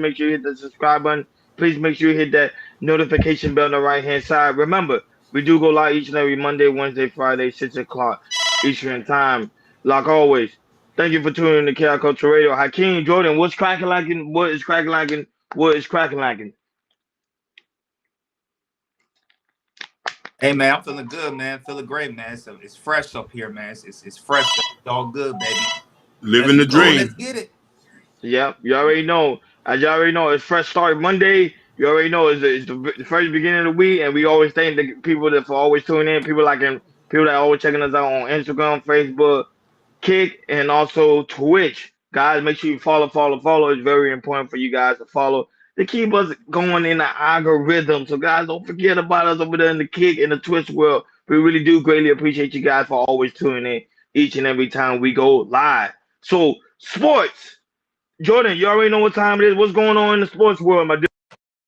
make sure you hit the subscribe button. Please make sure you hit that notification bell on the right hand side. Remember, we do go live each and every Monday, Wednesday, Friday, 6 o'clock Eastern time. Like always, thank you for tuning in to Chaos Culture Radio. Hakeem Jordan, what's cracking like? What is cracking like? What is cracking like? Hey man, I'm feeling good, man. Feeling great, man. So it's fresh up here, man. It's fresh. It's all good, baby. Living Let's the go. dream. Let's get it. Yep, you already know. As you already know, it's fresh start Monday. You already know it's the first beginning of the week, and we always thank the people that for always tuning in. People that always checking us out on Instagram, Facebook, Kick, and also Twitch. Guys, make sure you follow. It's very important for you guys to follow to keep us going in the algorithm. So guys, don't forget about us over there in the Kick and the Twitch world. We really do greatly appreciate you guys for always tuning in each and every time we go live. So sports. Jordan, you already know what time it is. What's going on in the sports world, my dude?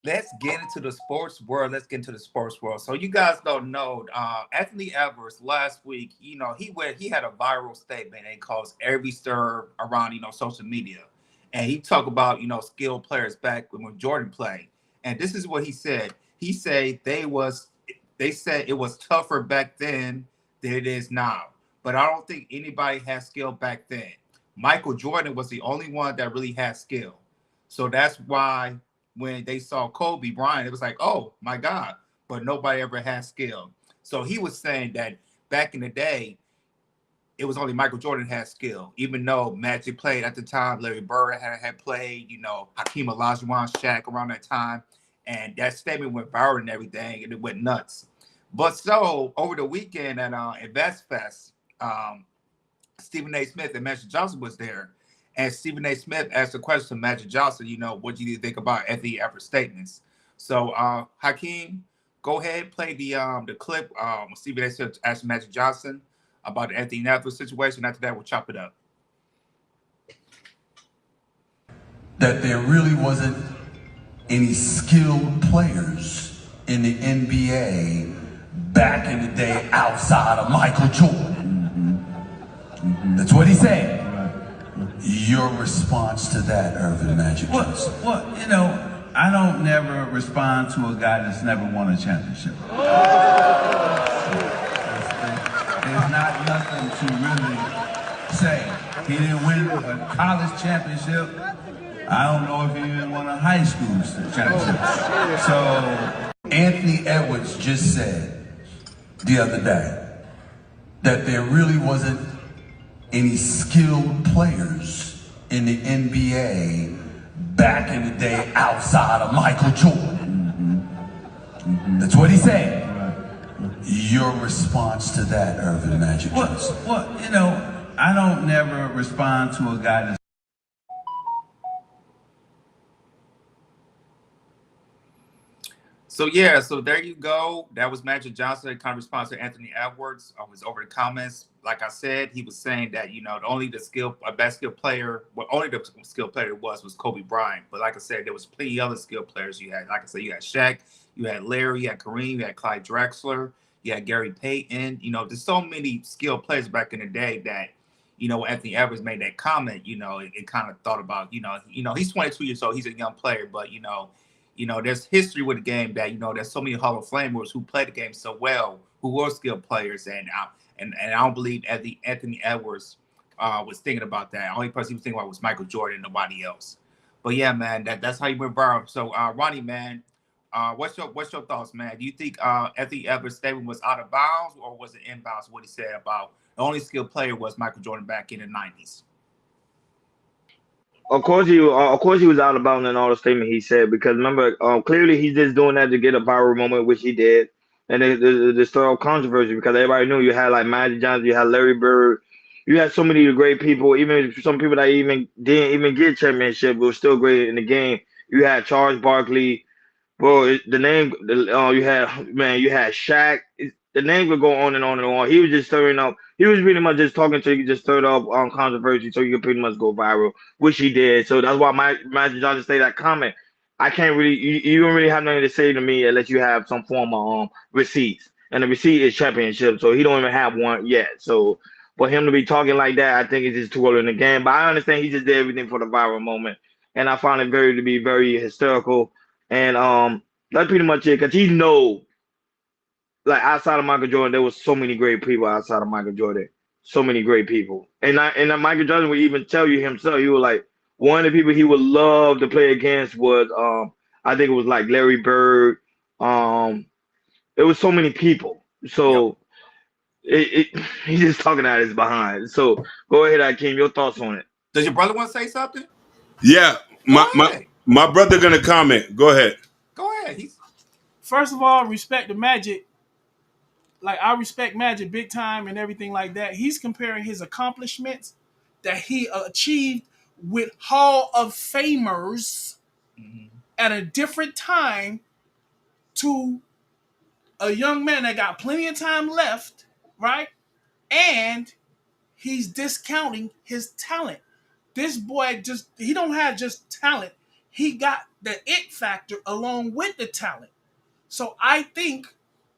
Let's get into the sports world. Let's get into the sports world. So you guys don't know, Anthony Edwards last week, he had a viral statement and caused every stir around, social media. And he talked about, skilled players back when Jordan played. And this is what he said. He said they said it was tougher back then than it is now. But I don't think anybody had skill back then. Michael Jordan was the only one that really had skill. So that's why when they saw Kobe Bryant, it was like, oh my God, but nobody ever had skill. So he was saying that back in the day, it was only Michael Jordan had skill, even though Magic played at the time, Larry Bird had played, Hakeem Olajuwon, Shaq around that time. And that statement went viral and everything, and it went nuts. But so over the weekend at Invest Fest, Stephen A. Smith and Magic Johnson was there. And Stephen A. Smith asked a question to Magic Johnson, what do you think about Anthony Edwards' statements? So Hakeem, go ahead, play the clip. Stephen A. Smith asked Magic Johnson about the Anthony Edwards situation. After that, we'll chop it up. That there really wasn't any skilled players in the NBA back in the day outside of Michael Jordan. That's what he said. Your response to that, Irvin Magic Johnson? Well, I don't never respond to a guy that's never won a championship. There's not nothing to really say. He didn't win a college championship. I don't know if he even won a high school championship. So Anthony Edwards just said the other day that there really wasn't any skilled players in the NBA back in the day outside of Michael Jordan. That's what he said. Your response to that, Irvin Magic Johnson? Well, I don't never respond to a guy that's So there you go. That was Magic Johnson, kind of response to Anthony Edwards. I was over the comments. Like I said, he was saying that only the best skilled player, only the skilled player was Kobe Bryant. But like I said, there was plenty other skilled players. You had, like I said, you had Shaq, you had Larry, you had Kareem, you had Clyde Drexler, you had Gary Payton. There's so many skilled players back in the day that when Anthony Edwards made that comment, it kind of thought about, he's 22 years old, he's a young player, but there's history with the game that there's so many Hall of Famers who played the game so well, who were skilled players, and I don't believe Anthony Edwards was thinking about that. The only person he was thinking about was Michael Jordan, nobody else. But yeah, man, that's how you went viral. So Ronnie, man, what's your thoughts, man? Do you think Anthony Edwards' statement was out of bounds, or was it in bounds? What he said about the only skilled player was Michael Jordan back in the '90s? Of course, he was out of bounds in all the statement he said because remember, clearly he's just doing that to get a viral moment, which he did, and the stir up controversy because everybody knew you had like Magic Johnson, you had Larry Bird, you had so many great people, even some people that even didn't even get championship, but were still great in the game. You had Charles Barkley, bro. You had man, you had Shaq. The name would go on and on and on. He was just stirring up. He was pretty much just talking to you, just stirred up controversy, so you could pretty much go viral, which he did. So that's why Magic Johnson say that comment. I can't really, you don't really have nothing to say to me unless you have some form of receipts, and the receipt is championship. So he don't even have one yet. So for him to be talking like that, I think it's just too early in the game. But I understand he just did everything for the viral moment, and I found it very to be very hysterical. And that's pretty much it. Cause he know, like outside of Michael Jordan, there was so many great people outside of Michael Jordan. So many great people. Michael Jordan would even tell you himself, he was like one of the people he would love to play against was I think it was like Larry Bird. Um it was so many people. Yep. So he's just talking out his behind. So go ahead, Akeem, your thoughts on it. Does your brother want to say something? Yeah, Go my ahead. my brother gonna comment. Go ahead. Go ahead. He's First of all, respect the Magic. Like I respect Magic big time and everything like that. He's comparing his accomplishments that he achieved with Hall of Famers Mhm. at a different time to a young man that got plenty of time left, right? And he's discounting his talent. This boy just he don't have just talent. He got the it factor along with the talent. So I think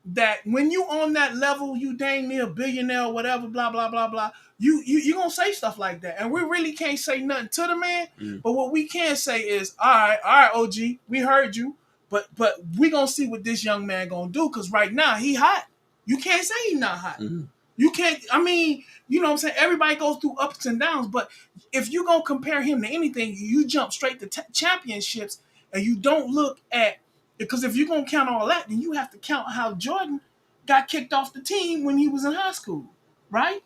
that when you on that level, you dang near a billionaire, whatever, blah blah blah blah. You gonna say stuff like that, and we really can't say nothing to the man. Mm. But what we can say is, all right, OG, we heard you, but we gonna see what this young man gonna do, because right now he hot. You can't say he not hot. Mm. You can't. I mean, you know what I'm saying. Everybody goes through ups and downs, but if you gonna compare him to anything, you jump straight to championships, and you don't look at because if you're gonna count all that, then you have to count how Jordan got kicked off the team when he was in high school, right?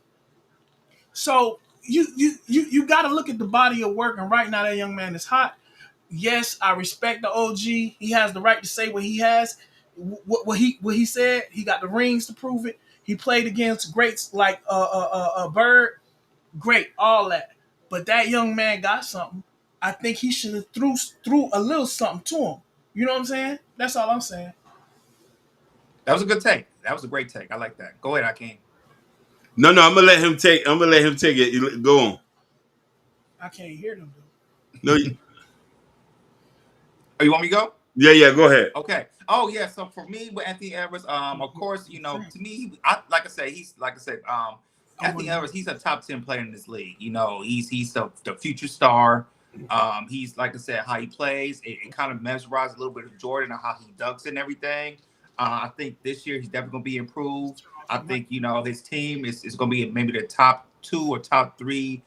So you got to look at the body of work, and right now that young man is hot. Yes, I respect the OG. He has the right to say what he has, what he said. He got the rings to prove it. He played against greats like Bird, great, all that. But that young man got something. I think he should have threw a little something to him. You know what I'm saying? That's all I'm saying. that was a good take. That was a great take. I like that. Go ahead, Akeem. No, I'm gonna let him take. I'm gonna let him take it. Go on. I can't hear them though. No, Oh, you want me to go? yeah. Go ahead. Okay. Oh yeah. So for me with Anthony Edwards, of course, to me, I like I said, Anthony Edwards, he's a top 10 player in this league. He's the future star. He's like I said, how he plays, it kind of mesmerizes a little bit of Jordan and how he dunks and everything. I think this year he's definitely gonna be improved. I think his team is gonna be maybe the top 2 or top 3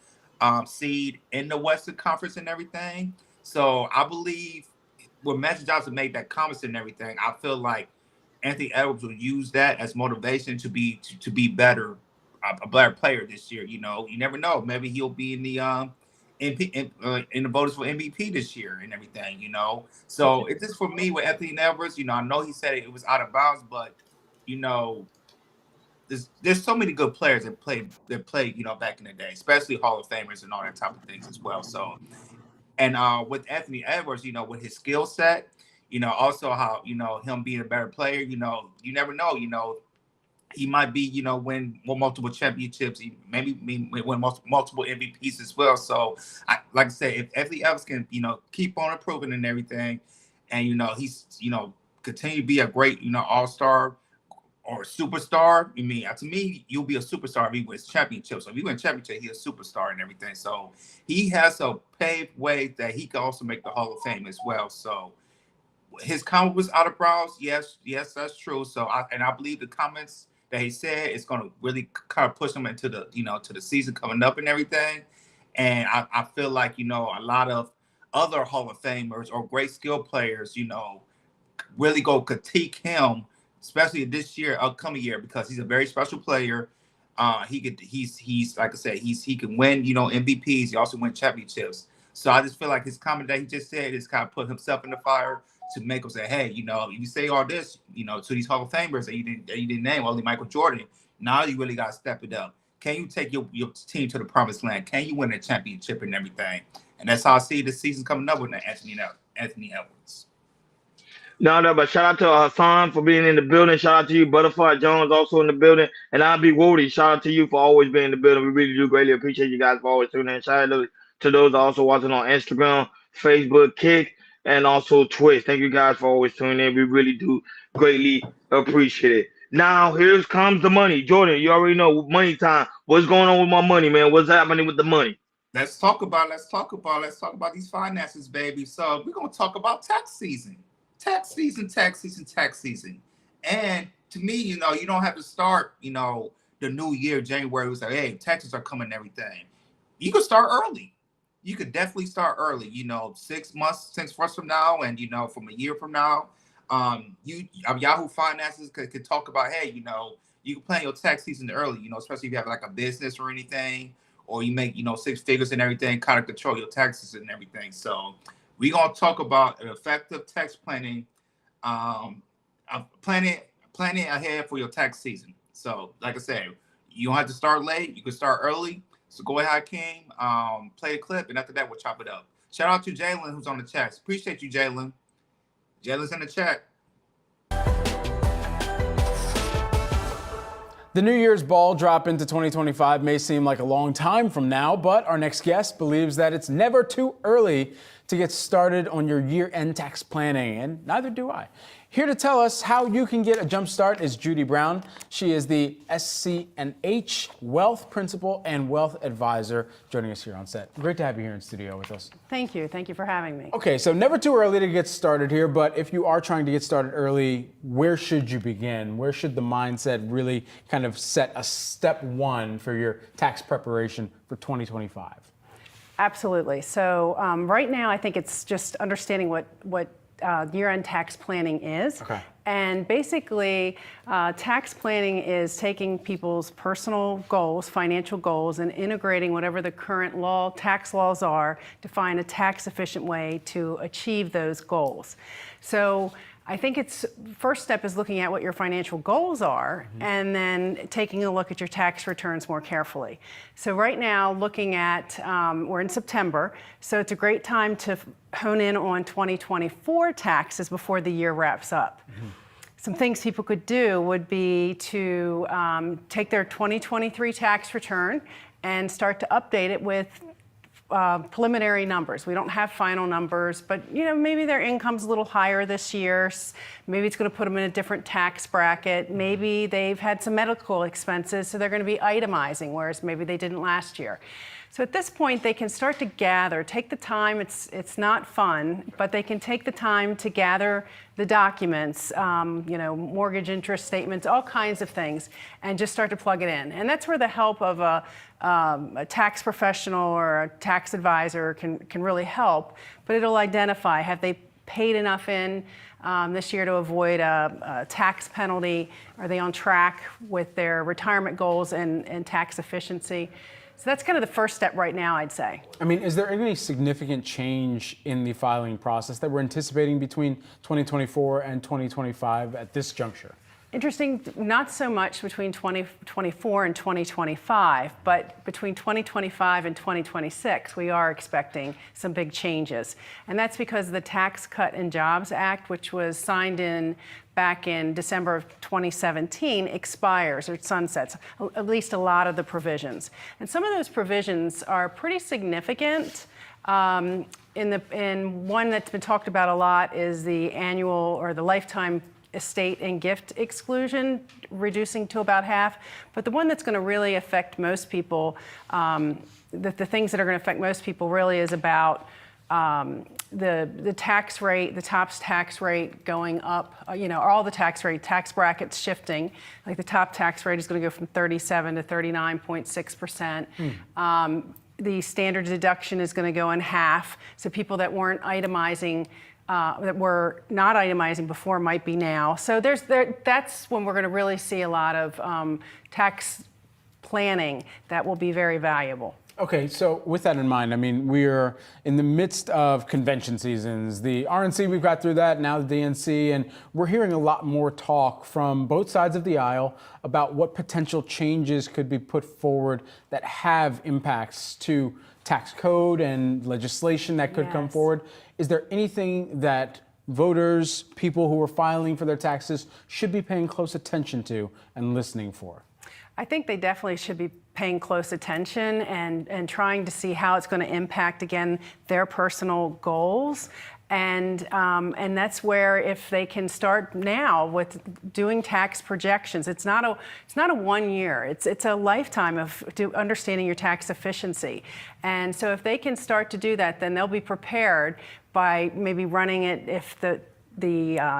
seed in the Western Conference and everything. So I believe when Magic Johnson made that comment and everything, I feel like Anthony Edwards will use that as motivation to be better, a better player this year. You never know. Maybe he'll be in the in the voters for MVP this year and everything. So it's just for me with Anthony Edwards. I know he said it was out of bounds, but you know. There's so many good players that played back in the day, especially Hall of Famers and all that type of things as well. So and with Anthony Edwards, with his skill set, also how, him being a better player, you never know, he might be, win multiple championships, maybe win multiple MVPs as well. So, like I said, if Anthony Edwards can, keep on improving and everything, and, he's, continue to be a great, all-star or superstar. To me, you'll be a superstar if he wins championships. So if he wins championship, he's a superstar and everything. So he has a paved way that he can also make the Hall of Fame as well. So his comment was out of bounds. Yes, that's true. So I believe the comments that he said is going to really kind of push him into the to the season coming up and everything. And I feel like a lot of other Hall of Famers or great skill players really go critique him, especially this year, upcoming year, because he's a very special player. He's like I said, he can win, MVPs. He also win championships. So I just feel like his comment that he just said is kind of put himself in the fire to make him say, hey, if you say all this, to these Hall of Famers that you didn't name, only Michael Jordan. Now you really got to step it up. Can you take your team to the promised land? Can you win a championship and everything? And that's how I see the season coming up with Anthony Edwards. No, but shout out to Hassan for being in the building. Shout out to you, Butterfly Jones, also in the building. And I'll be Woody. Shout out to you for always being in the building. We really do greatly appreciate you guys for always tuning in. Shout out to those also watching on Instagram, Facebook, Kick, and also Twitch. Thank you guys for always tuning in. We really do greatly appreciate it. Now, here comes the money. Jordan, you already know money time. What's going on with my money, man? What's happening with the money? Let's talk about these finances, baby. So we're gonna talk about tax season. Tax season, tax season, tax season. And to me, you don't have to start, the new year, January, we say, hey, taxes are coming and everything. You could start early. You could definitely start early, 6 months, 6 months from now, and from a year from now. Yahoo Finances could talk about, hey, you can plan your tax season early, especially if you have like a business or anything, or you make, 6 figures and everything, kind of control your taxes and everything. So we're gonna talk about effective tax planning, planning ahead for your tax season. So, like I said, you don't have to start late. You can start early. So go ahead, King. Play the clip, and after that, we'll chop it up. Shout out to Jalen, who's on the chat. Appreciate you, Jalen. Jalen's in the chat. The New Year's ball drop into 2025 may seem like a long time from now, but our next guest believes that it's never too early to get started on your year-end tax planning, and neither do I. Here to tell us how you can get a jump start is Judy Brown. She is the SC&H Wealth Principal and Wealth Advisor, joining us here on set. Great to have you here in studio with us. Thank you. Thank you for having me. Okay, so never too early to get started here, but if you are trying to get started early, where should you begin? Where should the mindset really kind of set a step one for your tax preparation for 2025? Absolutely. So right now, I think it's just understanding what year-end tax planning is. Okay. And basically, tax planning is taking people's personal goals, financial goals, and integrating whatever the current tax laws are to find a tax-efficient way to achieve those goals. So I think first step is looking at what your financial goals are, and then taking a look at your tax returns more carefully. So right now, looking at, we're in September, so it's a great time to hone in on 2024 taxes before the year wraps up. Some things people could do would be to take their 2023 tax return and start to update it with preliminary numbers. We don't have final numbers, but maybe their income's a little higher this year. Maybe it's going to put them in a different tax bracket. Maybe they've had some medical expenses, so they're going to be itemizing, whereas maybe they didn't last year. So at this point, they can start to gather, take the time. It's not fun, but they can take the time to gather the documents, mortgage interest statements, all kinds of things, and just start to plug it in. And that's where the help of a tax professional or a tax advisor can really help. But it'll identify, have they paid enough in this year to avoid a tax penalty? Are they on track with their retirement goals and tax efficiency? So that's kind of the first step right now, I'd say. I mean, is there any significant change in the filing process that we're anticipating between 2024 and 2025 at this juncture? Interesting, not so much between 2024 and 2025, but between 2025 and 2026, we are expecting some big changes. And that's because the Tax Cut and Jobs Act, which was signed back in December of 2017, expires or sunsets, at least a lot of the provisions. And some of those provisions are pretty significant. And one that's been talked about a lot is the annual or the lifetime estate and gift exclusion, reducing to about half. But the one that's going to really affect most people, the things that are going to affect most people really is about the tax rate, the top tax rate going up, all the tax brackets shifting. Like the top tax rate is going to go from 37 to 39.6%. The standard deduction is going to go in half. So people that weren't itemizing, that were not itemizing before might be now. So that's when we're going to really see a lot of tax planning that will be very valuable. Okay, so with that in mind, I mean, we're in the midst of convention seasons. The RNC, we've got through that, now the DNC, and we're hearing a lot more talk from both sides of the aisle about what potential changes could be put forward that have impacts to tax code and legislation that could come forward. Is there anything that voters, people who are filing for their taxes, should be paying close attention to and listening for? I think they definitely should be paying close attention and trying to see how it's going to impact, again, their personal goals And that's where, if they can start now with doing tax projections, it's not a 1 year, it's a lifetime of understanding your tax efficiency. And so if they can start to do that, then they'll be prepared by maybe running it if the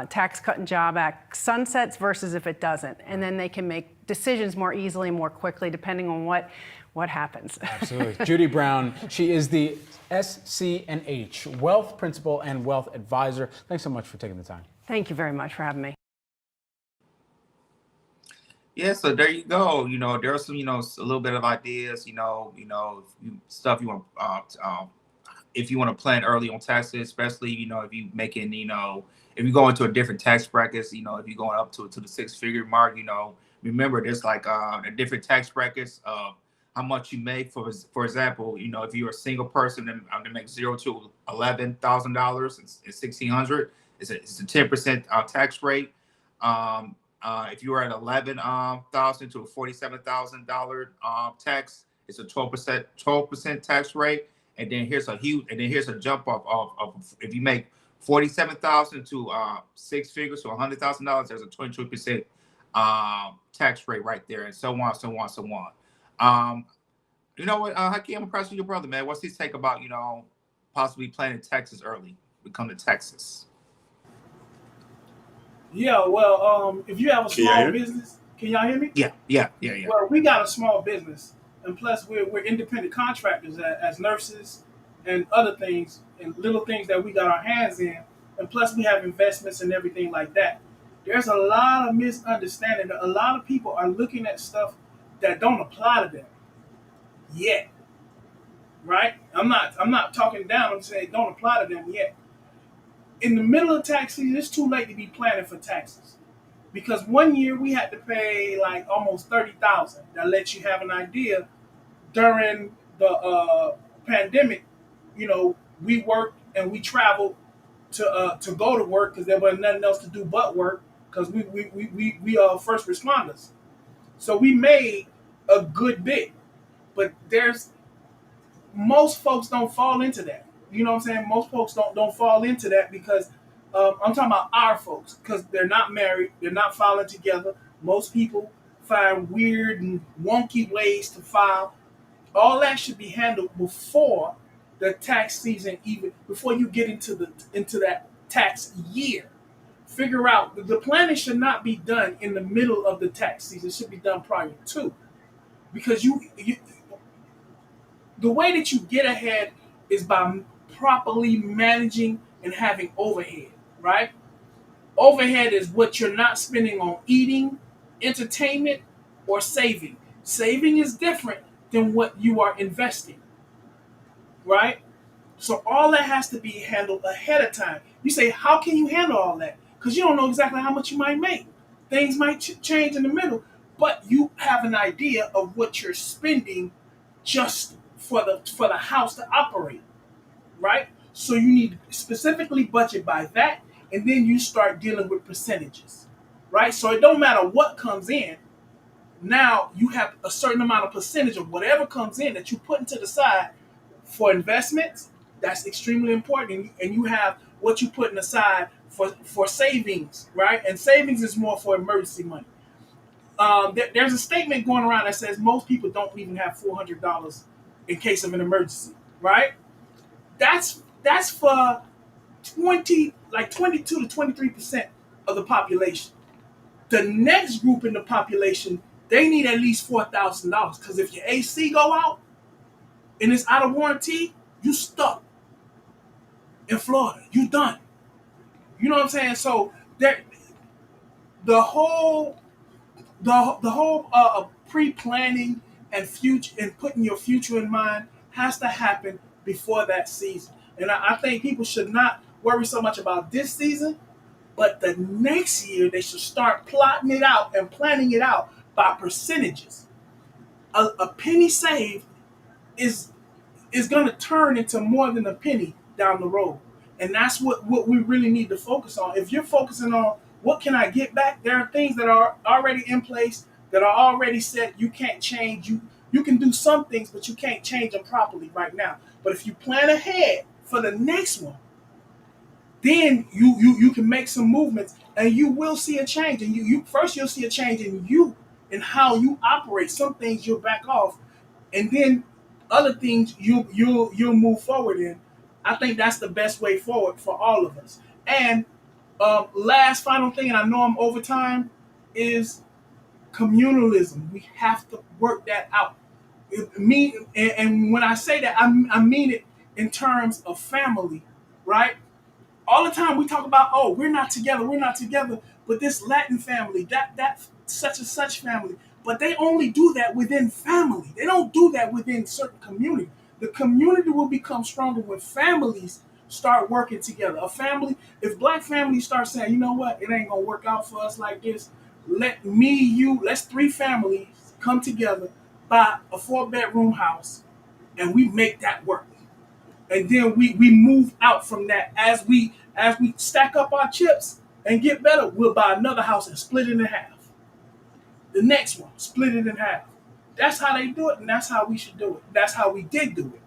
Tax Cut and Job Act sunsets versus if it doesn't. And then they can make decisions more easily and more quickly depending on what happens. Absolutely. Judy Brown, she is the SC&H Wealth Principal and Wealth Advisor. Thanks so much for taking the time. Thank you very much for having me. Yeah, so there you go. There are some, a little bit of ideas, stuff you want, if you want to plan early on taxes, especially, if you making, if you go into a different tax brackets, if you're going up to the 6-figure mark, remember there's like a different tax brackets of how much you make. For example, if you're a single person and I'm gonna make $0 to $11,000 and $1,600, it's a 10% tax rate. If you are at $11,000 to a $47,000 tax, it's a 12% tax rate. And then here's a jump up of if you make $47,000 to 6 figures, so $100,000, there's a 22% tax rate right there, and so on, so on, so on. You know what, Hakeem, I'm impressed with your brother, man. What's his take about possibly planning Texas early? We come to Texas. Yeah, well, if you have a small business, can y'all hear me? Yeah. Well, we got a small business, and plus we're independent contractors as nurses and other things and little things that we got our hands in, and plus we have investments and everything like that. There's a lot of misunderstanding. A lot of people are looking at stuff that don't apply to them yet, right? I'm not talking down. I'm saying it don't apply to them yet. In the middle of tax season, it's too late to be planning for taxes, because 1 year we had to pay like almost $30,000. That lets you have an idea. During the pandemic, we worked and we traveled to go to work because there was nothing else to do but work, because we are first responders. So we made a good bit, but most folks don't fall into that. You know what I'm saying? Most folks don't fall into that because I'm talking about our folks, because they're not married, they're not filing together. Most people find weird and wonky ways to file. All that should be handled before the tax season, even before you get into that tax year. Figure out the planning should not be done in the middle of the tax season. It should be done prior to, because the way that you get ahead is by properly managing and having overhead, right? Overhead is what you're not spending on eating, entertainment, or saving. Saving is different than what you are investing, right? So all that has to be handled ahead of time. You say, how can you handle all that? Because you don't know exactly how much you might make. Things might change in the middle, but you have an idea of what you're spending just for the house to operate, right? So you need to specifically budget by that, and then you start dealing with percentages, right? So it don't matter what comes in. Now you have a certain amount of percentage of whatever comes in that you put into the side for investments. That's extremely important, and you have what you put aside for savings, right? And savings is more for emergency money. There's a statement going around that says most people don't even have $400 in case of an emergency, right? That's for 22 to 23% of the population. The next group in the population, they need at least $4,000, because if your AC go out and it's out of warranty, you stuck in Florida. You done. You know what I'm saying? So the whole pre-planning and future and putting your future in mind has to happen before that season. And I think people should not worry so much about this season, but the next year they should start plotting it out and planning it out by percentages. A penny saved is going to turn into more than a penny down the road. And that's what we really need to focus on. If you're focusing on what can I get back, there are things that are already in place, that are already set. You can't change. You can do some things, but you can't change them properly right now. But if you plan ahead for the next one, then you can make some movements, and you will see a change. And you first you'll see a change in you and how you operate. Some things you'll back off, and then other things you'll move forward in. I think that's the best way forward for all of us. And last final thing, and I know I'm over time, is communalism. We have to work that out. And when I say that, I mean it in terms of family, right? All the time we talk about, oh, we're not together, but this Latin family, that such and such family, but they only do that within family. They don't do that within certain community. The community will become stronger when families start working together. A family, if black families start saying, you know what, it ain't gonna work out for us like this. Let's three families come together, buy a 4-bedroom house, and we make that work. And then we move out from that as we stack up our chips and get better. We'll buy another house and split it in half. The next one, split it in half. That's how they do it, and that's how we should do it. That's how we did do it.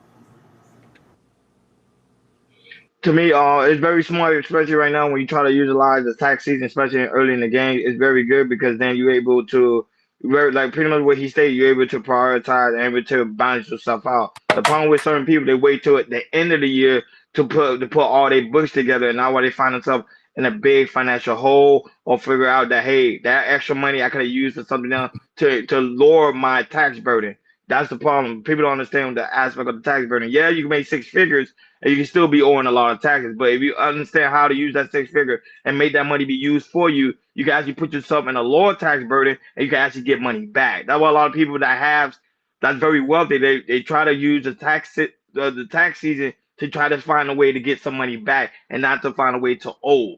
To me, it's very smart, especially right now when you try to utilize the tax season, especially early in the game. It's very good because then you're able to, very like pretty much what he stated, you're able to prioritize and able to balance yourself out. The problem with certain people, they wait till at the end of the year to put all their books together, and now while they find themselves in a big financial hole, or figure out that hey, that extra money I could have used for something else to lower my tax burden. That's the problem. People don't understand the aspect of the tax burden. Yeah, you can make six figures and you can still be owing a lot of taxes. But if you understand how to use that six figure and make that money be used for you, you can actually put yourself in a lower tax burden and you can actually get money back. That's why a lot of people that have that's very wealthy, they try to use the tax season to try to find a way to get some money back and not to find a way to owe.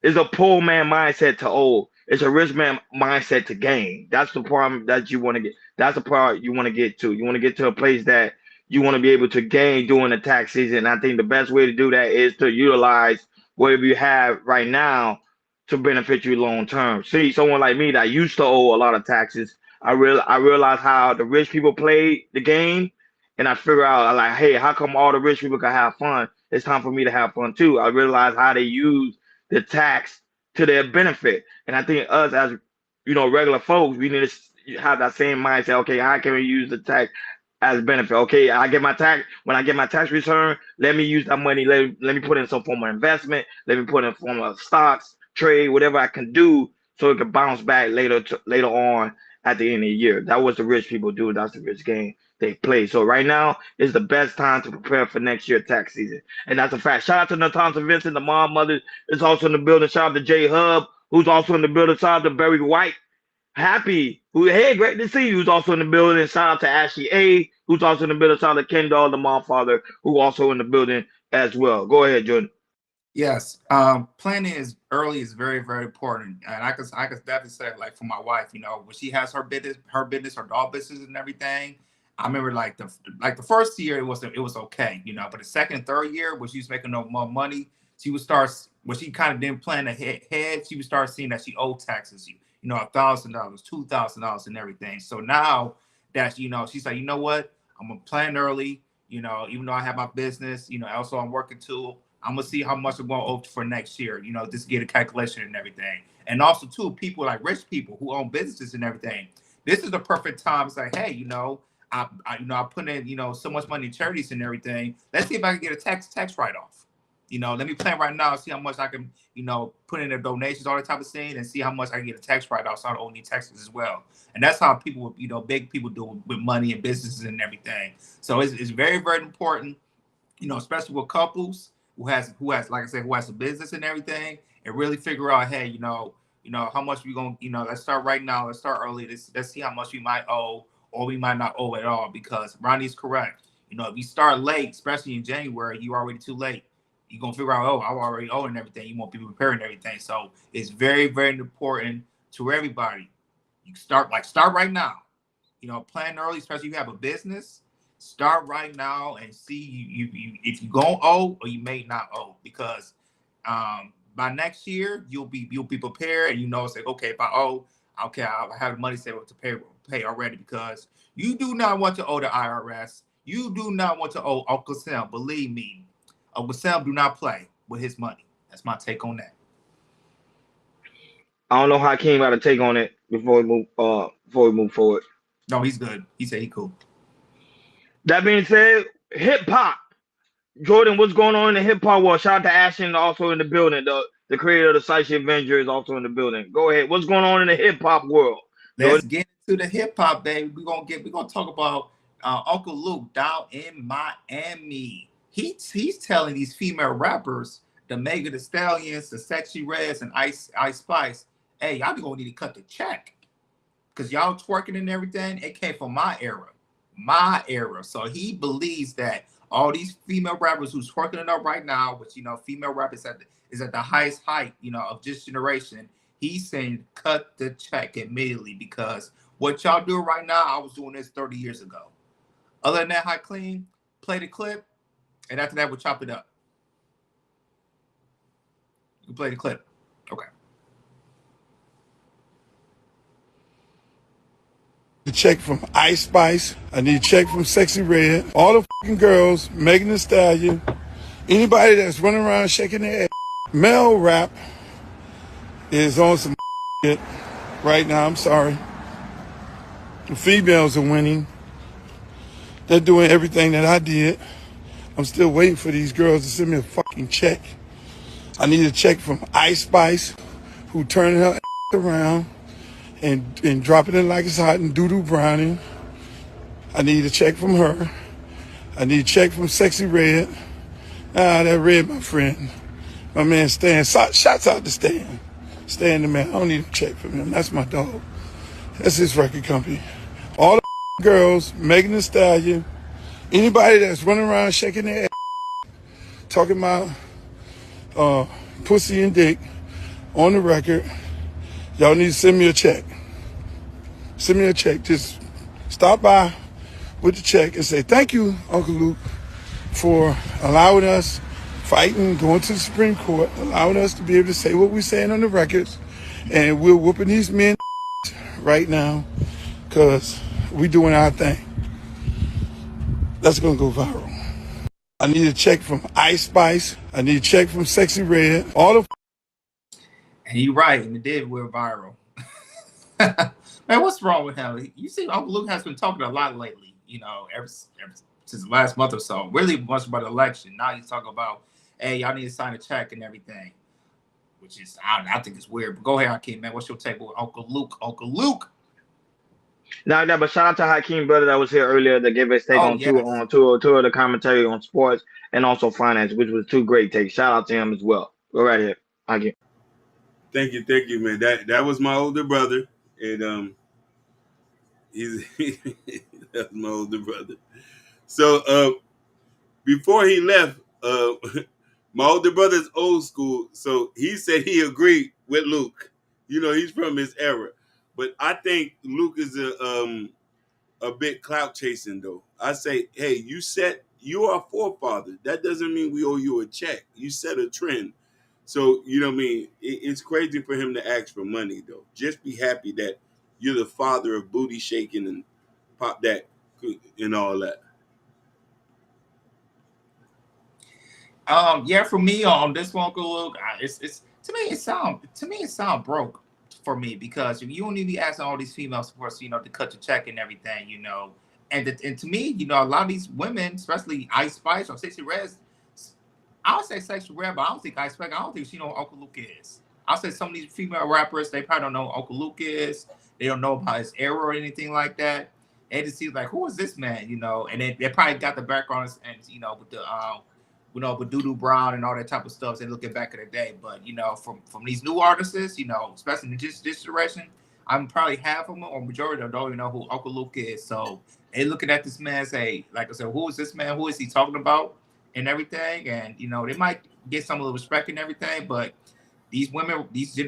It's a poor man mindset to owe. It's a rich man mindset to gain. That's the problem that you want to get. That's the part you want to get to. You want to get to a place that you want to be able to gain during the tax season. And I think the best way to do that is to utilize whatever you have right now to benefit you long term. See, someone like me that used to owe a lot of taxes, I realized how the rich people play the game, and I figure out like, hey, how come all the rich people can have fun? It's time for me to have fun too. I realized how they use the tax to their benefit. And I think us as regular folks, we need to have that same mindset. Okay, how can we use the tax as benefit? Okay, I get my tax when I get my tax return. Let me use that money. Let me put in some form of investment. Let me put in form of stocks, trade, whatever I can do, so it can bounce back later on at the end of the year. That was the rich people do. That's the rich game they play. So right now is the best time to prepare for next year tax season. And that's a fact. Shout out to Natasha Vincent, the mom mother is also in the building. Shout out to Jay Hub, who's also in the building. Shout out to Barry White. Happy, who hey, great to see you, who's also in the building. Shout out to Ashley A, who's also in the building. Shout out to Ken Doll, the mom father, who also in the building as well. Go ahead, Jordan. Yes, planning is early is very, very important, and I could definitely say like for my wife, when she has her dog business and everything. I remember like the first year it was okay, but the second and third year when she was making no more money, she would start when she kind of didn't plan ahead, she would start seeing that she owed taxes, $1,000, $2,000, and everything. So now that she's like, you know what, I'm gonna plan early, even though I have my business, also I'm working too. I'm gonna see how much I'm gonna owe for next year. Just get a calculation and everything. And also, too, people like rich people who own businesses and everything. This is the perfect time. It's like, hey, I put in so much money in charities and everything. Let's see if I can get a tax write off. Let me plan right now. See how much I can put in the donations, all that type of thing, and see how much I can get a tax write off. So I don't owe any taxes as well. And that's how people, big people do with money and businesses and everything. So it's very, very important, especially with couples who has like I said, who has a business and everything, and really figure out, hey, how much we gonna, let's start right now, let's start early, let's see how much we might owe or we might not owe at all, because Ronnie's correct. If you start late, especially in January, you're already too late. You're gonna figure out, oh, I already owe and everything. You won't be preparing everything. So it's very, very important to everybody. You start right now. Plan early, especially if you have a business. Start right now and see you if you gonna owe or you may not owe, because by next year you'll be prepared, and it's like, okay, if I owe, okay, I have the money saved to pay already, because you do not want to owe the IRS. You do not want to owe Uncle Sam. Believe me, Uncle Sam do not play. with his money. That's my take on that. I don't know how Hakeem got to take on it before we move forward. No, he's good. He said he cool. That being said, hip hop. Jordan, what's going on in the hip hop world? Shout out to Ashton, also in the building. The creator of the Psyche Avenger is also in the building. Go ahead. What's going on in the hip hop world? Let's get into the hip hop, baby. We're gonna talk about Uncle Luke down in Miami. He's telling these female rappers, the Megan Thee Stallions, the Sexy Reds, and Ice Spice, hey, y'all gonna need to cut the check. Because y'all twerking and everything, it came from my era. My era. So he believes that all these female rappers who's twerking it up right now, which, you know, female rappers is at the highest height, you know, of this generation. He's saying cut the check immediately, because what y'all do right now, I was doing this 30 years ago. Other than that, High Clean, play the clip, and after that, we'll chop it up. You can play the clip. Okay. A check from Ice Spice. I need a check from Sexy Red. All the fucking girls, Megan Thee Stallion. Anybody that's running around shaking their ass. Male rap is on some shit right now. I'm sorry. The females are winning. They're doing everything that I did. I'm still waiting for these girls to send me a fucking check. I need a check from Ice Spice, who turned her ass around and dropping it like it's hot and doo-doo browning. I need a check from her. I need a check from Sexy Red. That Red, my friend. My man Stan. Shouts out to Stan. Stan the man. I don't need a check from him. That's my dog. That's his record company. All the girls, Megan Thee Stallion, anybody that's running around shaking their ass, talking about pussy and dick on the record, y'all need to send me a check. Send me a check. Just stop by with the check and say, thank you, Uncle Luke, for allowing us fighting, going to the Supreme Court, allowing us to be able to say what we're saying on the records. And we're whooping these men right now because we're doing our thing. That's going to go viral. I need a check from Ice Spice. I need a check from Sexy Red. All the And you're right, and it did go viral. Man, what's wrong with him? You see, Uncle Luke has been talking a lot lately, you know, ever since the last month or so. Really much about the election. Now he's talking about, hey, y'all need to sign a check and everything, which is, I think it's weird. But go ahead, Hakeem, man. What's your take with Uncle Luke? Uncle Luke. No, but shout out to Hakeem brother that was here earlier that gave his take on yes. two of the commentary on sports and also finance, which was two great takes. Shout out to him as well. Go right here, Hakeem. Thank you, man. That was my older brother, and that's my older brother. So before he left, my older brother's old school, so he said he agreed with Luke. You know, he's from his era, but I think Luke is a bit clout chasing though. I say, hey, you are a forefather. That doesn't mean we owe you a check. You set a trend. So, you know what I mean? It's crazy for him to ask for money, though. Just be happy that you're the father of booty shaking and pop that and all that. Yeah, for me on this one, Uncle Luke, it's to me it sound broke for me, because if you don't need to be asking all these females for us, you know, to cut the check and everything, you know, and to me, you know, a lot of these women, especially Ice Spice or Sexy Reds, I would say Sexy Red, but I don't think Ice Spice. I don't think she know who Uncle Luke is. I'll say some of these female rappers, they probably don't know who Uncle Luke is. They don't know about his era or anything like that. They just see like, who is this man, you know? And they probably got the background and you know with the with Doodoo Brown and all that type of stuff. They looking back at the day, but you know, from these new artists, you know, especially in this generation, I'm probably half of them or majority of them don't even know who Uncle Luke is. So they looking at this man, say, like I said, who is this man? Who is he talking about? And everything, and you know, they might get some of the respect and everything, but these women, these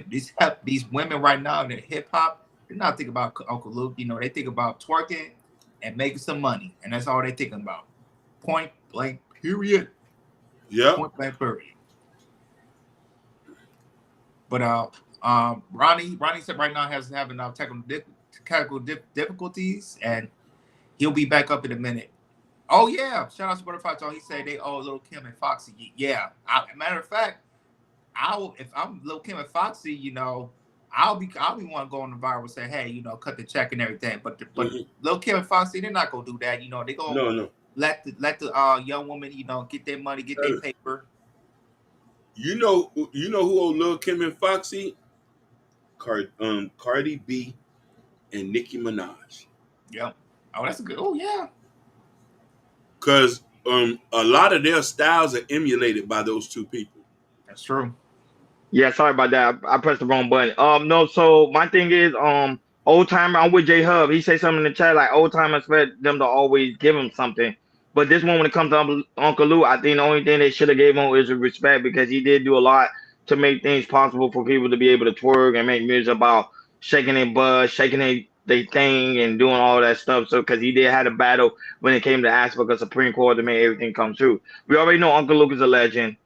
women right now in the hip hop, they're not thinking about Uncle Luke. You know, they think about twerking and making some money, and that's all they thinking about. Point blank, period. Yeah. Point blank, period. But Ronnie said right now has having technical difficulties, and he'll be back up in a minute. Oh yeah, shout out to Butterfly Tone. He said they owe Little Kim and Foxy. Yeah, matter of fact, if I'm Lil Kim and Foxy, I'll be one to go on the viral and say, hey, cut the check and everything. But Lil Kim and Foxy, they're not gonna do that. They gonna No. let the young woman, get their money, get their paper. You know who owe Lil Kim and Foxy? Cardi B and Nicki Minaj. Yep. Oh, that's a good. Oh yeah. Because a lot of their styles are emulated by those two people. That's true. Yeah, sorry about that. I pressed the wrong button. No, so my thing is, old timer, I'm with J Hub. He said something in the chat like old timer expect them to always give him something. But this one, when it comes to Uncle Lou, I think the only thing they should have gave him is respect because he did do a lot to make things possible for people to be able to twerk and make music about shaking their butt, shaking their thing, and doing all that stuff. So, because he did have a battle when it came to ask for the Supreme Court to make everything come true. We already know Uncle Luke is a legend.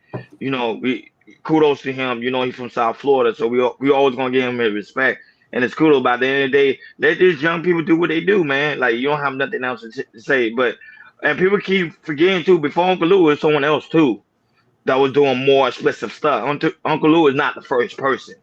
Kudos to him. He's from South Florida, so we always gonna give him his respect and it's kudos. By the end of the day, let these young people do what they do, man. Like you don't have nothing else to say. And people keep forgetting too. Before Uncle Lou, was someone else too that was doing more explicit stuff. Uncle Lou is not the first person.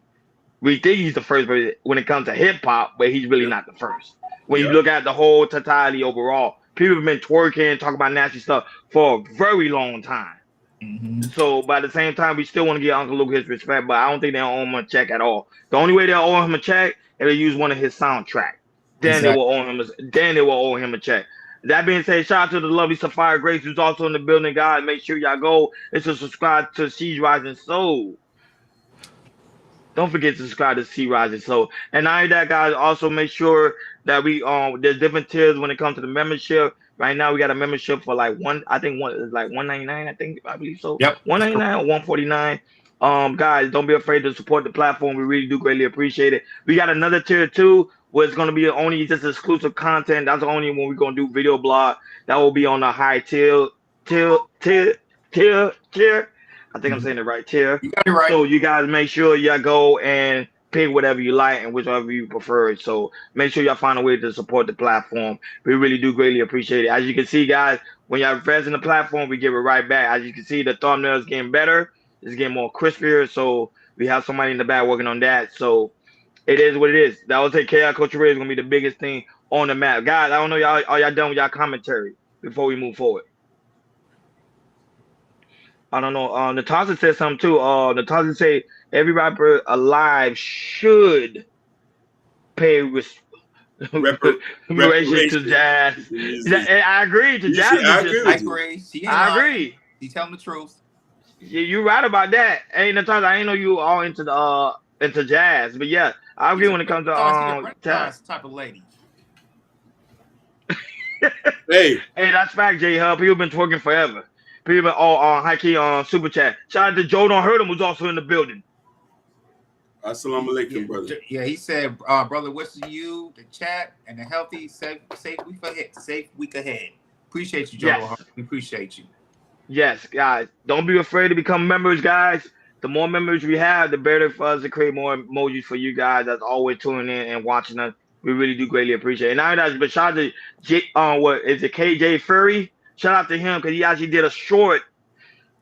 We think he's the first person when it comes to hip hop, but he's really not the first. When you look at the whole totality overall, people have been twerking, talking about nasty stuff for a very long time. Mm-hmm. So by the same time, we still want to give Uncle Luke his respect, but I don't think they owe him a check at all. The only way they'll owe him a check if they use one of his soundtracks. Then they will owe him. Then they will owe him a check. That being said, shout out to the lovely Sapphire Grace who's also in the building, guys. Make sure y'all go and subscribe to She's Rising Soul. Don't forget to subscribe to Sea Rising Soul. And not only that, guys, also make sure that there's different tiers when it comes to the membership. Right now we got a membership for like $199, I believe so. Yep. $199 or $149. Guys, don't be afraid to support the platform. We really do greatly appreciate it. We got another tier too, where it's gonna be only just exclusive content. That's the only one we're gonna do video blog. That will be on the high tier. I think I'm saying it right, tier. You got it right. So you guys make sure y'all go and pick whatever you like and whichever you prefer. So make sure y'all find a way to support the platform. We really do greatly appreciate it. As you can see, guys, when y'all invest in the platform, we give it right back. As you can see, the thumbnail is getting better. It's getting more crispier. So we have somebody in the back working on that. So it is what it is. That will take care of Culture Radio is gonna be the biggest thing on the map. Guys, I don't know y'all, are y'all done with y'all commentary before we move forward? I don't know. Natasha said something too. Natasha said every rapper alive should pay reparation to Jazz. I agree to Jazz. I agree. I agree. He telling the truth. You right about that. Hey Natasha, I ain't know you all into Jazz, but yeah, I agree when it comes to Jazz type of lady. Hey, that's fact, J Hub. People been twerking forever. People on high key on super chat. Shout out to Joe Don't Hurt Him who's also in the building. Assalamu alaikum, brother. Yeah, he said, brother, wishing you the chat and a healthy, safe week ahead. Appreciate you, Joe. Yes. We appreciate you. Yes, guys. Don't be afraid to become members, guys. The more members we have, the better for us to create more emojis for you guys that's always tuning in and watching us. We really do greatly appreciate it. And now that's but shout out to what is it, KJ Fury? Shout out to him because he actually did a short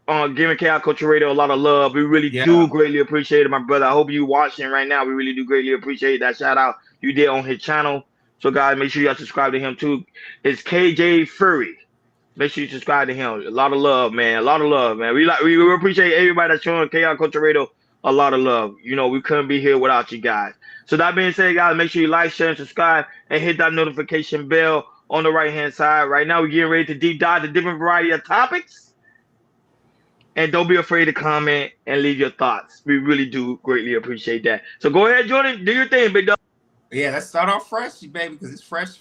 on giving Chaos Culture Radio a lot of love. We really do greatly appreciate it, my brother. I hope you watching right now. We really do greatly appreciate that shout out you did on his channel. So guys, make sure y'all subscribe to him too. It's KJ Fury. Make sure you subscribe to him. A lot of love, man. A lot of love, man. We appreciate everybody that's showing Chaos Culture Radio a lot of love. We couldn't be here without you guys. So that being said, guys, make sure you like, share, and subscribe, and hit that notification bell on the right-hand side. Right now, we're getting ready to deep dive the different variety of topics. And don't be afraid to comment and leave your thoughts. We really do greatly appreciate that. So go ahead, Jordan. Do your thing, big dog. Yeah, let's start off fresh, baby, because it's fresh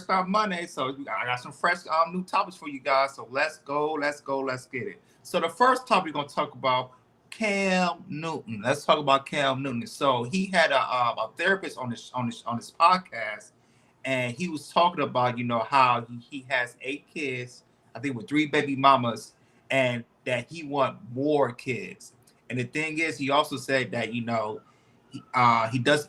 start Monday. So I got some fresh new topics for you guys. So let's go, let's get it. So the first topic we're going to talk about Cam Newton. Let's talk about Cam Newton. So he had a therapist on his podcast, and he was talking about how he has 8 kids, I think with 3 baby mamas, and that he want more kids. And the thing is, he also said that he does,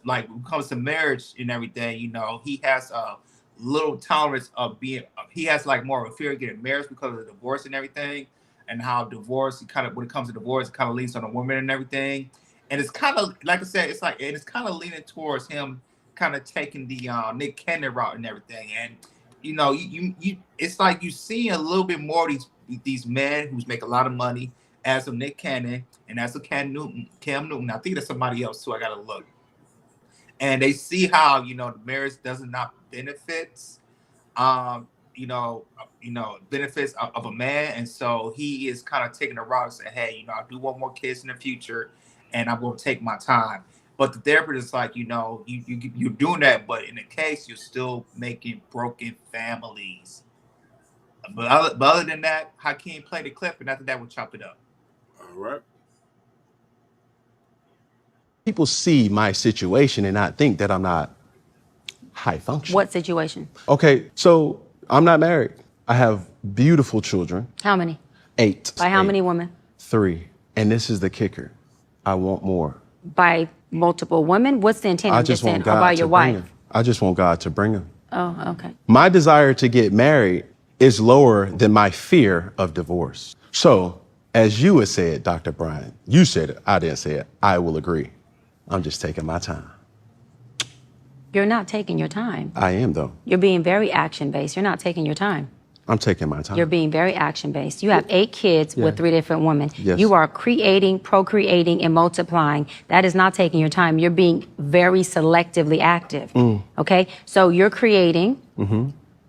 like when it comes to marriage and everything, he has a little tolerance of being he has like more of a fear of getting married because of the divorce and everything, and how divorce kind of when it comes to divorce, it kind of leans on the woman and everything. And it's kind of like I said, it's like and it's kind of leaning towards him kind of taking the Nick Cannon route and everything. And it's like you see a little bit more of these men who's make a lot of money as of Nick Cannon and as of Cam Newton. I think there's somebody else too. I gotta look. And they see how the marriage does not benefits benefits of a man, and so he is kind of taking a route and saying, hey, I do want more kids in the future, and I'm going to take my time. But the therapist is like, you're doing that, but in the case, you're still making broken families. But other than that, Hakeem played the clip, and after that, we'll chop it up. All right. People see my situation and not think that I'm not high functioning. What situation? Okay, so I'm not married. I have beautiful children. How many? 8. By how 8. many women? 3. And this is the kicker. I want more. By multiple women? What's the intent of this then? Or by your wife? I just want God to bring them. Oh, okay. My desire to get married is lower than my fear of divorce. So, as you had said, Dr. Brian, you said it, I didn't say it, I will agree. I'm just taking my time. You're not taking your time. I am, though. You're being very action-based. You're not taking your time. I'm taking my time. You're being very action-based. You have 8 kids with 3 different women. Yes. You are creating, procreating, and multiplying. That is not taking your time. You're being very selectively active. Okay? So you're creating,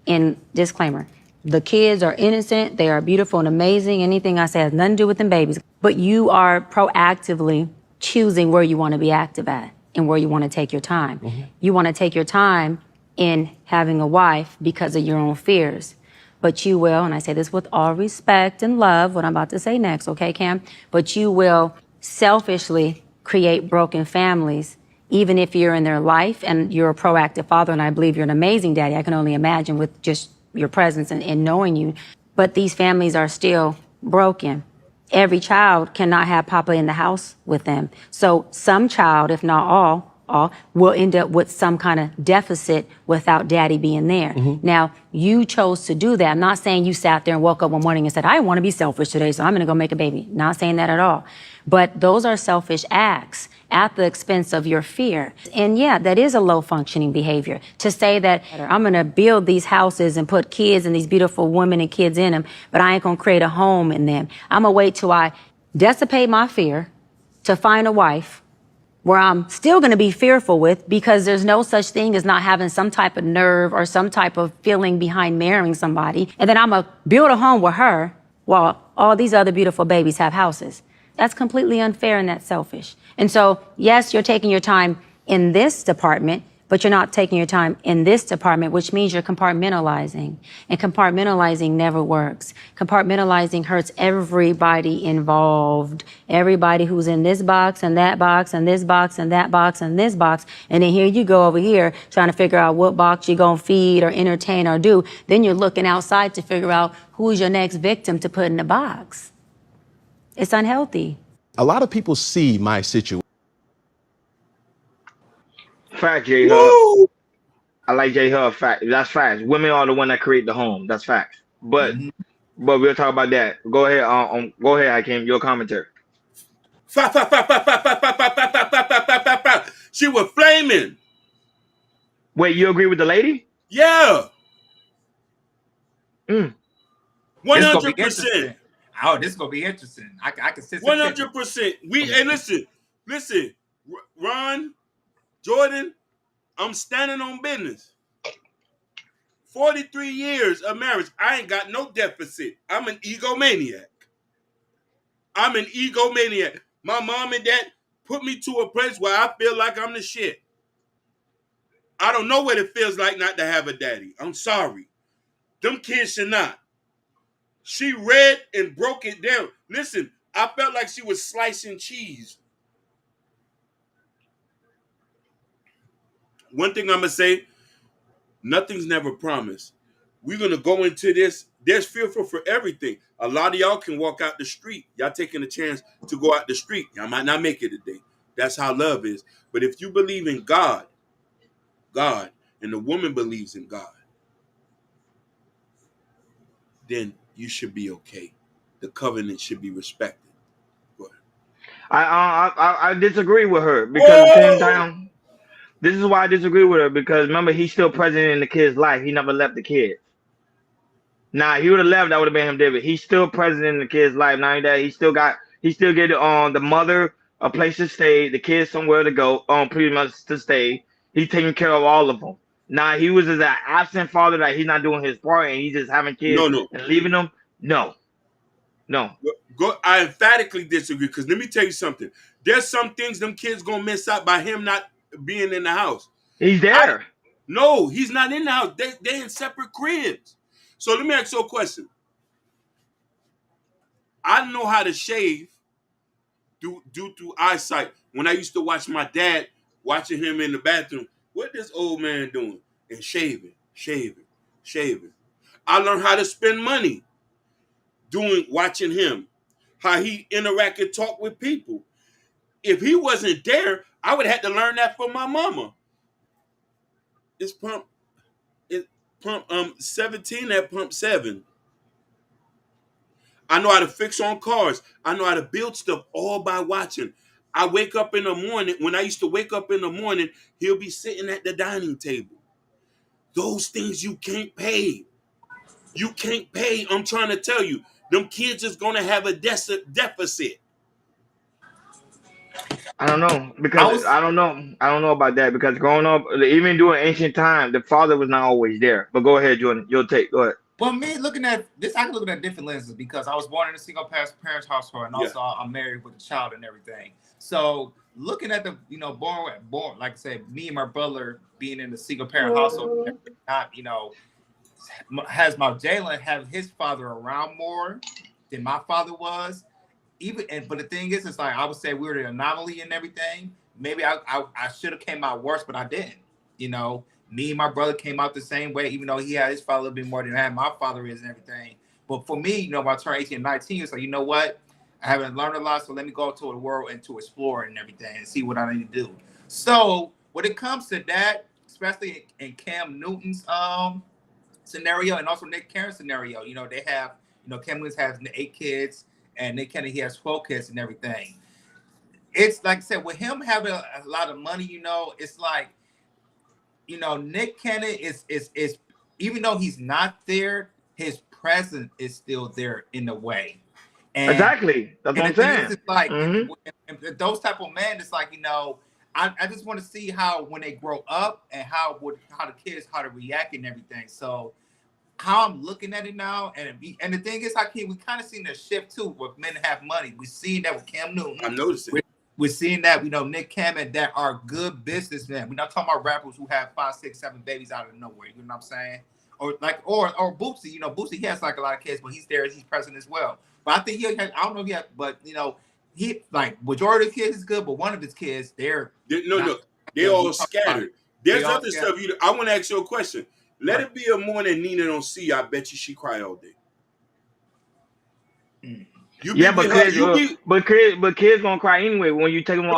and disclaimer, the kids are innocent, they are beautiful and amazing. Anything I say has nothing to do with them babies. But you are proactively choosing where you want to be active at and where you want to take your time. You want to take your time in having a wife because of your own fears. But you will, and I say this with all respect and love, what I'm about to say next, okay, Cam? But you will selfishly create broken families, even if you're in their life and you're a proactive father, and I believe you're an amazing daddy. I can only imagine with just your presence and knowing you. But these families are still broken. Every child cannot have Papa in the house with them. So some child, if not all, will end up with some kind of deficit without daddy being there. Now, you chose to do that. I'm not saying you sat there and woke up one morning and said, I want to be selfish today, so I'm going to go make a baby. Not saying that at all. But those are selfish acts at the expense of your fear. And yeah, that is a low functioning behavior to say that I'm going to build these houses and put kids and these beautiful women and kids in them, but I ain't going to create a home in them. I'm going to wait till I dissipate my fear to find a wife where I'm still going to be fearful with, because there's no such thing as not having some type of nerve or some type of feeling behind marrying somebody. And then I'm going to build a home with her while all these other beautiful babies have houses. That's completely unfair and that's selfish. And so, yes, you're taking your time in this department, but you're not taking your time in this department, which means you're compartmentalizing. And compartmentalizing never works. Compartmentalizing hurts everybody involved. Everybody who's in this box and that box and this box and that box and this box. And then here you go over here trying to figure out what box you're going to feed or entertain or do. Then you're looking outside to figure out who's your next victim to put in the box. It's unhealthy. A lot of people see my situation. Fact, J Hub. I like J Hub. Fact. That's facts. Women are the one that create the home. That's facts. But we'll talk about that. Go ahead. Go ahead, Hakeem. Your commentary. She was flaming. Wait, you agree with the lady? Yeah. 100%. Oh, this is gonna be interesting. I can sit 100%. Hey, listen, Ron, Jordan, I'm standing on business. 43 years of marriage, I ain't got no deficit. I'm an egomaniac. My mom and dad put me to a place where I feel like I'm the shit. I don't know what it feels like not to have a daddy. I'm sorry. Them kids should not. She read and broke it down. Listen, I felt like she was slicing cheese. One thing I'm going to say, nothing's never promised. We're going to go into this. There's fearful for everything. A lot of y'all can walk out the street. Y'all taking a chance to go out the street. Y'all might not make it today. That's how love is. But if you believe in God, and the woman believes in God, then you should be okay. The covenant should be respected. Go ahead. I disagree with her because at the same Oh time, this is why I disagree with her because remember he's still present in the kid's life. He never left the kid. Nah, he would have left. That would have been him, David. He's still present in the kid's life. Not only that, he still get the mother a place to stay, the kids somewhere to go, pretty much to stay. He's taking care of all of them. Now he was as an absent father that he's not doing his part and he's just having kids no, no. and leaving them. No, no, Go. I emphatically disagree because let me tell you something. There's some things them kids gonna miss out by him not being in the house. he's there. No, he's not in the house. They in separate cribs. So let me ask you a question. I know how to shave due to eyesight. When I used to watch my dad watching him in the bathroom, what this old man doing? And shaving, shaving, shaving. I learned how to spend money watching him, how he interact and talk with people. If he wasn't there, I would have had to learn that from my mama. It's pump 17 at pump 7. I know how to fix on cars. I know how to build stuff all by watching. I wake up in the morning. When I used to wake up in the morning, he'll be sitting at the dining table. Those things you can't pay. You can't pay. I'm trying to tell you. Them kids is going to have a deficit. I don't know because I don't know. I don't know about that because growing up, even during ancient time, the father was not always there. But go ahead, Jordan. Your take. Go ahead. Well, me looking at this, I can look at different lenses because I was born in a single parents household, and also I'm married with a child and everything. So looking at the, born like I said, me and my brother being in a single parent household, not has my Jalen have his father around more than my father was. But the thing is, it's like I would say we were the anomaly and everything. Maybe I should have came out worse, but I didn't. Me and my brother came out the same way, even though he had his father a little bit more than I had my father is and everything. But for me, when I turned 18 and 19, it's like, you know what? I haven't learned a lot, so let me go to the world and to explore and everything and see what I need to do. So when it comes to that, especially in Cam Newton's scenario and also Nick Cannon's scenario, they have, Cam Newton has 8 kids and Nick Cannon, he has 12 kids and everything. It's like I said, with him having a lot of money, it's like, Nick Cannon is even though he's not there, his presence is still there in a way. And, exactly. That's what I'm saying. It's like and those type of men, it's like, I just want to see how when they grow up and how the kids how to react and everything. So how I'm looking at it now, and the thing is, we kind of seen a shift too with men have money. We seen that with Cam Newton. I'm noticing. We're seeing that, Nick Cannon, that are good businessmen. We're not talking about rappers who have 5, 6, 7 babies out of nowhere. You know what I'm saying? Or Bootsy. Bootsy, he has like a lot of kids, but he's there, he's present as well. But I think I don't know yet, but he like majority of the kids is good, but one of his kids, they're all scattered. There's other stuff. I want to ask you a question. Let it be a morning Nina don't see you. I bet you she cry all day. But kids gonna cry anyway. When you take them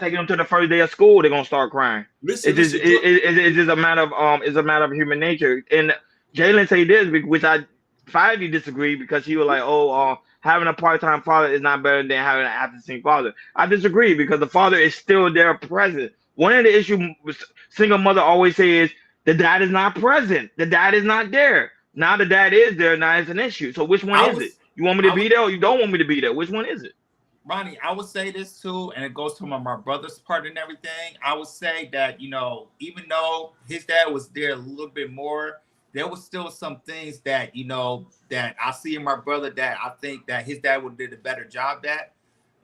taking them to the first day of school, they're gonna start crying. It's just a matter of human nature. And Jalen say this, which I finally disagree because he was like, having a part-time father is not better than having an absent father. I disagree because the father is still there present. One of the issues single mother always say is the dad is not present. The dad is not there. Now the dad is there. Now it's an issue. So which one is it? You want me to be there or you don't want me to be there? Which one is it? Ronnie, I would say this too, and it goes to my brother's part and everything. I would say that, even though his dad was there a little bit more, there was still some things that, that I see in my brother that I think that his dad would have did a better job at.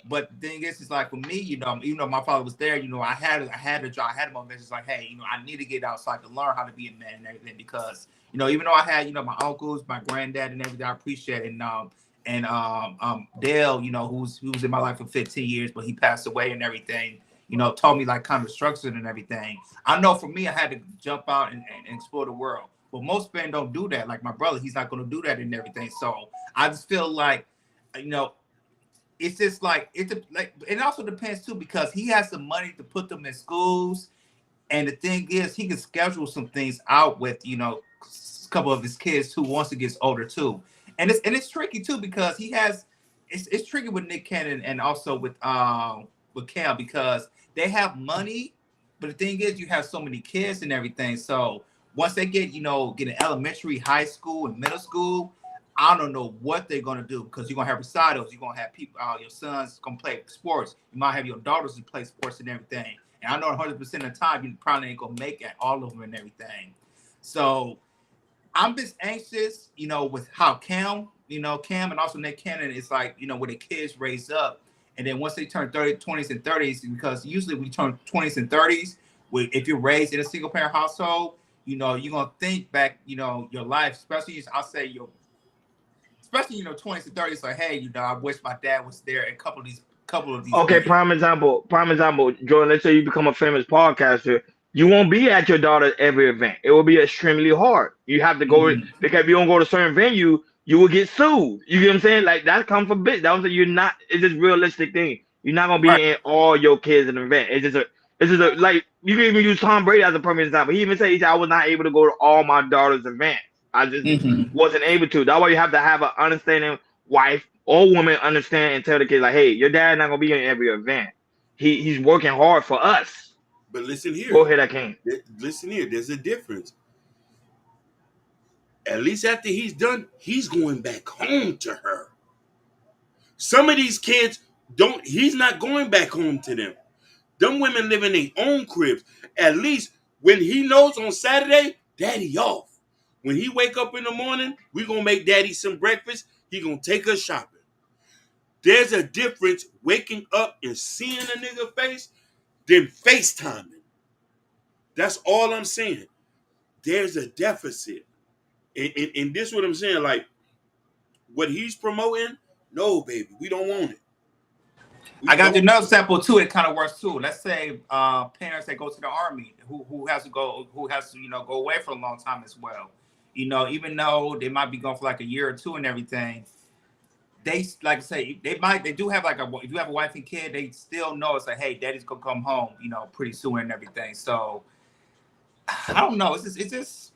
But the thing is, it's like for me, even though my father was there, I had a job, I had a moment. It's like, hey, I need to get out so I can learn how to be a man and everything because, even though I had, my uncles, my granddad and everything, I appreciate it. And Dale, who's in my life for 15 years, but he passed away and everything, taught me like kind of structure and everything. I know for me, I had to jump out and explore the world. But most men don't do that. Like my brother, he's not going to do that and everything. So I just feel like, it's just like it also depends too because he has the money to put them in schools, and the thing is he can schedule some things out with a couple of his kids too once he gets older too. it's tricky too because he has it's tricky with Nick Cannon and also with Cam because they have money, but the thing is you have so many kids and everything. So once they get get in elementary, high school, and middle school, I don't know what they're gonna do because you're gonna have recitals, you're gonna have people, your sons gonna play sports, you might have your daughters who play sports and everything. And I know 100% of the time you probably ain't gonna make it all of them and everything. So I'm just anxious, with how Cam and also Nick Cannon is like, where the kids raise up. And then once they turn 30, 20s and 30s, because usually we turn 20s and 30s, if you're raised in a single parent household, you're going to think back, your life, especially, I'll say especially, 20s and 30s, like, hey, I wish my dad was there at a couple of these Okay, weddings. prime example, Jordan. Let's say you become a famous podcaster. You won't be at your daughter's every event. It will be extremely hard. You have to go Mhm. because if you don't go to certain venue, you will get sued. You get what I'm saying? Like that comes from business. That was you're not. It's just realistic thing. You're not gonna Right. be in all your kids' at an event. It's just a like you can even use Tom Brady as a perfect example. He said I was not able to go to all my daughter's events. I just Mhm. wasn't able to. That's why you have to have an understanding wife or woman understand and tell the kids like, hey, your dad not gonna be in every event. He's working hard for us. But listen Go here. ahead, I can. Listen here. There's a difference. At least after he's done, he's going back home to her. Some of these kids don't. He's not going back home to them. Them women live in their own cribs. At least when he knows on Saturday, daddy off. When he wake up in the morning, we gonna make daddy some breakfast. He gonna take us shopping. There's a difference waking up and seeing a nigga face than FaceTiming. That's all I'm saying. There's a deficit. And this is what I'm saying. Like what he's promoting, no, baby, we don't want it. We I got don't. another sample too. It kind of works too. Let's say parents that go to the army who has to go away for a long time as well. Even though they might be gone for like a year or two and everything, they like I say they do have like if you have a wife and kid, they still know it's like, hey, daddy's gonna come home, pretty soon and everything. So I don't know. It's just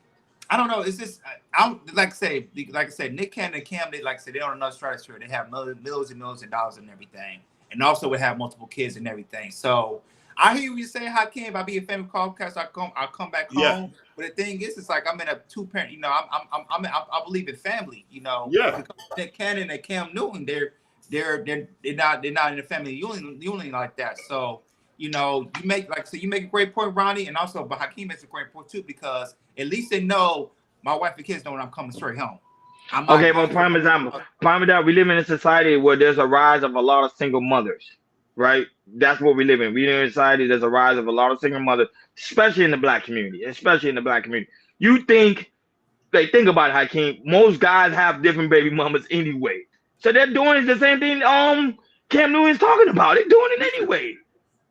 I don't know. It's just I'm like I said, Nick Cannon and Cam, they like I said, they on another stratosphere. They have millions and millions of dollars and everything, and also we have multiple kids and everything. So I hear you say, "How can if I be a family podcast? I come back Yeah, home." But the thing is, it's like I'm in a two parent. I believe in family. yeah. Because Nick Cannon and Cam Newton, they're not in a family union like that. So you make like so you make a great point, Ronnie, and also but Hakeem makes a great point too because at least they know my wife and kids know when I'm coming straight home. I'm not Okay, going but to prime example, we live in a society where there's a rise of a lot of single mothers, right? That's what we live in. We live in a society. There's a rise of a lot of single mothers, especially in the black community. Especially in the black community. You think, like, think about it, Hakeem. Most guys have different baby mamas anyway, so they're doing the same thing. Cam Newton's talking about. They're doing it anyway.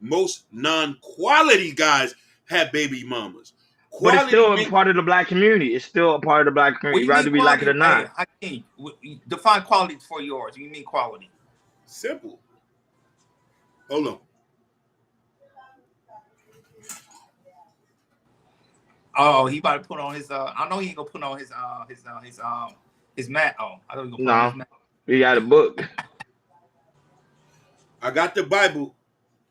Most non-quality guys have baby mamas. But it's Quality still a men, part of the black community. It's still a part of the black what community, do you mean whether we like it or quality? Hey, not. Hakeem, define quality for yours. You mean quality? simple. Hold on. Oh, he about to put on his I know he ain't gonna put on his mat. Oh, I thought he gonna put on his No, mat. we got a book. I got the Bible.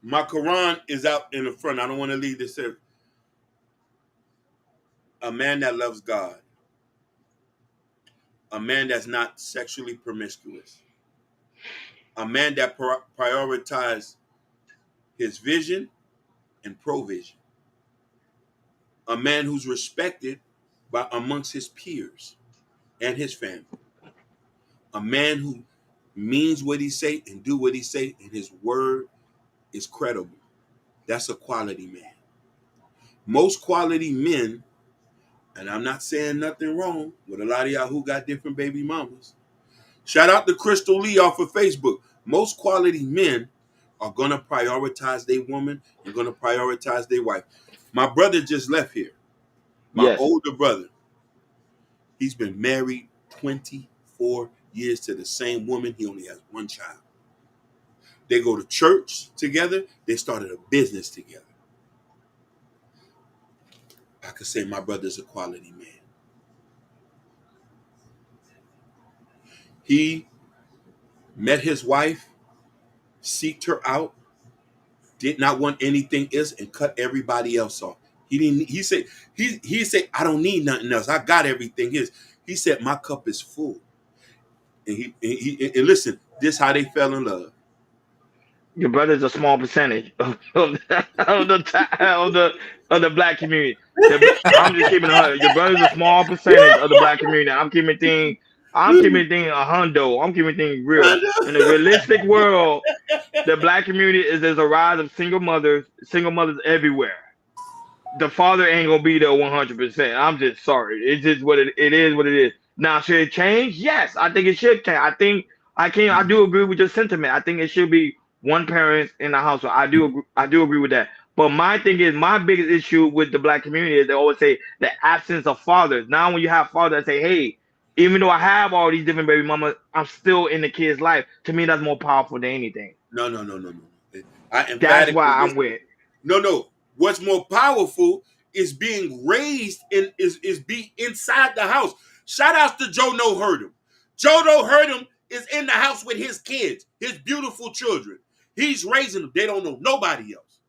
My Quran is out in the front. I don't want to leave this here. A man that loves God, a man that's not sexually promiscuous, a man that prioritizes his vision and provision, a man who's respected by amongst his peers and his family, a man who means what he say and do what he say, and his word is credible. That's a quality man. Most quality men, and I'm not saying nothing wrong with a lot of y'all who got different baby mamas. Shout out to Crystal Lee off of Facebook. Most quality men are gonna prioritize their woman and gonna prioritize their wife. My brother just left here. My Yes. older brother, he's been married 24 years to the same woman. He only has one child. They go to church together. They started a business together. I could say my brother's a quality man. He met his wife, seeked her out, did not want anything else, and cut everybody else off. He didn't. He said, I don't need nothing else. I got everything. He said, my cup is full. And listen, this how they fell in love. Your brother's a small percentage of the black community. I'm just keeping it 100. Your brother's a small percentage of the black community. I'm keeping things a hundo. I'm keeping things real. In a realistic world, the black community there's a rise of single mothers everywhere. The father ain't gonna be there 100%. I'm just sorry. It's just what it is. What it is. Now, should it change? Yes, I think it should change. I do agree with your sentiment. I think it should be one parent in the household. I do agree with that. But my thing is, my biggest issue with the black community is they always say the absence of fathers. Now, when you have fathers that say, "Hey, even though I have all these different baby mamas, I'm still in the kid's life." To me, that's more powerful than anything. No. I That's why emphatically I'm with. No. What's more powerful is being raised in is be inside the house. Shout outs to Joe No Hurt Him. Joe No Hurt Him is in the house with his kids, his beautiful children. He's raising them. They don't know nobody else.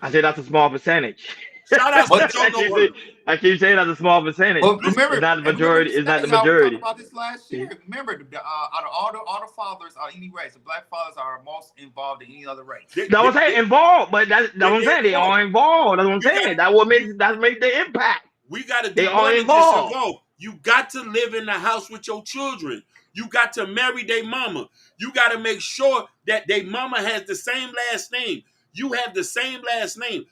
I say that's a small percentage. Shout outs to Joe No Hurt Him. I keep saying that's a small percentage. But remember, it's not the majority. It's not the majority. We talked about this last year. Remember, out of all the fathers of any race, the black fathers are most involved in any other race. That's what I'm saying. Involved, but that's what I'm saying. They are involved. That's what I'm saying. That makes the impact. We got to do they more are than involved. Just involved. You got to live in the house with your children. You got to marry their mama. You got to make sure that their mama has the same last name. You have the same last name.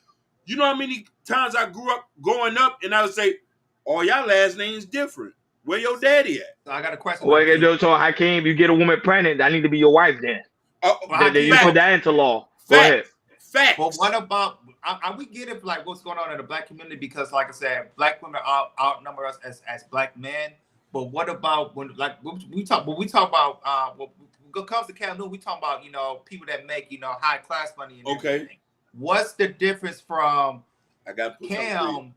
You know how many times I grew up growing up and I would say, all y'all last names different. Where your daddy at? So I got a question. So Hakeem, you get a woman pregnant, that need to be your wife then. You put that into law. Go ahead. Facts. But what about, we get it, like what's going on in the black community? Because like I said, black women outnumber us as black men. But what about when we talk about when it comes to Cam Newton, we talk about people that make high class money and everything. What's the difference from Cam?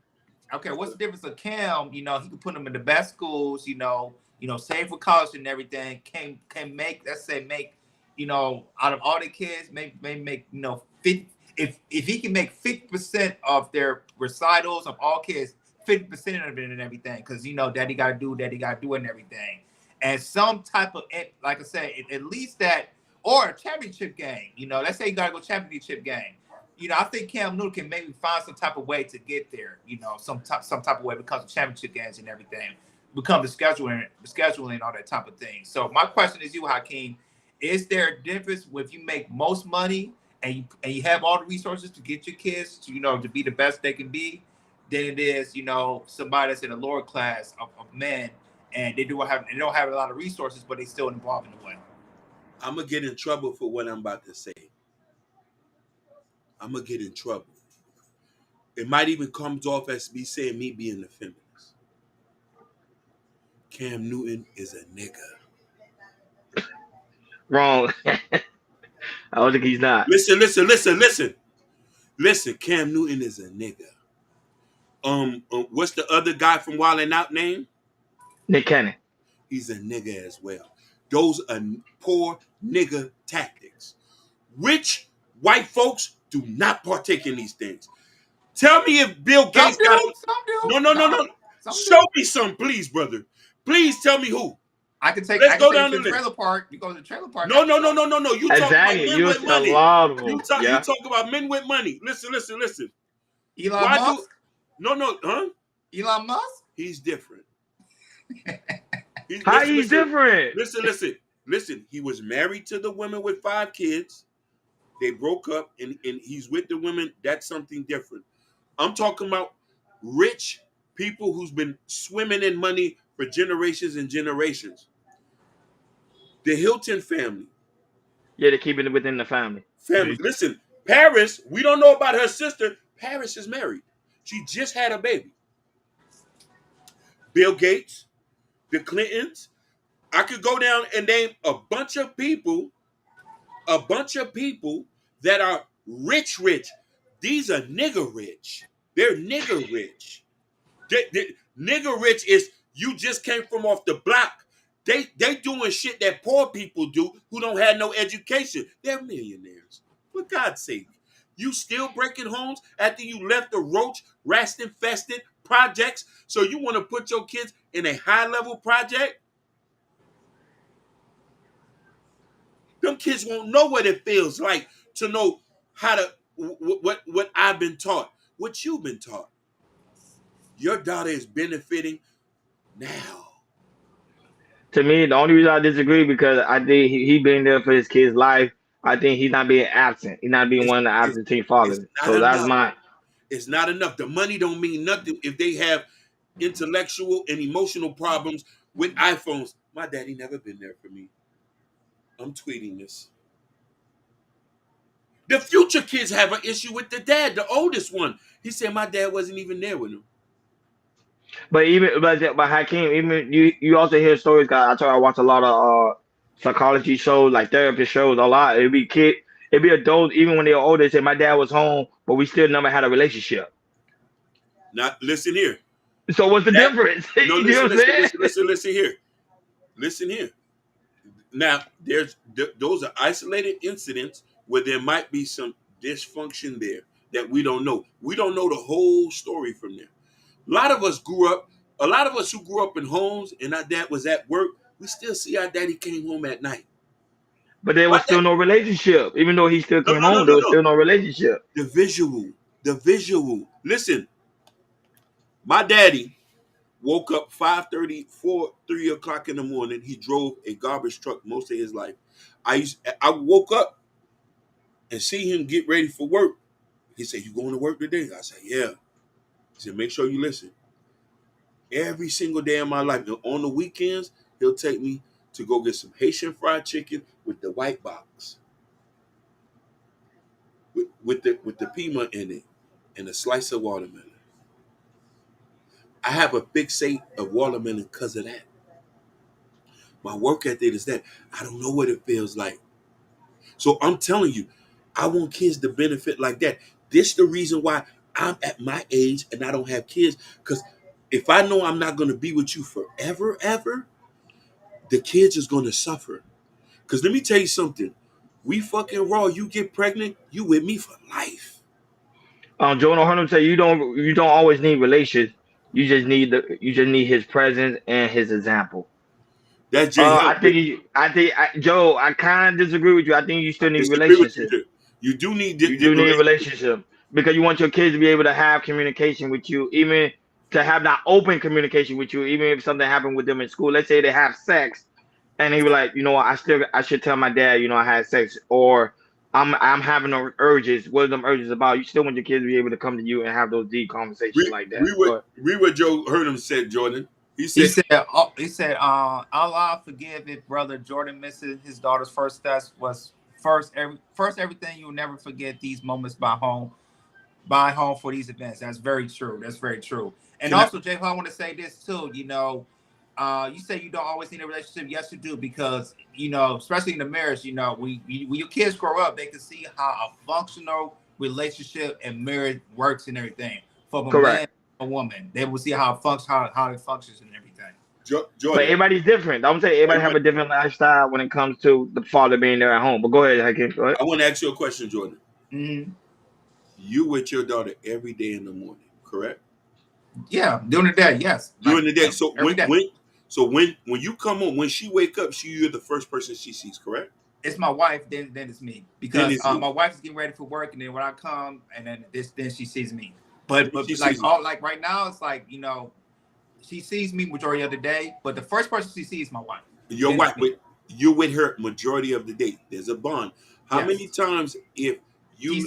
Okay, what's the difference of Cam? He can put them in the best schools, save for college and everything. Can make, let's say, out of all the kids, maybe make 50. If he can make 50% of their recitals of all kids, 50% of it and everything, because daddy got to do and everything, and some type of, like I said, at least that, or a championship game. Let's say you got to go championship game. I think Cam Newton can maybe find some type of way to get there. Some type of way because of championship games and everything, become the scheduling and all that type of thing. So my question is, Hakeem, is there a difference if you make most money and you have all the resources to get your kids to to be the best they can be, than it is somebody that's in a lower class of men and they don't have a lot of resources, but they still involved in the way? I'm gonna get in trouble for what I'm about to say. I'm gonna get in trouble. It might even comes off as me saying me being the feminist. Cam Newton is a nigga. Wrong. I don't think he's not. Listen. Listen, Cam Newton is a nigga. What's the other guy from Wild 'N Out name? Nick Cannon. He's a nigga as well. Those are poor nigga tactics. Which white folks do not partake in these things. Tell me if Bill Gates got No. Show me some, please, brother. Please tell me who. I can take. Let's go down the trailer park. You go to the trailer park. No. You talk about men with money. You talk about men with money. Listen. Elon Musk? Huh? Elon Musk? He's different. How he's different? Listen. He was married to the women with 5 kids. They broke up, and he's with the women. That's something different. I'm talking about rich people who's been swimming in money for generations and generations. The Hilton family. Yeah, they're keeping it within the family. Listen, Paris, we don't know about her sister. Paris is married. She just had a baby. Bill Gates, the Clintons. I could go down and name a bunch of people that are rich. These are nigger rich. They're nigger rich. Nigger rich is you just came from off the block. They doing shit that poor people do who don't have no education. They're millionaires. For God's sake. You still breaking homes after you left the roach, rat infested projects? So you want to put your kids in a high level project? Them kids won't know what it feels like to know how to what I've been taught, what you've been taught. Your daughter is benefiting now. To me, the only reason I disagree because I think he been there for his kid's life. I think he's not being absent. He's not being It's, one of the it's, absentee it's fathers. not So that's enough. my. It's not enough. The money don't mean nothing if they have intellectual and emotional problems with iPhones. My daddy never been there for me. I'm tweeting this. The future kids have an issue with the dad, the oldest one. He said my dad wasn't even there with him. But Hakeem, even you also hear stories. 'Cause I told you I watch a lot of psychology shows, like therapist shows. A lot. It'd be adults even when they were older. They say my dad was home, but we still never had a relationship. Now listen here. So what's the That difference? no, You know listen, what I'm listen, saying? listen, listen, listen here. Listen here. Now those are isolated incidents where there might be some dysfunction there that we don't know. We don't know the whole story from there. A lot of us who grew up in homes and our dad was at work, we still see our daddy came home at night. But there My was dad, still no relationship. Even though he still no, came no, no, home, no, there was no. still no relationship. The visual, the visual. Listen, my daddy woke up 5:30, 3 o'clock in the morning. He drove a garbage truck most of his life. I woke up and see him get ready for work. He said, "You going to work today?" I said, "Yeah." He said, "Make sure you listen." Every single day of my life, on the weekends, he'll take me to go get some Haitian fried chicken with the white box, with the piedmont in it, and a slice of watermelon. I have a fixate of watermelon because of that. My work ethic is that I don't know what it feels like. So I'm telling you, I want kids to benefit like that. This the reason why I'm at my age and I don't have kids. Because if I know I'm not going to be with you forever, ever, the kids is going to suffer. Because let me tell you something. We fucking raw. You get pregnant, you with me for life. Jordan O'Hara said you don't always need relations. You just need his presence and his example. That's J Hill. Joe, I kind of disagree with you. I think you I still need disagree with you relationships. there. You do need You the do need a relationship. relationship because you want your kids to be able to have communication with you, even to have that open communication with you, even if something happened with them in school. Let's say they have sex, and he was like, you know what, I should tell my dad, I had sex, or I'm having those urges. What are them urges about? You still want your kids to be able to come to you and have those deep conversations like that. But Read what Joe Hurnham said, Jordan. He He said, said, Allah forgive if brother Jordan misses his daughter's first test was first everything. You'll never forget these moments by home for these events. That's very true. That's very true. And "Can I?" also, Jay, I want to say this too. You say you don't always need a relationship. Yes, you do, because especially in the marriage, when your kids grow up, they can see how a functional relationship and marriage works and everything. From a man, correct. and a woman, they will see how it functions and everything. But Jordan, everybody's different. I'm saying everybody have everybody, a different lifestyle when it comes to the father being there at home. But go ahead, Hakeem. Go ahead. I want to ask you a question, Jordan. Mm-hmm. You with your daughter every day in the morning, correct? Yeah, during the day, yes, like During the day. So every day. when you come home, when she wake up, you're the first person she sees, correct? It's my wife, then it's me, Then because it's you. my wife is getting ready for work, and then when I come, and then she sees me. Then But she like sees you. all like right now, it's like she sees me majority of the day, but the first person she sees is my wife. Your Then it's wife, me. but you're with her majority of the day. There's a bond. How many Yes, times if she's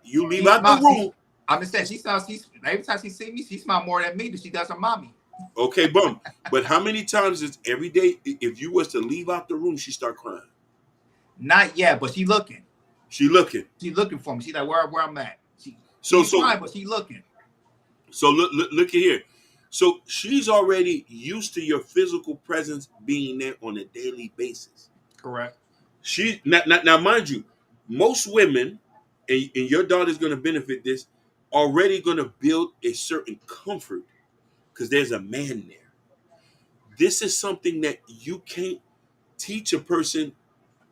you leave she out the smiles. room, I'm just saying she smiles. Every time she sees me, she smiles more than me than she does her mommy. okay, boom. But how many times is every day if you was to leave out the room, she start crying? Not yet, but she looking. She looking. She looking for me. She's like where I'm at. She So ain't so crying, but she looking. so look at here. So she's already used to your physical presence being there on a daily basis. Correct. She now mind you, most women, and your daughter's going to benefit this, already going to build a certain comfort because there's a man there. this is something that you can't teach a person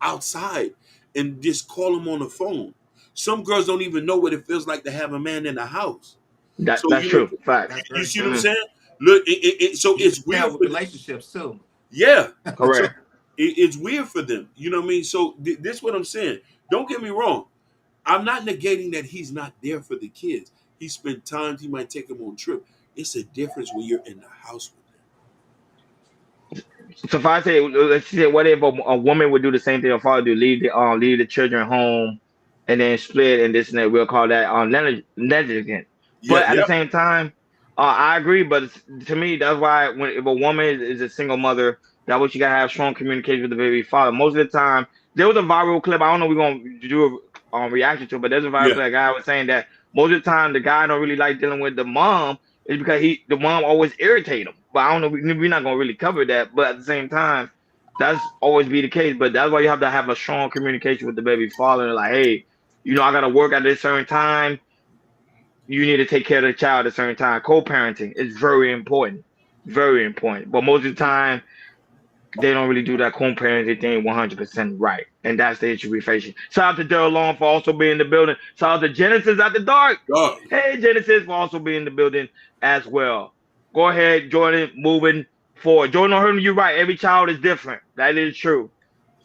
outside and just call them on the phone. Some girls don't even know what it feels like to have a man in the house. So That's true. Facts. That's you very see what I'm true. saying? Look, so You it's can tell weird with for them. relationships too. Yeah. So Correct. it's weird for them. You know what I mean? So this is what I'm saying. Don't get me wrong. I'm not negating that he's not there for the kids. He spent time. He might take them on trip. It's a difference when you're in the house with So if I say, let's say, what if a woman would do the same thing a father do, leave the children home, and then split and this and that? We'll call that negligent. them. But at the Yep. same time, I agree. But to me, that's why if a woman is a single mother, that's what you gotta have strong communication with the baby father. Most of the time, there was a viral clip. I don't know. We're gonna do a reaction to it, but there's a viral Yeah. clip. A guy was saying that most of the time the guy don't really like dealing with the mom is because the mom always irritate him. But I don't know. We're not gonna really cover that. But at the same time, that's always be the case. But that's why you have to have a strong communication with the baby father. Like, hey, I gotta work at this certain time. You need to take care of the child at a certain time. Co-parenting is very important, very important. But most of the time, they don't really do that co-parenting thing 100% right, and that's the issue we're facing. Shout out to Daryl Long for also being in the building. Shout out to Genesis at the dark. Dog. Hey, Genesis for also being in the building as well. Go ahead, Jordan. Moving forward, Jordan, heard you right. Every child is different. That is true.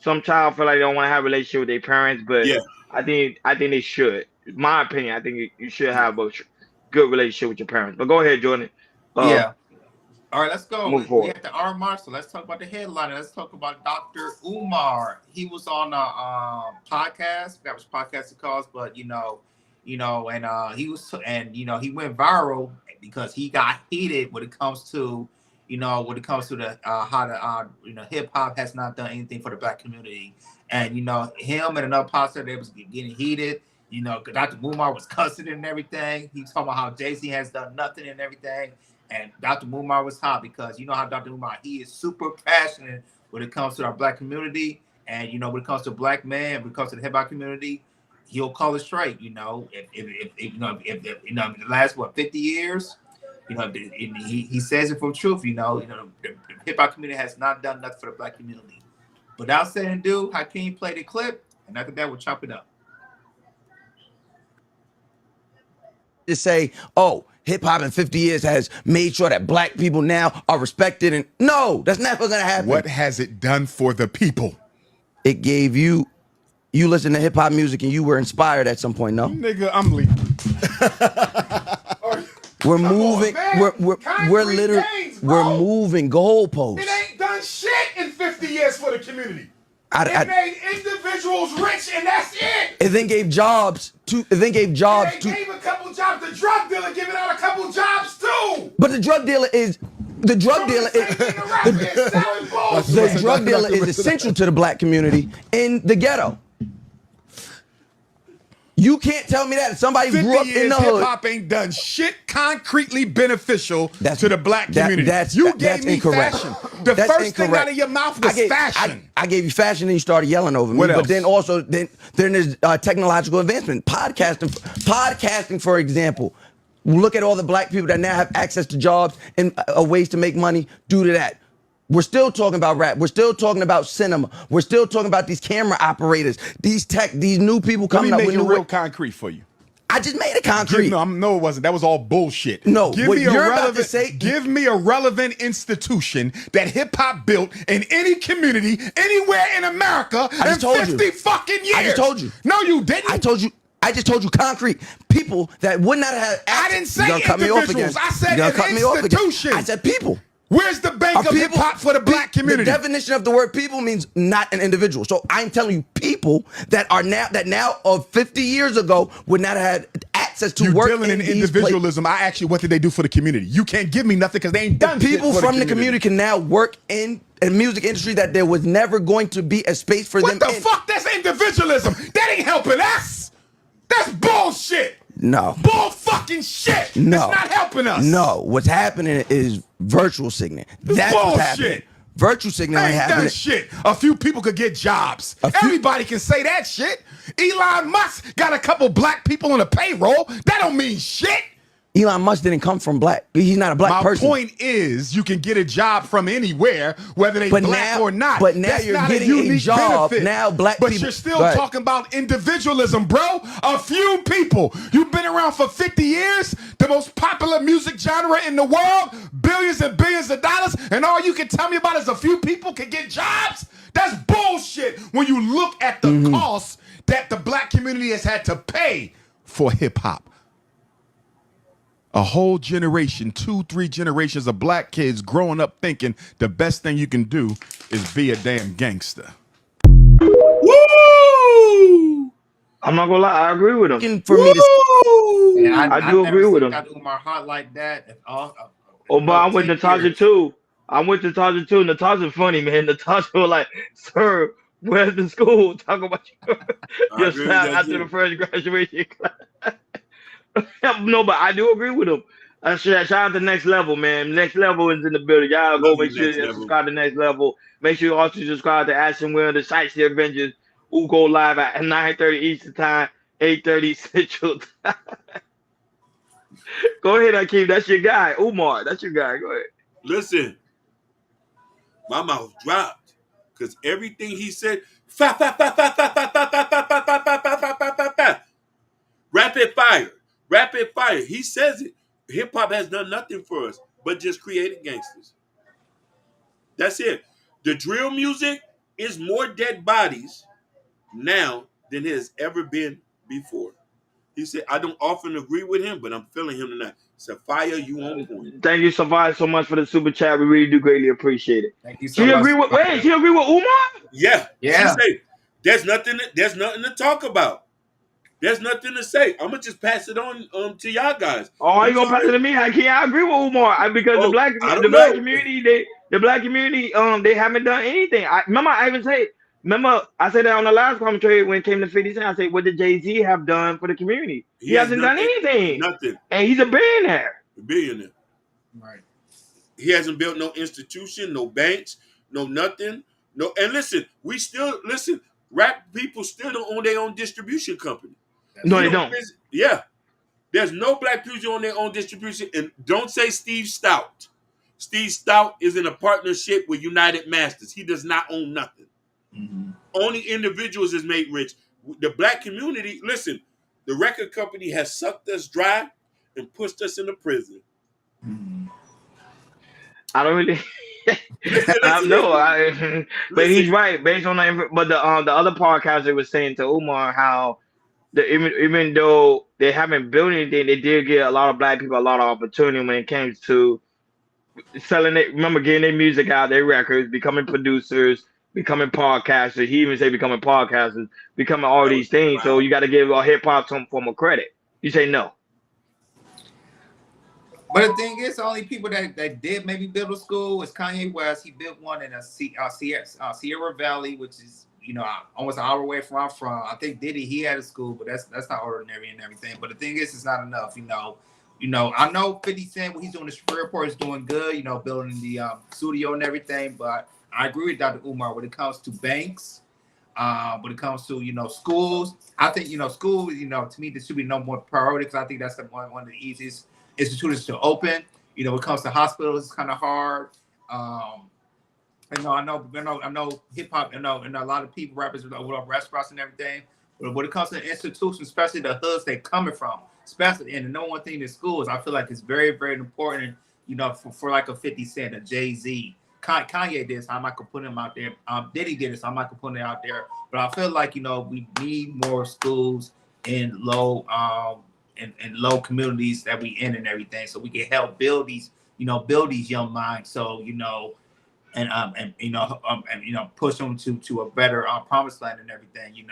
Some child feel like they don't want to have a relationship with their parents, but Yeah. I think they should. In my opinion, I think you should have a good relationship with your parents. But go ahead, Jordan. Yeah. All right, let's go. Move We forward. have the R March, so let's talk about the headline. Let's talk about Dr. Umar. He was on a podcast. That was podcast it calls, but and he was, and he went viral because he got heated when it comes to the how the hip hop has not done anything for the black community, and him and another pastor, they was getting heated. Dr. Umar was cussing and everything. He was talking about how Jay-Z has done nothing and everything. And Dr. Umar was hot because you know how Dr. Umar, he is super passionate when it comes to our black community. And, when it comes to black men, when it comes to the hip hop community, he'll call it straight. If the last, 50 years, he says it for truth, the hip hop community has not done nothing for the black community. But that said and do, Hakeem played the clip, and after that, we'll chop it up. To say, oh, hip hop in 50 years has made sure that black people now are respected, and no, that's never gonna happen. What has it done for the people? It gave you listen to hip hop music and you were inspired at some point, no? Nigga, I'm leaving. We're moving. We're literally we're moving goalposts. It ain't done shit in 50 years for the community. It made individuals rich, and that's it. It then gave jobs to. It gave a couple jobs. The drug dealer giving out a couple jobs too. But the drug dealer is essential to the black community in the ghetto. You can't tell me that somebody grew up in the hood. Hip hop ain't done shit concretely beneficial to the black community. You gave me incorrect. fashion. The first thing out of your mouth was fashion. I gave you fashion, and you started yelling over me. What else? But then also, then there's technological advancement. Podcasting, for example. Look at all the black people that now have access to jobs and ways to make money due to that. We're still talking about rap. We're still talking about cinema. We're still talking about these camera operators, these new people coming up with new. Let me make it real concrete for you. I just made it concrete. No, it wasn't. That was all bullshit. No, give me a relevant institution that hip hop built in any community, anywhere in America in 50 fucking years. I just told you. No, you didn't. I just told you concrete. People that would not have access. I didn't say individuals. I said an institution. I said people. Where's the bank of hip hop for the black community? The definition of the word people means not an individual. So I'm telling you, people that now of 50 years ago would not have had access to work. You're dealing in individualism. I asked you, what did they do for the community? You can't give me nothing because they ain't done shit for the community. People from the community can now work in a music industry that there was never going to be a space for them. What the fuck? That's individualism. That ain't helping us. That's bullshit. No. Bull fucking shit. No. It's not helping us. No. What's happening is virtual signaling. That's bullshit. What's happening. Virtual signaling ain't happening. Done shit. A few people could get jobs. Everybody can say that shit. Elon Musk got a couple black people on the payroll. That don't mean shit. Elon Musk didn't come from black. He's not a black person. My point is, you can get a job from anywhere, whether they black or not. But now That's you're not getting a unique job. benefit. Now black but people. You're still talking about individualism, bro. A few people. You've been around for 50 years, the most popular music genre in the world, billions and billions of dollars, and all you can tell me about is a few people can get jobs? That's bullshit when you look at the costs that the black community has had to pay for hip hop. A whole generation, 2-3 generations of black kids growing up thinking the best thing you can do is be a damn gangster. Woo! I'm not gonna lie, I agree with him. For me to I do agree with him. Got Umar hot like that. But I went to Natasha too. Natasha's funny, man. Natasha was like, "Sir, where's the school? Talk about your staff after the first graduation class." No, but I do agree with him. Shout out to Next Level, man. Next Level is in the building. Y'all go make sure you subscribe to Next Level. Make sure you also subscribe to Ashton Will, the Sites the Avengers, who go live at 9:30 Eastern Time, 8:30 Central Time. Go ahead, Akeem. That's your guy. Umar, that's your guy. Go ahead. Listen, my mouth dropped because everything he said, rapid fire. He says it. Hip hop has done nothing for us but just created gangsters. That's it. The drill music is more dead bodies now than it has ever been before. He said, I don't often agree with him, but I'm feeling him tonight. Sapphire, you on point. Thank you, Sapphire, so much for the super chat. We really do greatly appreciate it. Thank you so much. She agree with Umar? Yeah. She said, there's nothing to talk about. There's nothing to say. I'm gonna just pass it on to y'all guys. Oh, you gonna pass it to me? I agree with Umar because the black community, they haven't done anything. I said that on the last commentary when it came to 50 Cent. I said, what did Jay-Z have done for the community? He hasn't done anything. Nothing. And he's a billionaire. Right. He hasn't built no institution, no banks, no nothing. No, and listen, rap people still don't own their own distribution company. No, they don't. Yeah. There's no black people on their own distribution. And don't say Steve Stout. Steve Stout is in a partnership with United Masters. He does not own nothing. Mm-hmm. Only individuals is made rich. The black community, listen, the record company has sucked us dry and pushed us into prison. Mm-hmm. I don't really. But he's right. Based on that, but the other podcaster was saying to Umar how even though they haven't built anything, they did get a lot of black people a lot of opportunity when it came to selling it. Remember, getting their music out, their records, becoming producers, becoming podcasters. He even say becoming podcasters, becoming all these things. Wow. So you got to give hip hop some form of credit. You say no. But the thing is, the only people that did maybe build a school is Kanye West. He built one in Sierra Valley, which is almost an hour away from where I'm from. I think Diddy, he had a school, but that's not ordinary and everything. But the thing is, it's not enough. I know 50 Cent when he's doing the Supreme Report is doing good. Building the studio and everything. But I agree with Dr. Umar when it comes to banks. When it comes to schools, I think schools. To me, there should be no more priority because I think that's one of the easiest institutions to open. When it comes to hospitals, it's kind of hard. I know hip hop, and a lot of people, rappers, with restaurants and everything. But when it comes to institutions, especially the hoods they coming from, especially, and the number one thing in schools, I feel like it's very, very important. For like a 50 Cent, a Jay-Z, Kanye did this, I'm not gonna put him out there. Diddy did this, I'm not gonna put it out there. But I feel like we need more schools in low communities that we in and everything, so we can help build these young minds. So push them to a better promised land and everything.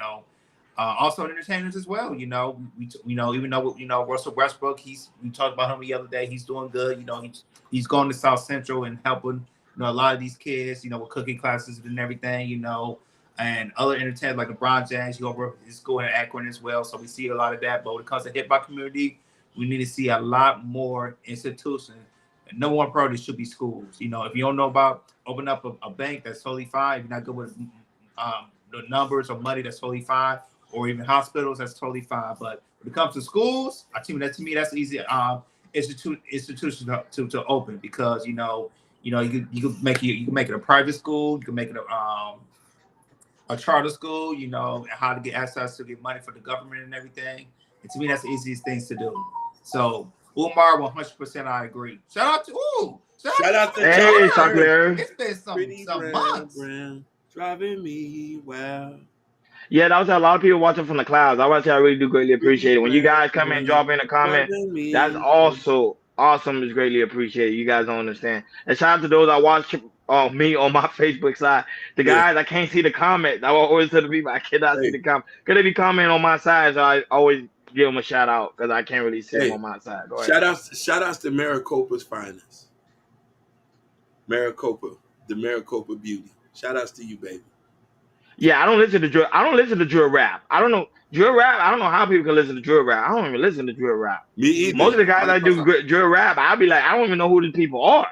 Also entertainers as well. We even though Russell Westbrook, we talked about him the other day. He's doing good. He's going to South Central and helping a lot of these kids. With cooking classes and everything. And other entertainers like LeBron James, he over his school in Akron as well. So we see a lot of that. But when it comes to hip hop community, we need to see a lot more institutions. Number one priority should be schools. If you don't know about open up a bank, that's totally fine. If you're not good with the numbers or money, that's totally fine. Or even hospitals, that's totally fine. But when it comes to schools, to me that's easy. institutions to open, because you can make it a private school, you can make it a charter school, how to get access to get money for the government and everything. And to me, that's the easiest things to do. So Umar, 100%, I agree. Shout out to Hey, Chocolate. Chocolate. It's been some Brown, months. brown, driving me wild. Yeah, that was a lot of people watching from the clouds. I want to say I really do greatly appreciate it. When you guys come and drop Brown, in a comment, driving that's me wild. also awesome. It's greatly appreciated. You guys don't understand. And shout out to those that watch me on my Facebook side. The Yeah. guys, I can't see the comment. I will always tell the people I cannot see Hey, the comment. Could they be commenting on my side? So I always give them a shout out because I can't really see them hey, on my side. Go ahead. shout outs to Maricopa's finest. Maricopa, the Maricopa beauty. Shout outs to you, baby. Yeah, I don't listen to drill. I don't listen to drill rap. I don't know drill rap. I don't know how people can listen to drill rap. I don't even listen to drill rap. Me Most either. of the guys that do drill rap, I'll be like, I don't even know who these people are.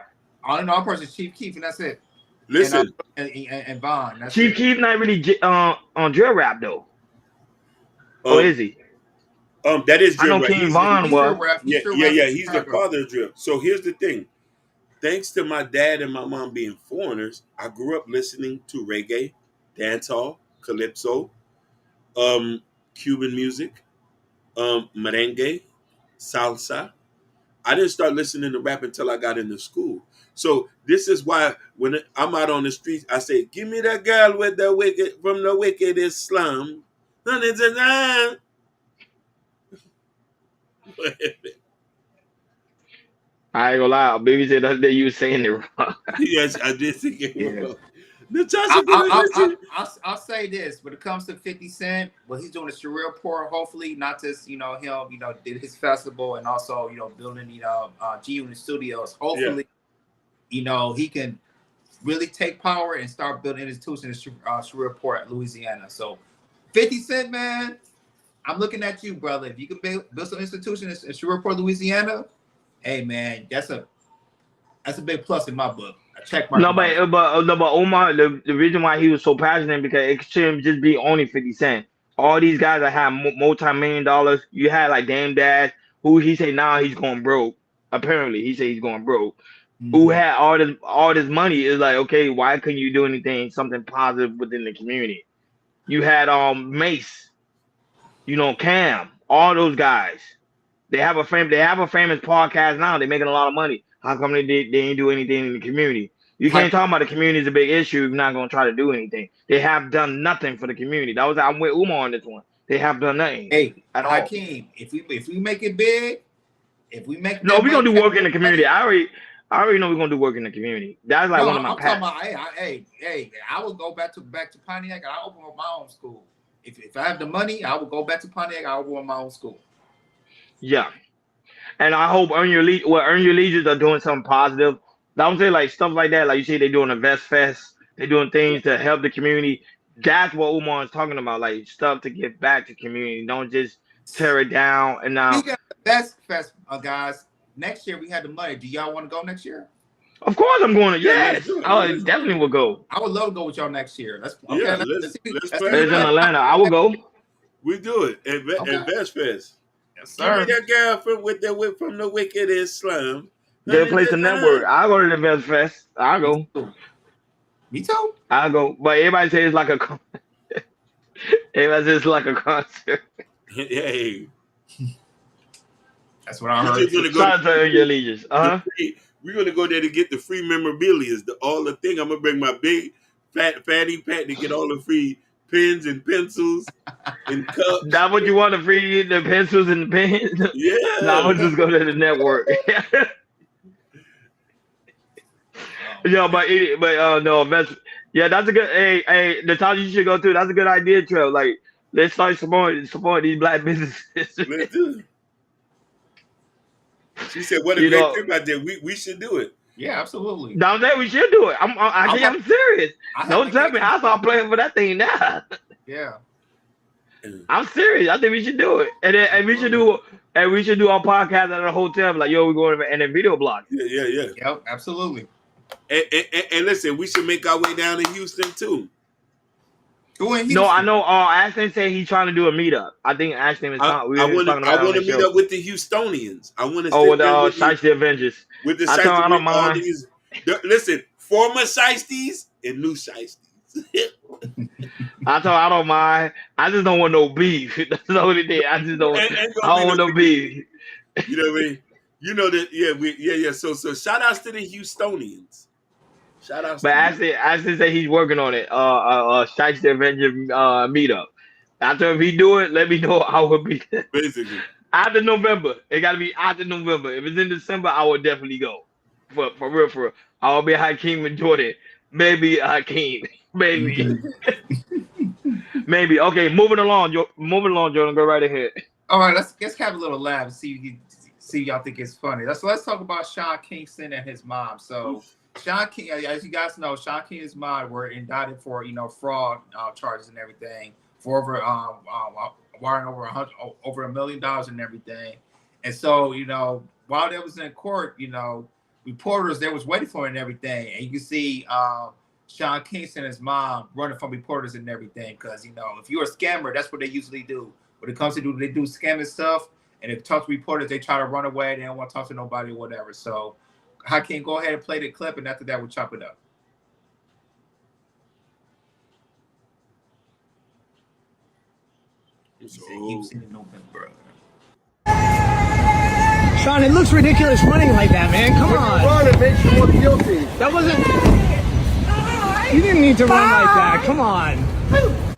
All I know, person is Chief Keef, and that's it. Listen, And Vaughn. That's Chief it. Keef not really on drill rap though. Or is he? That is I drill know rap. King Von was. Yeah. He's the father of drill. So here's the thing. Thanks to my dad and my mom being foreigners, I grew up listening to reggae, dancehall, calypso, Cuban music, merengue, salsa. I didn't start listening to rap until I got into school. So this is why when I'm out on the streets, I say, "Give me that girl with the wicked from the wickedest slum." I ain't gonna lie, baby said that day you was saying it wrong. Yes, I did think it was wrong. I, Natasha, I, I, I'll say this: when it comes to 50 Cent, what he's doing the Surreal Report, hopefully not just him, did his festival and also building G Unit Studios. Hopefully, he can really take power and start building institutions in Surreal Report, Louisiana. So, 50 Cent, man, I'm looking at you, brother. If you can build some institutions in Surreal Report, Louisiana, hey, man, that's a big plus in my book. A check mark. No, but Omar, the reason why he was so passionate because it shouldn't just be only 50 Cent. All these guys that have multi-million dollars, you had like Dame Dash, who he said now he's going broke. Apparently, he said he's going broke. Who had all this money is like, okay, why couldn't you do something positive within the community? You had Mace, Cam, all those guys. They have a famous podcast now. They're making a lot of money. How come they didn't do anything in the community? You can't talk about the community is a big issue if you're not gonna try to do anything. They have done nothing for the community. I'm with Umar on this one. They have done nothing. Hey, at all. Hakeem, if we make it big, we're gonna do work in the community. I already know we're gonna do work in the community. That's like one of my talking about, hey, I would go back to Pontiac and I open up my own school. If I have the money, I would go back to Pontiac. I open up my own school. Yeah, and I hope Earn Your Legions are doing something positive. I would say like stuff like that. Like you see, they're doing a Vest Fest. They're doing things to help the community. That's what Umar is talking about, like stuff to give back to community. Don't just tear it down. And now, Vest Fest, guys. Next year we had the money. Do y'all want to go next year? Of course, I'm going to. Yes, I definitely will go. I would love to go with y'all next year. Let's plan it's in Atlanta. I will go. We do it at Vest Fest. Yes, sir. Give me that girl from the wickedest slum. Good place to network. I'll go to the Vest Fest. I'll go. Me too. I'll go. But everybody says it's like a everybody says it's like a concert. Hey. That's what I heard. Shout out to Earn Your Legions. We're gonna go there to get the free memorabilia, all the thing. I'm gonna bring my big fatty pat to get all the free pens and pencils and cups. That's what you want, the free the pencils and the pens? Yeah. No, I'm gonna just go to the network. No, but no, that's a good. Hey, Natasha, you should go through. That's a good idea, Trev. Like, let's start support these black businesses. Let's do it. She said, "What a great trip out there. We should do it." Yeah, absolutely. Don't say we should do it. I'm serious. Don't tell me. I start playing for that thing now. Yeah. I'm serious. I think we should do it, and we should do our podcast at a hotel. Like, yo, we're going and a video blog. Yeah. Yep, absolutely. And listen, we should make our way down to Houston too. Who in No, I Houston? know. Ashton said he's trying to do a meetup. I think Ashton was we were talking about it on want the to meet show. up with the Houstonians. I want to Oh, sit with there with Shiesty the Avengers. the I told him I don't Shiesty, all mind. these. Listen, former Shiesties and new Shiesties. I told him I don't mind. I just don't want no beef. That's the only thing. I just don't. Ain't I gonna don't be want no no big. beef. You know what I mean? You know that, yeah. So shout outs to the Houstonians. Shout outs But to you. Ashton said he's working on it. Shiesty the Avenger meetup. After if he do it, let me know. I will be Basically. after November. It got to be after November. If it's in December, I will definitely go. For real, for real. I'll be Hakeem and Jordan. Maybe Hakeem. Maybe. Maybe. Okay, moving along. Moving along, Jordan. Go right ahead. All right, let's have a little laugh and see y'all think it's funny. Let's talk about Sean Kingston and his mom. So Sean King, as you guys know, Sean King and his mom were indicted for fraud charges and everything for wiring over $1 million and everything. And so while they was in court, reporters they was waiting for it and everything, and you can see Sean Kingston and his mom running from reporters and everything because if you're a scammer, that's what they usually do. When it comes to they do scamming stuff, and if talk to reporters, they try to run away. They don't want to talk to nobody or whatever. So, Hakeem, go ahead and play the clip, and after that, we'll chop it up. Sean, it looks ridiculous running like that, man. Come on. It makes you look guilty. That wasn't. You didn't need to run like that. Come on.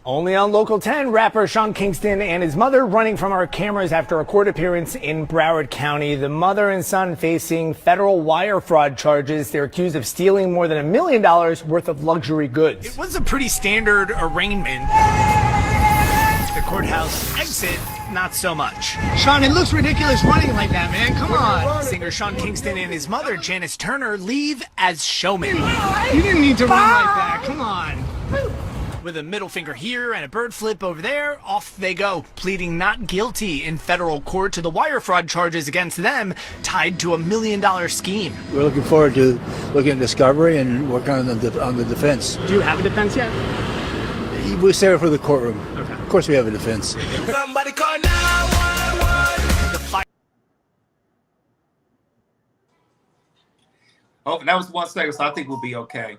Only on Local 10, rapper Sean Kingston and his mother running from our cameras after a court appearance in Broward County. The mother and son facing federal wire fraud charges. They're accused of stealing more than $1 million worth of luxury goods. It was a pretty standard arraignment. The courthouse exit, not so much. Sean, it looks ridiculous running like that, man. Come on. Singer Sean Kingston and his mother, Janice Turner, leave as showmen. You didn't need to run like that. Come on. With a middle finger here and a bird flip over there, off they go, pleading not guilty in federal court to the wire fraud charges against them tied to $1 million scheme. We're looking forward to looking at discovery and working on the defense. Do you have a defense yet? We'll save it for the courtroom. Okay. Of course we have a defense. Somebody call 911. Oh, that was 1 second, so I think we'll be okay.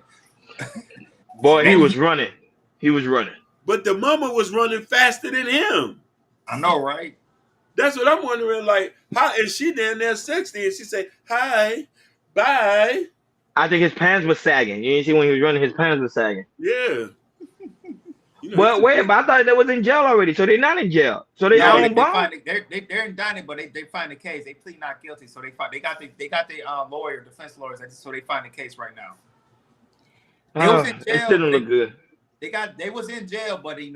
Boy, he was running. He was running. But the mama was running faster than him. I know, right? That's what I'm wondering. Like, how is she down there 60 and she say, hi, bye? I think his pants were sagging. You didn't see when he was running, his pants were sagging. Yeah. But wait, but I thought they was in jail already, so they're not in jail. So they No, on bond. they're indicted, but they find the case. They plead not guilty, so they got the lawyer, defense lawyers, so they find the case right now. They was in jail. It still don't look good. They was in jail, but they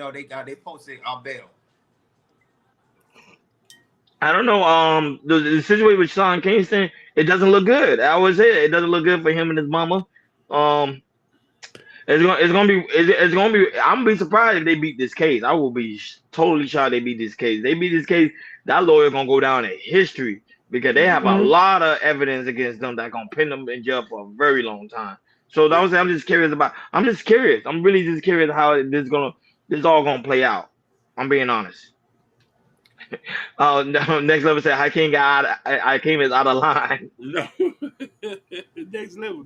posted on bail. I don't know. The situation with Sean Kingston, it doesn't look good. I always say it doesn't look good for him and his mama. It's gonna be. I'm gonna be surprised if they beat this case. I will be totally shocked they beat this case. They beat this case. That lawyer gonna go down in history because they have a lot of evidence against them that gonna pin them in jail for a very long time. So that was. I'm just curious about. I'm just curious. I'm really just curious how this all gonna play out. I'm being honest. Next level said Hakeem is out of line. No, next level.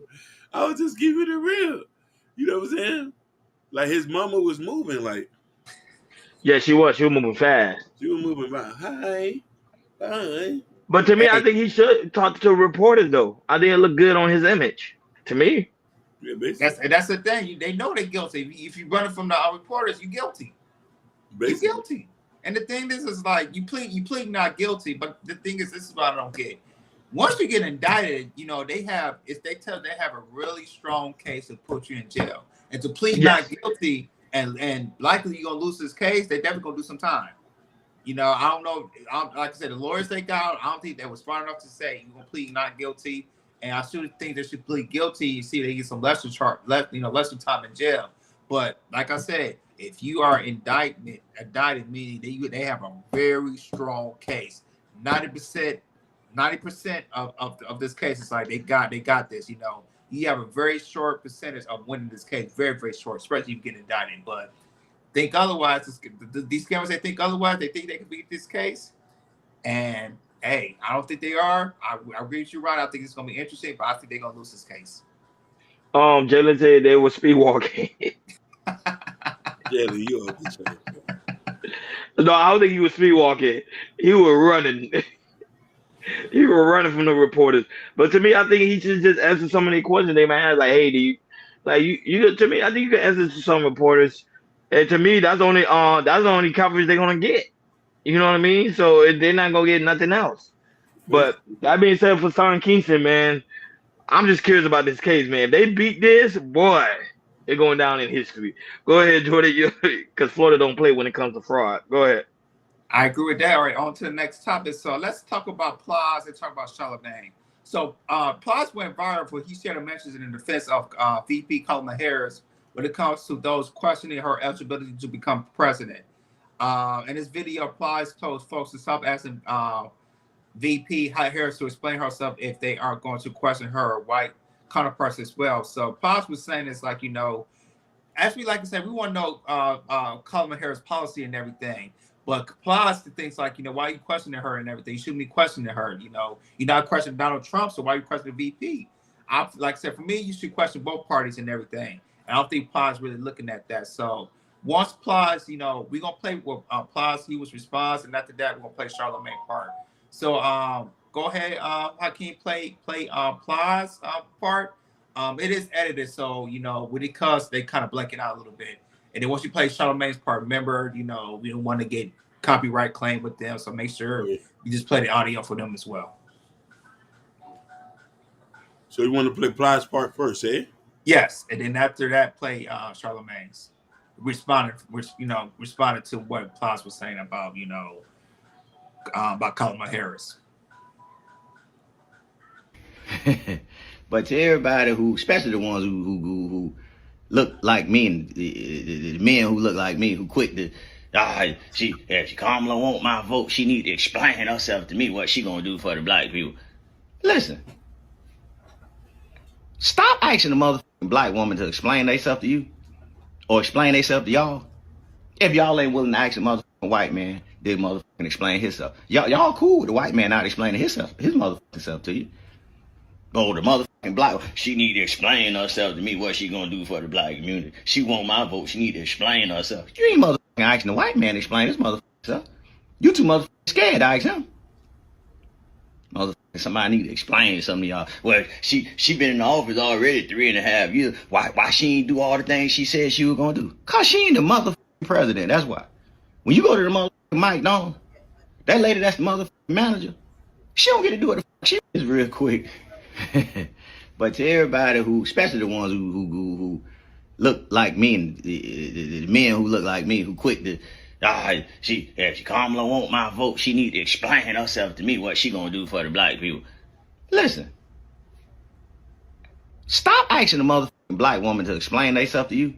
I was just giving it real. You know what I'm saying? Like his mama was moving, like. Yeah, she was. She was moving fast. She was moving by. Hi, bye. But to me, I think he should talk to reporters though. I think it looked good on his image. To me. Yeah, that's the thing. They know they're guilty. If you run it from the reporters, you're guilty. Basically. You're guilty. And the thing is like you plead not guilty. But the thing is, this is what I don't get. Once you get indicted, they have a really strong case to put you in jail. And to plead not guilty and likely you're gonna lose this case, they definitely gonna do some time. I don't know. Like I said, the lawyers they got, I don't think they was smart enough to say you're gonna plead not guilty. And I still think they should plead guilty. You see, they get some lesser time in jail. But like I said, if you are indicted, meaning they have a very strong case. 90% of this case is like they got this. You have a very short percentage of winning this case. Very, very short, especially if you get indicted. But think otherwise. These cameras, they think otherwise. They think they can beat this case. And hey, I don't think they are. I agree with you, Rod. I think it's going to be interesting, but I think they're going to lose this case. Jalen said they were speed walking. Jalen, you off the chain. No, I don't think he was speed walking. He was running. He was running from the reporters. But to me, I think he should just answer some of the questions they might have. Like, hey, do you like you? To me, I think you can answer to some reporters. And to me, that's the only coverage they're gonna get. You know what I mean? So they're not gonna get nothing else. But that being said, for Son Kingston, man, I'm just curious about this case, man. If they beat this, boy, they're going down in history. Go ahead, Jordan, because Florida don't play when it comes to fraud. Go ahead. I agree with that. All right, on to the next topic. So let's talk about Plies and talk about Charlemagne. So Plies went viral for he shared a message in the defense of VP Kamala Harris when it comes to those questioning her eligibility to become president. In this video, Plies told folks to stop asking VP Harris to explain herself if they are going to question her white counterparts as well. So Plies was saying it's like, as we like to say, we want to know Kamala Harris' policy and everything. But applies to things like, why are you questioning her and everything? You shouldn't be questioning her. You're not questioning Donald Trump, so why are you questioning VP? Like I said, for me, you should question both parties and everything. And I don't think Plies really looking at that. So once Plies, we're going to play with Plies, he was response, and after that, we're going to play Charlemagne part. So go ahead, Hakeem, play Plies part. It is edited, so, when it cuts, they kind of blank it out a little bit. And then once you play Charlemagne's part, remember, we don't want to get copyright claim with them, so make sure you just play the audio for them as well. So you want to play Plies part first, eh? Yes, and then after that, play Charlemagne's. Responded to what Plies was saying about, about Kamala Harris. But to everybody who, especially the ones who look like me, and the men who look like me, who quick to, if Kamala want my vote, she need to explain herself to me what she gonna do for the black people. Listen, stop asking a motherfucking black woman to explain themselves to you, or explain themselves to y'all. If y'all ain't willing to ask a motherfucking white man, they motherfucking explain himself. Y'all cool with the white man not explaining his motherfucking self to you. Oh, the motherfucking black, she need to explain herself to me what she gonna do for the black community. She want my vote, she need to explain herself. You ain't motherfucking asking the white man to explain his motherfucking self. You too motherfucking scared to ask him. Motherfucking somebody need to explain something to y'all. Well, she been in the office already 3.5 years. Why she ain't do all the things she said she was gonna do? Cause she ain't the motherfucking president, that's why. When you go to the motherfucking McDonald's, that lady that's the motherfucking manager, she don't get to do what the fuck she is real quick. But to everybody who, especially the ones who look like me, and the men who look like me, who quick to, if Kamala want my vote, she need to explain herself to me what she gonna do for the black people. Listen, stop asking a motherfucking black woman to explain themselves to you,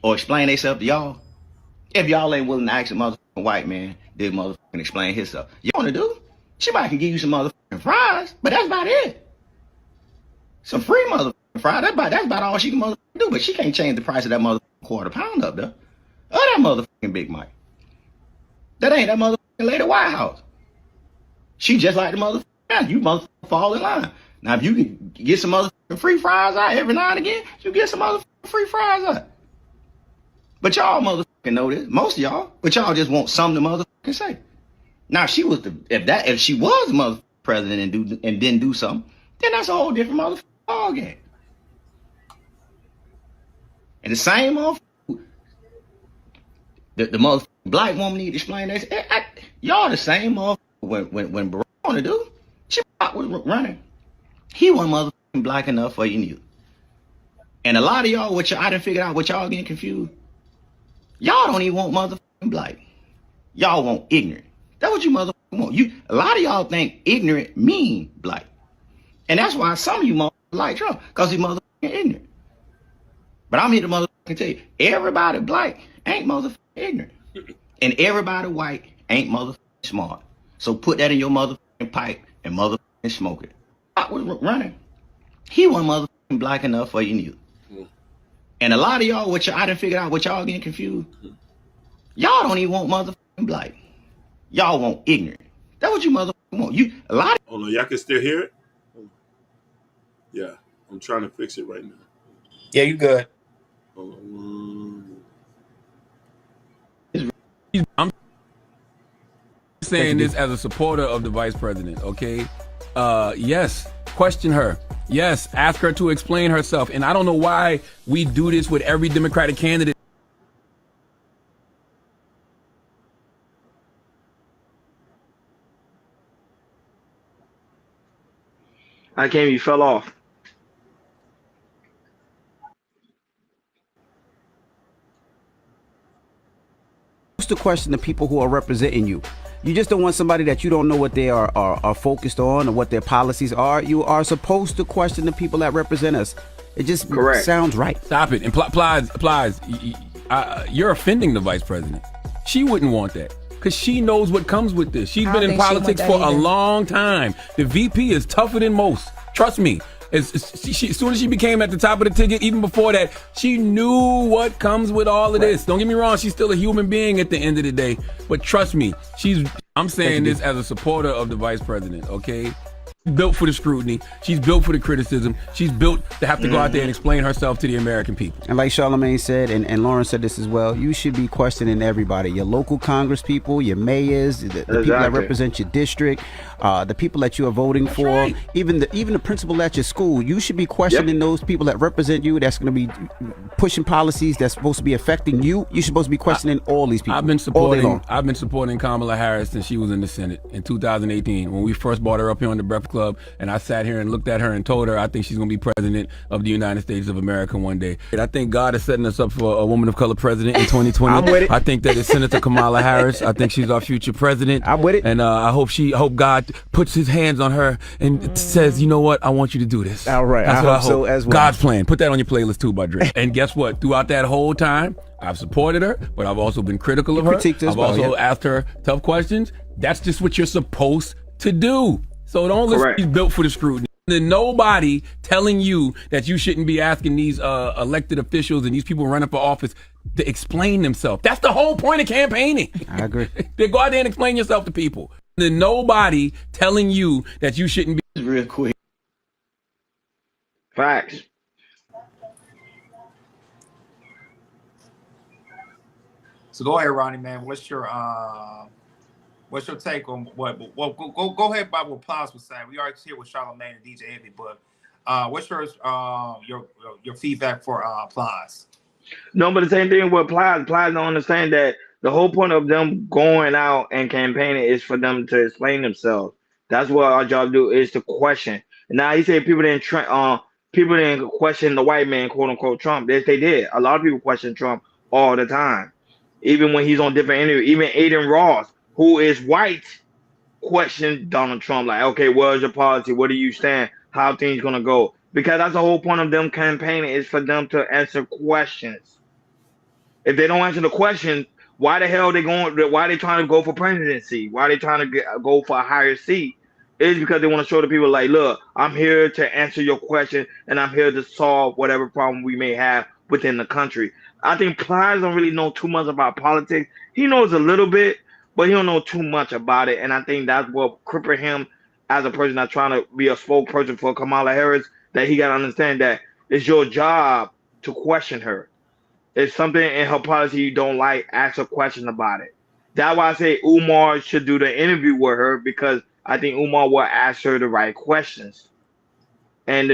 or explain themselves to y'all. If y'all ain't willing to ask a motherfucking white man, they motherfucking explain himself. You wanna do? She might can give you some motherfucking fries, but that's about it. Some free motherfucking fries. That's about all she can motherfucking do. But she can't change the price of that motherfucking quarter pound up there. Or that motherfucking Big Mike. That ain't that motherfucking lady White House. She just like the motherfucking, you motherfucking fall in line. Now, if you can get some motherfucking free fries out every now and again, you get some motherfucking free fries out. But y'all motherfucking know this. Most of y'all. But y'all just want something to motherfucking say. Now, if she was if she was the motherfucking president and didn't do something, then that's a whole different motherfucking ball game. And the same motherfucker, the motherfucking black woman need to explain that. Y'all the same motherfucker when Barack wanted to do. She was running. He wasn't motherfucking black enough for you neither. And a lot of y'all, I done figured out what y'all getting confused. Y'all don't even want motherfucking black. Y'all want ignorant. That's what you motherfucking want. A lot of y'all think ignorant mean black. And that's why some of you motherfuckers like Trump, because he's motherfucking ignorant. But I'm here to motherfucking tell you, everybody black ain't motherfucking ignorant. And everybody white ain't motherfucking smart. So put that in your motherfucking pipe and motherfucking smoke it. I was running. He wasn't motherfucking black enough for you neither. And a lot of y'all, I done figured out what y'all getting confused. Y'all don't even want motherfucking black. Y'all want ignorant. That's what you motherfucking want. You a lot of Hold on, y'all can still hear it? Yeah, I'm trying to fix it right now. Yeah, you good. Hold on. I'm saying this as a supporter of the vice president, okay? Yes, question her. Yes, ask her to explain herself. And I don't know why we do this with every Democratic candidate. I came, you fell off. To question the people who are representing you. You just don't want somebody that you don't know what they are focused on or what their policies are. You are supposed to question the people that represent us. It just sounds right. Stop it. And Plies, you're offending the vice president. She wouldn't want that because she knows what comes with this. She's been in politics for a long time. The VP is tougher than most. Trust me. As soon as she became at the top of the ticket, even before that, she knew what comes with all of this. Don't get me wrong, she's still a human being at the end of the day. But trust me, I'm saying this as a supporter of the vice president, okay? Built for the scrutiny. She's built for the criticism. She's built to have to go out there and explain herself to the American people. And like Charlamagne said, and Lauren said this as well, you should be questioning everybody. Your local Congress people, your mayors, the people that represent your district, the people that you are voting for, right. even the principal at your school. You should be questioning those people that represent you, that's going to be pushing policies that's supposed to be affecting you. You're supposed to be questioning all these people. I've been supporting Kamala Harris since she was in the Senate in 2018 when we first brought her up here on the Breakfast Club, and I sat here and looked at her and told her I think she's going to be president of the United States of America one day. And I think God is setting us up for a woman of color president in 2020. I'm with it. I think that it's Senator Kamala Harris. I think she's our future president. I'm with it. And I hope God puts his hands on her and says, you know what, I want you to do this. All right. That's what I hope. So as well. God's plan. Put that on your playlist too, by Drake. And guess what? Throughout that whole time, I've supported her, but I've also been critical of her. I've also asked her tough questions. That's just what you're supposed to do. So don't listen. She's built for the scrutiny. There's nobody telling you that you shouldn't be asking these elected officials and these people running for office to explain themselves. That's the whole point of campaigning. I agree. They go out there and explain yourself to people. There's nobody telling you that you shouldn't be. real quick. Facts. So go ahead, Ronnie, man. What's your take on what? Well, go ahead by what Plies was saying. We already here with Charlamagne and DJ Envy, but what's your feedback for Plies? No, but the same thing with Plies. Plies don't understand that the whole point of them going out and campaigning is for them to explain themselves. That's what our job do is to question. And now he said people didn't question the white man, quote unquote Trump. Yes, they did. A lot of people question Trump all the time. Even when he's on different interviews, even Aiden Ross, who is white, questioned Donald Trump, like, okay, where's your policy? Where do you stand? How things gonna go? Because that's the whole point of them campaigning is for them to answer questions. If they don't answer the question, why the hell are they going? Why are they trying to go for presidency? Why are they trying to go for a higher seat? It's because they want to show the people, like, look, I'm here to answer your question, and I'm here to solve whatever problem we may have within the country. I think Plies don't really know too much about politics. He knows a little bit, but he don't know too much about it. And I think that's what crippled him as a person that's trying to be a spokesperson for Kamala Harris, that he got to understand that it's your job to question her. If something in her policy you don't like, ask a question about it. That's why I say Umar should do the interview with her, because I think Umar will ask her the right questions. And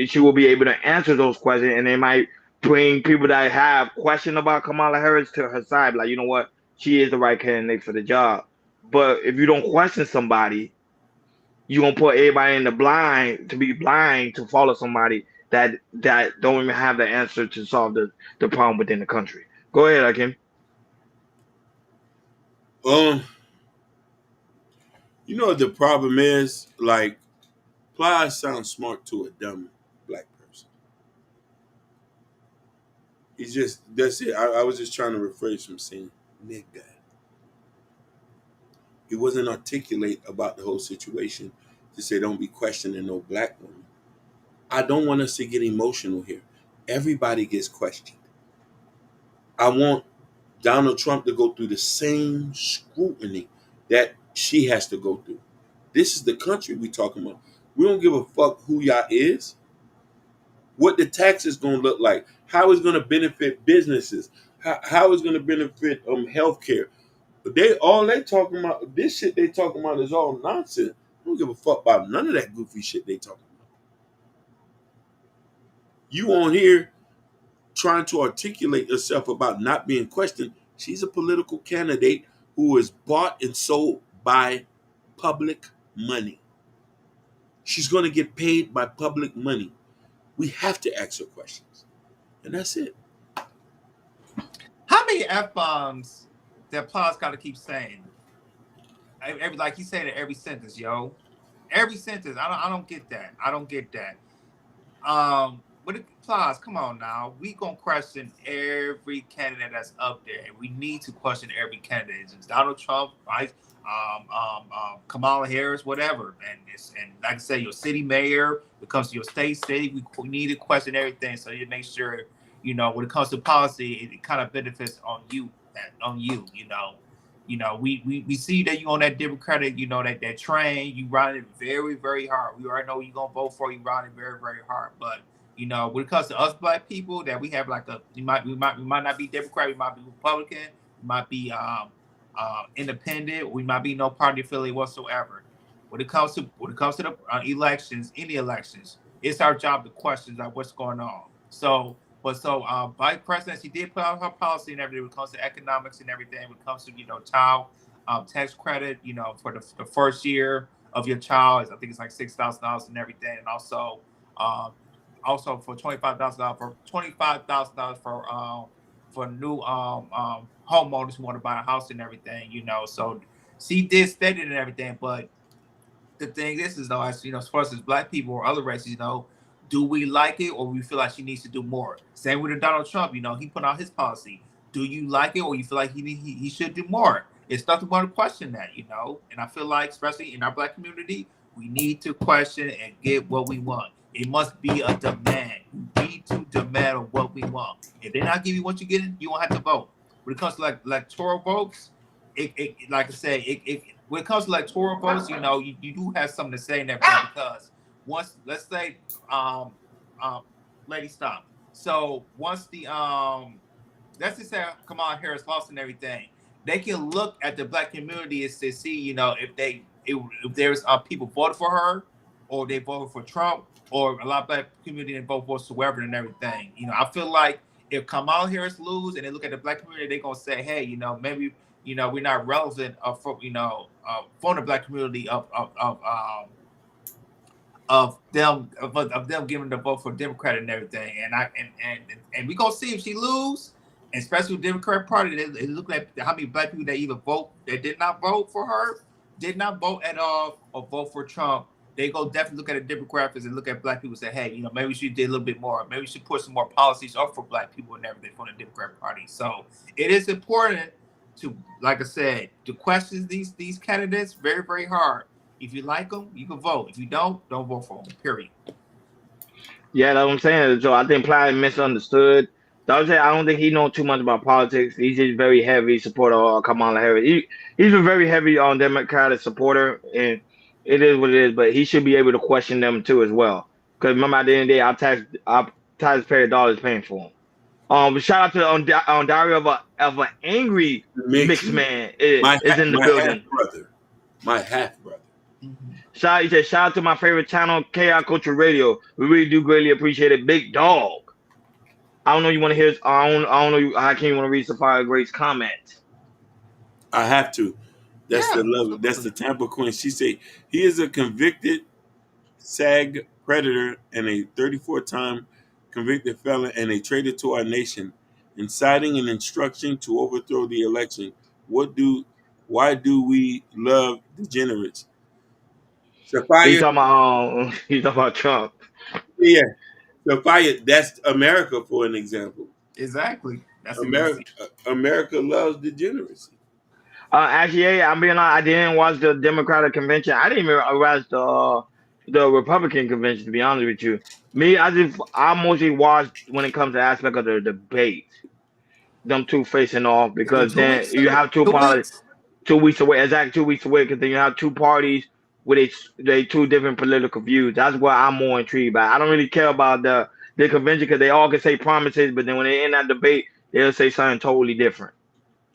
she will be able to answer those questions, and they might bring people that have questions about Kamala Harris to her side, like, you know what, she is the right candidate for the job. But if you don't question somebody, you're gonna put everybody in the blind to follow somebody that don't even have the answer to solve the problem within the country. Go ahead, Akim. You know what the problem is? Like, Plies sounds smart to a dumb black person. That's it. I was just trying to rephrase from saying nigga. He wasn't articulate about the whole situation to say don't be questioning no black woman. I don't want us to get emotional here. Everybody gets questioned. I want Donald Trump to go through the same scrutiny that she has to go through. This is the country we talking about. We don't give a fuck who y'all is, what the tax is going to look like, how it's going to benefit businesses, how it's going to benefit healthcare. But they talking about, this shit they talking about is all nonsense. I don't give a fuck about none of that goofy shit they talking about. You on here trying to articulate yourself about not being questioned. She's a political candidate who is bought and sold by public money. She's going to get paid by public money. We have to ask her questions. And that's it. How many F-bombs that Plies got to keep saying? Like he said in every sentence, yo. Every sentence. I don't get that. I don't get that. But Plies, come on now. We gonna question every candidate that's up there. We need to question every candidate. It's Donald Trump, right? Kamala Harris, whatever. And like I say, your city mayor, when it comes to your state city, we need to question everything so you make sure, when it comes to policy, it kind of benefits on you, we see that you on that Democratic, that train, you ride it very, very hard. We already know you're gonna vote for, you ride it very, very hard. But when it comes to us black people, that we have like we might not be Democrat, we might be Republican, we might be independent, we might be no party affiliate whatsoever. When it comes to the elections, any elections, it's our job to question like what's going on. Vice President, she did put out her policy and everything when it comes to economics and everything. When it comes to child tax credit, for the first year of your child, I think it's like $6,000 and everything, and also for $25,000 for new homeowners who want to buy a house and everything. So she did state it and everything, but the thing is though, as far as black people or other races, do we like it or we feel like she needs to do more? Same with Donald Trump, he put out his policy. Do you like it or you feel like he should do more? It's nothing but to question that, and I feel like, especially in our black community, we need to question and get what we want. It must be a demand. You need to demand what we want. If they're not giving you what you're getting, you won't have to vote. When it comes to like electoral votes, like I said, when it comes to electoral votes, you do have something to say in that because once, let's say, lady, stop. So once the let's just say Kamala Harris lost and everything, they can look at the black community and to see, if there's people voted for her, or they voted for Trump, or a lot of black community didn't vote whatsoever and everything. I feel like if Kamala Harris lose and they look at the black community, they're gonna say, hey, maybe we're not relevant for the black community of them giving the vote for Democrat and everything, and we gonna see if she lose, and especially with the Democrat Party. They look at how many black people that even vote that did not vote for her, did not vote at all, or vote for Trump. They go definitely look at the demographics and look at black people and say, hey, maybe we should do a little bit more. Maybe we should put some more policies up for black people and everything from the Democrat Party. So it is important to, like I said, to question these candidates very, very hard. If you like them, you can vote. If you don't vote for them, period. Yeah, that's what I'm saying. So I think Ply misunderstood. So I don't think he knows too much about politics. He's just very heavy supporter of Kamala Harris. He's a very heavy on Democratic supporter, and it is what it is. But he should be able to question them too as well. Because remember, at the end of the day, our taxpayer dollars paying for them. But shout out to on Diary of an Angry Mixed Man is in the building. My half brother. He said, shout out to my favorite channel, KI Culture Radio. We really do greatly appreciate it. Big dog. I don't know you want to hear. I don't know. How can you want to read Sapphire Grace's comment? I have to. That's the love. That's the Tampa Queen. She said he is a convicted SAG predator and a 34-time convicted felon and a traitor to our nation, inciting and instructing to overthrow the election. Why do we love degenerates? He's talking about Trump. Yeah. Sophia, that's America for an example. Exactly. That's America loves degeneracy. Actually, I'm being honest, I didn't watch the Democratic convention. I didn't even watch the Republican convention, to be honest with you. I mostly watch when it comes to the aspect of the debate. them two facing off, Is it because 2 weeks? then you have two 2 weeks? parties 2 weeks away, exactly 2 weeks away, because then you have two parties with they two different political views. That's what I'm more intrigued by. I don't really care about the convention because they all can say promises, but then when they in that debate, they'll say something totally different.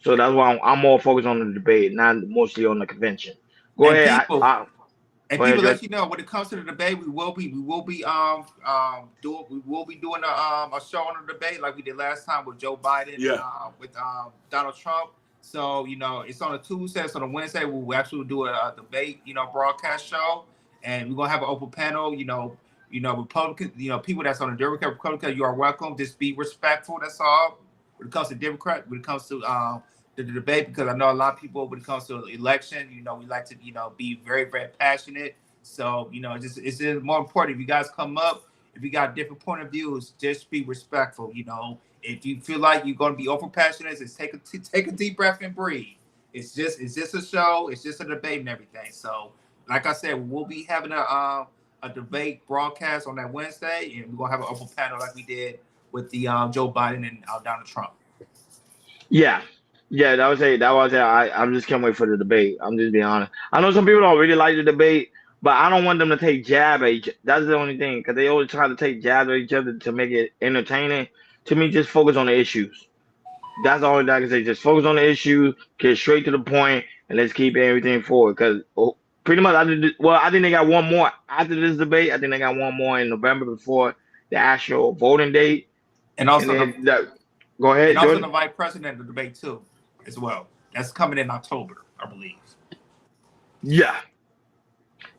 So that's why I'm more focused on the debate, not mostly on the convention. Go And ahead. people, Go ahead, Judge. let you know when it comes to the debate, we will be doing a show on the debate like we did last time with Joe Biden and with Donald Trump. So it's on a Tuesday. So on a Wednesday we'll actually do a debate broadcast show, and we're gonna have an open panel. Republican, people that's on the Democrat Republican, you are welcome. Just be respectful. That's all. When it comes to Democrat, when it comes to the debate, because I know a lot of people when it comes to election, we like to be very, very passionate. So it's just more important if you guys come up, if you got different point of views, just be respectful. If you feel like you're going to be over passionate, just take a deep breath and breathe. It's just a show. It's just a debate and everything. So like I said, we'll be having a debate broadcast on that Wednesday, and we're gonna have an open panel like we did with the Joe Biden and Donald Trump. Yeah. Yeah, that was it. I'm just can't wait for the debate. I'm just being honest. I know some people don't really like the debate, but I don't want them to take jab at each. That's the only thing, because they always try to take jabs at each other to make it entertaining. To me, just focus on the issues. That's all I can say. Just focus on the issue, get straight to the point, and let's keep everything forward. Because pretty much, I think they got one more after this debate. I think they got one more in November before the actual voting date. And also, go ahead, and also Jordan. the vice president of the debate too, as well. That's coming in October, I believe. Yeah,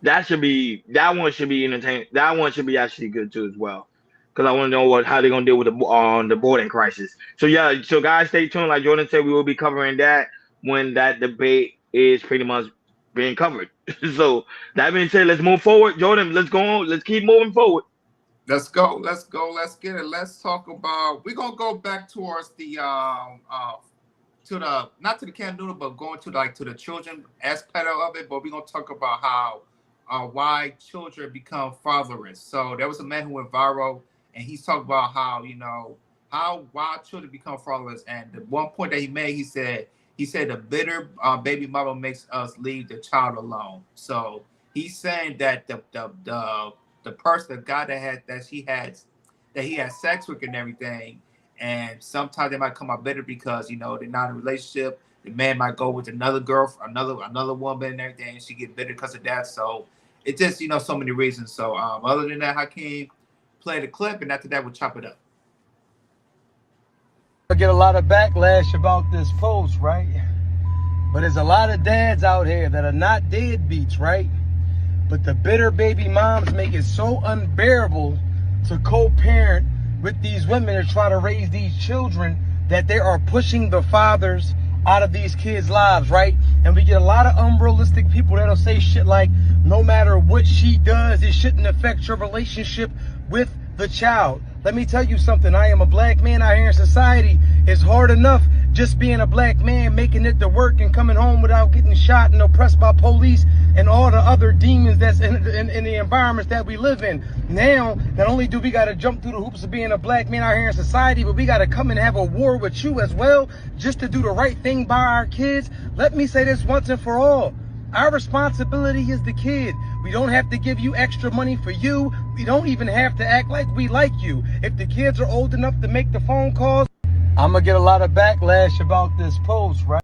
that one should be entertaining. That one should be actually good too as well, because I want to know how they're gonna deal with the border crisis. So yeah, so guys, stay tuned. Like Jordan said, we will be covering that when that debate is pretty much being covered. So that being said, let's move forward. Jordan, let's go on. Let's keep moving forward. Let's go. Let's get it. Let's talk about. We're gonna go back towards the to the not to the candidate, but going to the children aspect of it. But we're gonna talk about how why children become fatherless. So there was a man who went viral, and he's talking about how why children become fatherless. And the one point that he made, he said the bitter baby mama makes us leave the child alone. So he's saying that the person, the guy that he had sex with and everything, and sometimes they might come out bitter because they're not in a relationship. The man might go with another girl, another woman and everything, and she get bitter because of that. So it's just so many reasons. So other than that, Hakeem, play the clip, and after that we'll chop it up. I get a lot of backlash about this post, right? But there's a lot of dads out here that are not deadbeats, right? But the bitter baby moms make it so unbearable to co-parent with these women to try to raise these children that they are pushing the fathers out of these kids' lives, right? And we get a lot of unrealistic people that'll say shit like, no matter what she does, it shouldn't affect your relationship with the child. Let me tell you something. I am a black man out here in society. It's hard enough just being a black man, making it to work and coming home without getting shot and oppressed by police and all the other demons that's in the environments that we live in. Now, not only do we got to jump through the hoops of being a black man out here in society, but we got to come and have a war with you as well, just to do the right thing by our kids. Let me say this once and for all. Our responsibility is the kid. We don't have to give you extra money for you. We don't even have to act like we like you. If the kids are old enough to make the phone calls, I'm gonna get a lot of backlash about this post, right?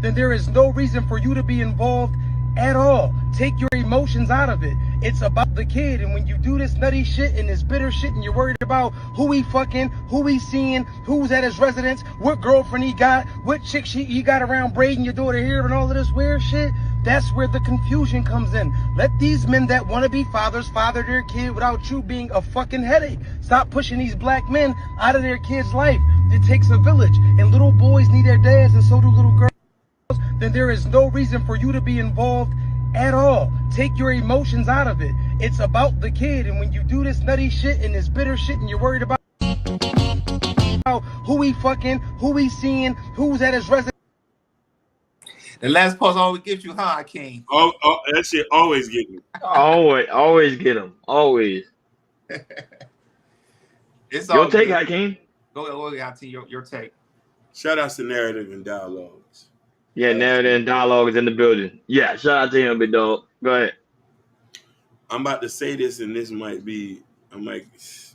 Then there is no reason for you to be involved at all. Take your emotions out of it. It's about the kid. And when you do this nutty shit and this bitter shit and you're worried about who he fucking, who he seeing, who's at his residence, what girlfriend he got, what chick he got around braiding your daughter hair and all of this weird shit, that's where the confusion comes in. Let these men that want to be fathers father their kid without you being a fucking headache. Stop pushing these black men out of their kids' life. It takes a village, and little boys need their dads, and so do little girls. Then there is no reason for you to be involved at all. Take your emotions out of it. It's about the kid. And when you do this nutty shit and this bitter shit and you're worried about who he fucking, who he seeing, who's at his residence. The last post always gives you, huh, King? Oh, that shit always get me. Always get them. Always. It's your all take, good. Hakeem. Go ahead, Hakeem. Your take. Shout out to Narrative and Dialogues. Yeah, narrative and dialogue is in the building. Yeah, shout out to him, big dog. Go ahead. I'm about to say this, and this might be, I'm like,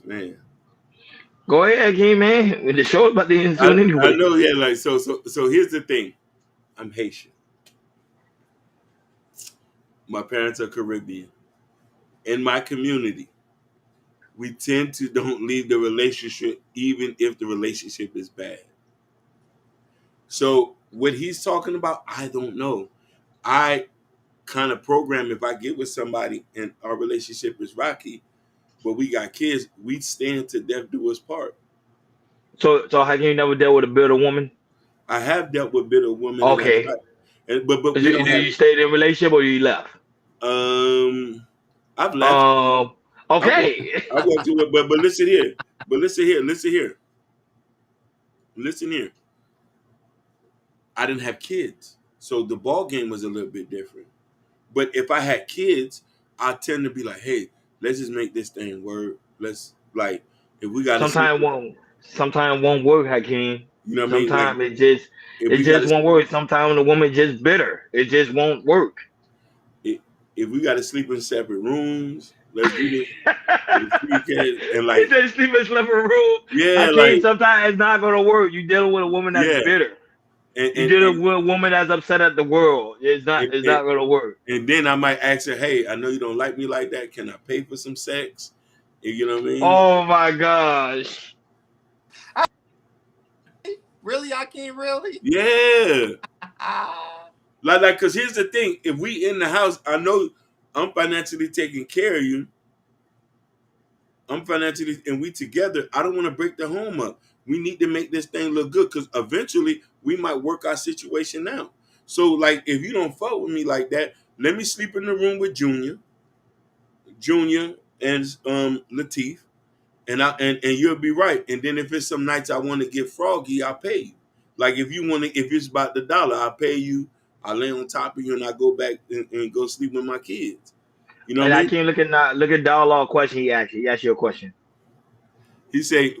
man. Go ahead, King, man. The show's about to end soon I anyway. know, yeah, like so here's the thing. I'm Haitian. My parents are Caribbean. In my community, we tend to don't leave the relationship even if the relationship is bad. So what he's talking about, I don't know. I kind of program if I get with somebody and our relationship is rocky, but we got kids, we stand to death do us part. So how can you never dealt with a bitter woman? I have dealt with bitter women, and I Okay. tried, but Is we it, don't do have. you stayed in a relationship or you left? I've left. I walked, Okay. I walked away, but listen here. But listen here. Listen here. Listen here. I didn't have kids, so the ball game was a little bit different. But if I had kids, I tend to be like, hey, let's just make this thing work. Let's like, if we got to sleep, Sometimes won't work, Hakeem. you know what I mean? Like, Sometimes if it we got just to won't work. Sometimes the woman just bitter. It just won't work. if we got to sleep in separate rooms, let's do this. With the three kids and He like, just sleep in a room. yeah, Hakeem, like, sometimes it's not gonna work. You dealing with a woman that's yeah, bitter. and You and dealing and, with a woman that's upset at the world. and, It's and not gonna work. and then I might ask her, hey, I know you don't like me like that. Can I pay for some sex? You know what I mean? Oh my gosh. Really, I can't really. Yeah. Like, cause here's the thing: if we in the house, I know I'm financially taking care of you. I'm financially, and we together. I don't want to break the home up. We need to make this thing look good, cause eventually we might work our situation out. So, like, if you don't fuck with me like that, let me sleep in the room with Junior, and Latif, and you'll be right. And then if it's some nights I want to get froggy, I'll pay you. Like if you want to, if it's about the dollar, I'll pay you. I lay on top of you and I go back and go sleep with my kids. You know what And I I mean? can't look at dialogue question he asked you. He asked you a question. He say,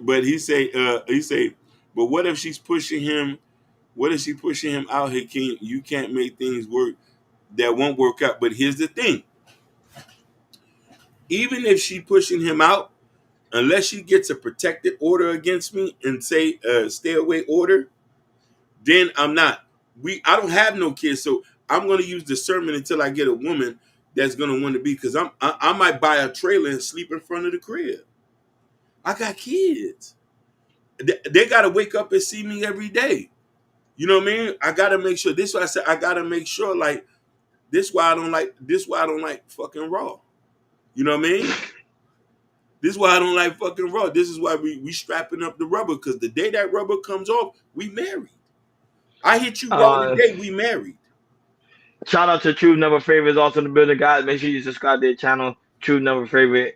but what if she's pushing him? What if she pushing him out here? You can't make things work that won't work out. But here's the thing: even if she pushing him out, unless she gets a protected order against me and say stay away order, then I'm not. I don't have no kids, so I'm gonna use discernment until I get a woman that's gonna want to be. Because I might buy a trailer and sleep in front of the crib. I got kids. They gotta wake up and see me every day. You know what I mean? I gotta make sure. This is why I said I gotta make sure. Like this why I don't like. This why I don't like fucking raw. You know what I mean? This is why I don't like fucking raw. This is why we strapping up the rubber. Because the day that rubber comes off, we married. I hit you raw today, we married. Shout out to True Never Favorite is also in the building, guys. Make sure you subscribe to their channel, True Never Favorite.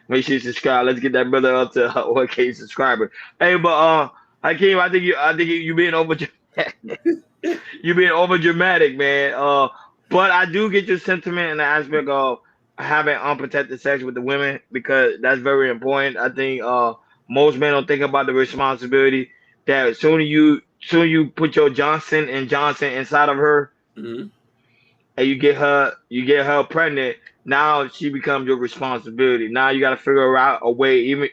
Make sure you subscribe. Let's get that brother up to 1K subscriber. Hey, but Hakeem, I think you being over you being over dramatic, man. But I do get your sentiment in the aspect of having unprotected sex with the women because that's very important. I think most men don't think about the responsibility that soon you put your Johnson and Johnson inside of her, mm-hmm. and you get her pregnant. Now she becomes your responsibility. Now you got to figure out a way, even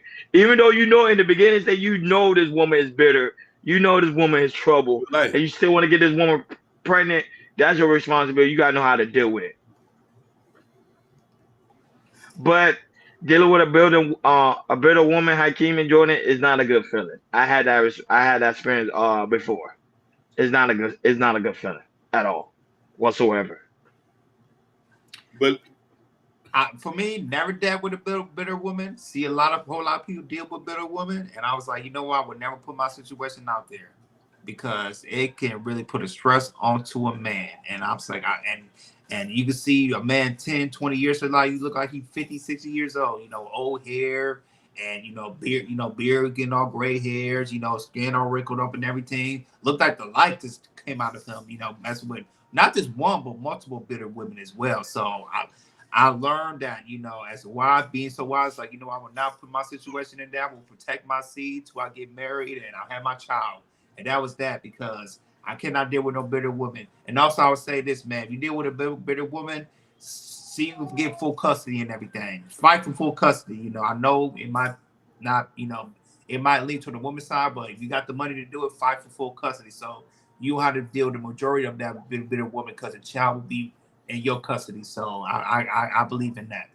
though you know in the beginning that you know this woman is bitter, you know this woman is trouble, Right. and you still want to get this woman pregnant. That's your responsibility. You got to know how to deal with it. But dealing with a bitter woman, Hakeem and Jordan, is not a good feeling. I had that experience before. It's not a good feeling at all, whatsoever. But for me, never dealt with a bitter woman. See whole lot of people deal with bitter women, and I was like, you know what? I would never put my situation out there because it can really put a stress onto a man. And I'm like, and you can see a man 10, 20 years from now, you look like he's 50, 60 years old. You know, old hair and beard getting all gray hairs. Skin all wrinkled up and everything. Looked like the life just came out of him. Messing with not just one but multiple bitter women as well. So I learned that, as a wife, being so wise, like, I will not put my situation in there. I will protect my seed till I get married and I'll have my child. and that was that because I cannot deal with no bitter woman. And also, I would say this, man: if you deal with a bitter woman, see you get full custody and everything. Fight for full custody. You know, I know it might not, you know, it might lead to the woman's side, but if you got the money to do it, fight for full custody. So you have to deal with the majority of that bitter woman because the child will be in your custody. So I believe in that.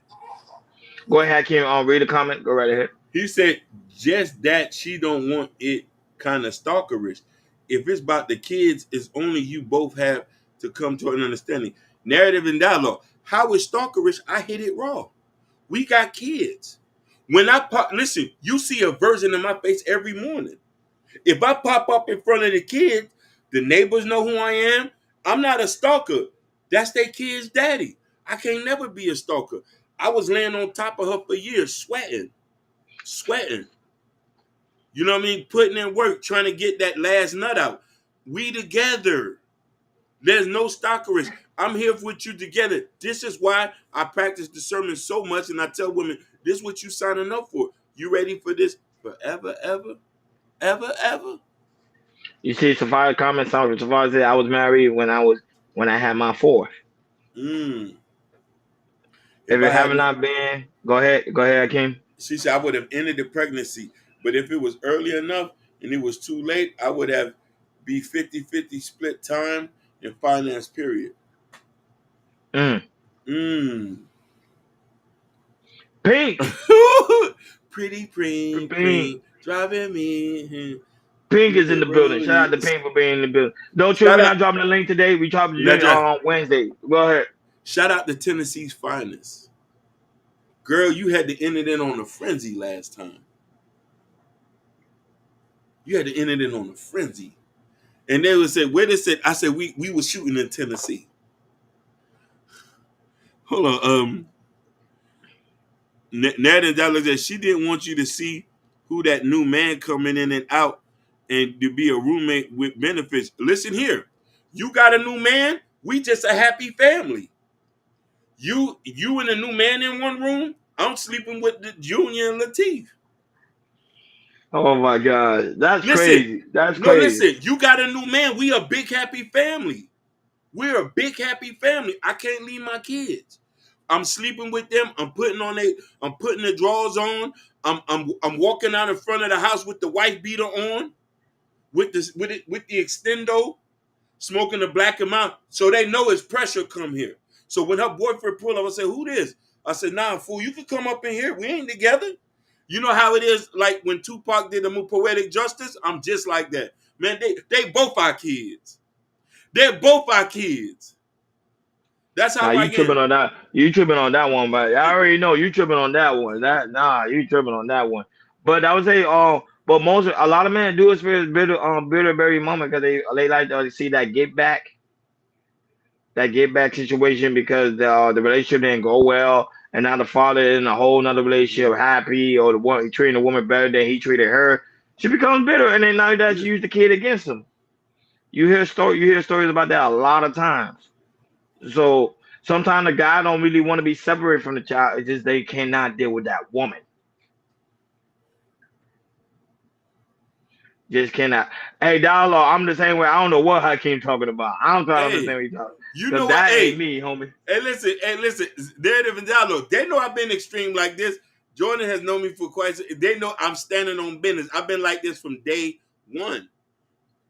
Go ahead, Kim. Read the comment. Go right ahead. He said just that she don't want it kind of stalkerish. If it's about the kids, it's only you both have to come to an understanding. Narrative and dialogue. How is stalkerish? I hit it raw. We got kids. When I pop, listen, you see a version of my face every morning. If I pop up in front of the kids, the neighbors know who I am. I'm not a stalker. That's their kid's daddy. I can't never be a stalker. I was laying on top of her for years, sweating. You know what I mean? Putting in work, trying to get that last nut out. We together. There's no stalkerish. I'm here with you together. This is why I practice discernment so much, and I tell women, this is what you signing up for. You ready for this forever, ever, ever? You see Safari comment. Safari said I was married when I had my fourth. If If it have not been, go ahead, Hakeem. She said I would have ended the pregnancy, but if it was early enough and it was too late, I would have be 50-50 split time and finance period. Pink. Pretty pink, driving me. Pink is in the building. Shout out to Pink for being in the building. Don't trip, we're not dropping the link today. We dropped the link on Wednesday. Go ahead. Shout out to Tennessee's finest. Girl, you had to end it in on a frenzy last time. You had to end it in on a frenzy. And they would say, where they said, I said, we were shooting in Tennessee. Hold on. Ned and Dallas said she didn't want you to see who that new man coming in and out and to be a roommate with benefits. Listen here. You got a new man. We just a happy family. You and a new man in one room. I'm sleeping with the Junior and Lateef. Oh my God, that's crazy. That's crazy. Listen, you got a new man. We a big happy family. We're a big happy family. I can't leave my kids. I'm sleeping with them. I'm putting the drawers on. I'm walking out in front of the house with the wife beater on, with the extendo, smoking the black and mild, so they know it's pressure come here. So when her boyfriend pulled up, I said, "Who this?" I said, "Nah, fool, you can come up in here. We ain't together." You know how it is, like when Tupac did the move Poetic Justice? I'm just like that. Man, they both our kids. They're both our kids. That's how I you tripping on that. You tripping on that one, but I already know you tripping on that one. You tripping on that one. But I would say, but a lot of men do experience bitter berry moment because they like to see that get back situation because the relationship didn't go well, and now the father is in a whole nother relationship, happy, or the one treating the woman better than he treated her. She becomes bitter, and then now that she used the kid against him. You hear stories about that a lot of times. So sometimes the guy don't really want to be separated from the child. It's just they cannot deal with that woman. Just cannot. Hey, Dialogue, I'm the same way. I don't know what Hakeem talking about. I don't try to understand what he's talking. You know that what? ain't me, homie. Hey, listen. Narrative and Dialogue. They know I've been extreme like this. Jordan has known me for quite. They know I'm standing on business. I've been like this from day one.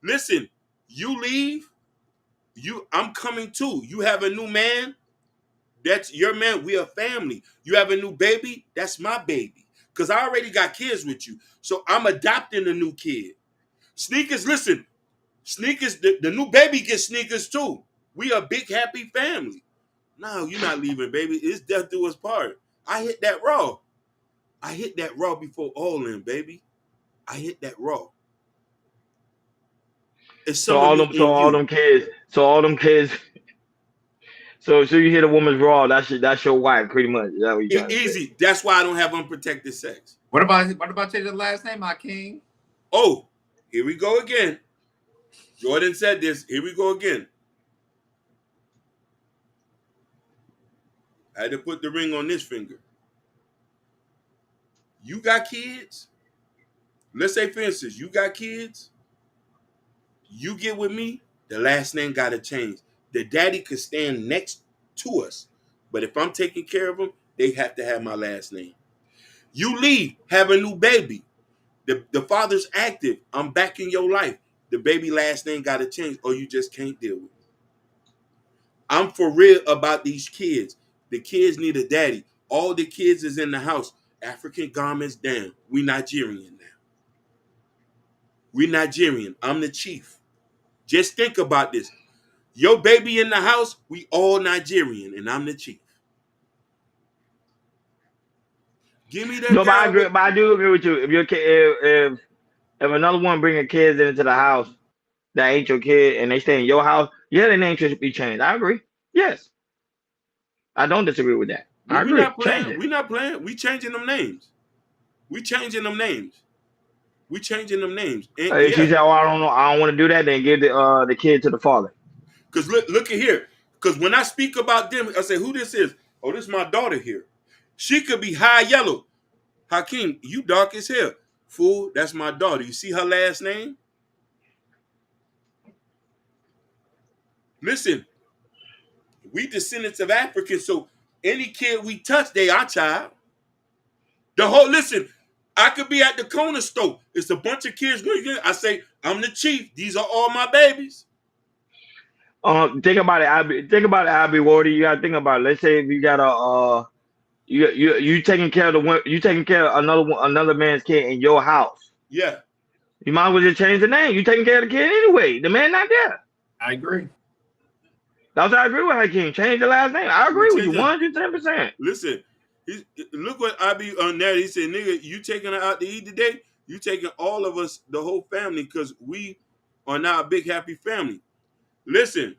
Listen, you leave. I'm coming too. You have a new man. That's your man. We a family. You have a new baby. That's my baby. Because I already got kids with you. So I'm adopting a new kid. Sneakers, listen. Sneakers, the new baby gets sneakers too. We a big happy family. No, you're not leaving, baby. It's death do us part. I hit that raw. I hit that raw before all in, baby. I hit that raw. It's so all them kids. So you hit a woman's raw. That's your wife, pretty much. Is that what you easy. Say? That's why I don't have unprotected sex. What about your last name, my king? Oh, here we go again. Jordan said this. Here we go again. I had to put the ring on this finger. You got kids? Let's say, for instance, you got kids. You get with me, the last name got to change. The daddy could stand next to us, but if I'm taking care of them, they have to have my last name. You leave, have a new baby. The father's active. I'm back in your life. The baby last name got to change, or you just can't deal with it. I'm for real about these kids. The kids need a daddy. All the kids is in the house. African garments down. We Nigerian now. We Nigerian. I'm the chief. Just think about this. Your baby in the house, we all Nigerian, and I'm the chief. Give me that No, but I girl. agree. But I do agree with you. If your kid, if another one bringing kids into the house that ain't your kid and they stay in your house, yeah, their name should be changed. I agree. Yes, I don't disagree with that. I We agree. not Change playing. it. We not playing. We changing them names. We changing them names. We changing them names. And If she yeah, said, "Oh, I don't know, I don't want to do that," then give the kid to the father. because look at here. Because when I speak about them, I say, who this is? Oh, this is my daughter here. She could be high yellow. Hakeem, you dark as hell. Fool, that's my daughter. You see her last name? Listen, we descendants of Africans, so any kid we touch, they our child. Listen, I could be at the corner store. It's a bunch of kids. I say, I'm the chief. These are all my babies. Think about it. Think about it, Abby Wardy. You gotta think about it. Let's say if you got a you taking care of you taking care of another man's kid in your house. Yeah. You might as well just change the name. You taking care of the kid anyway. The man not there. I agree. That's what I agree with Hakeem. Change the last name. I agree with you 110%. Listen, look what I be on there. He said, nigga, you taking her out to eat today? You taking all of us, the whole family, because we are now a big happy family. Listen.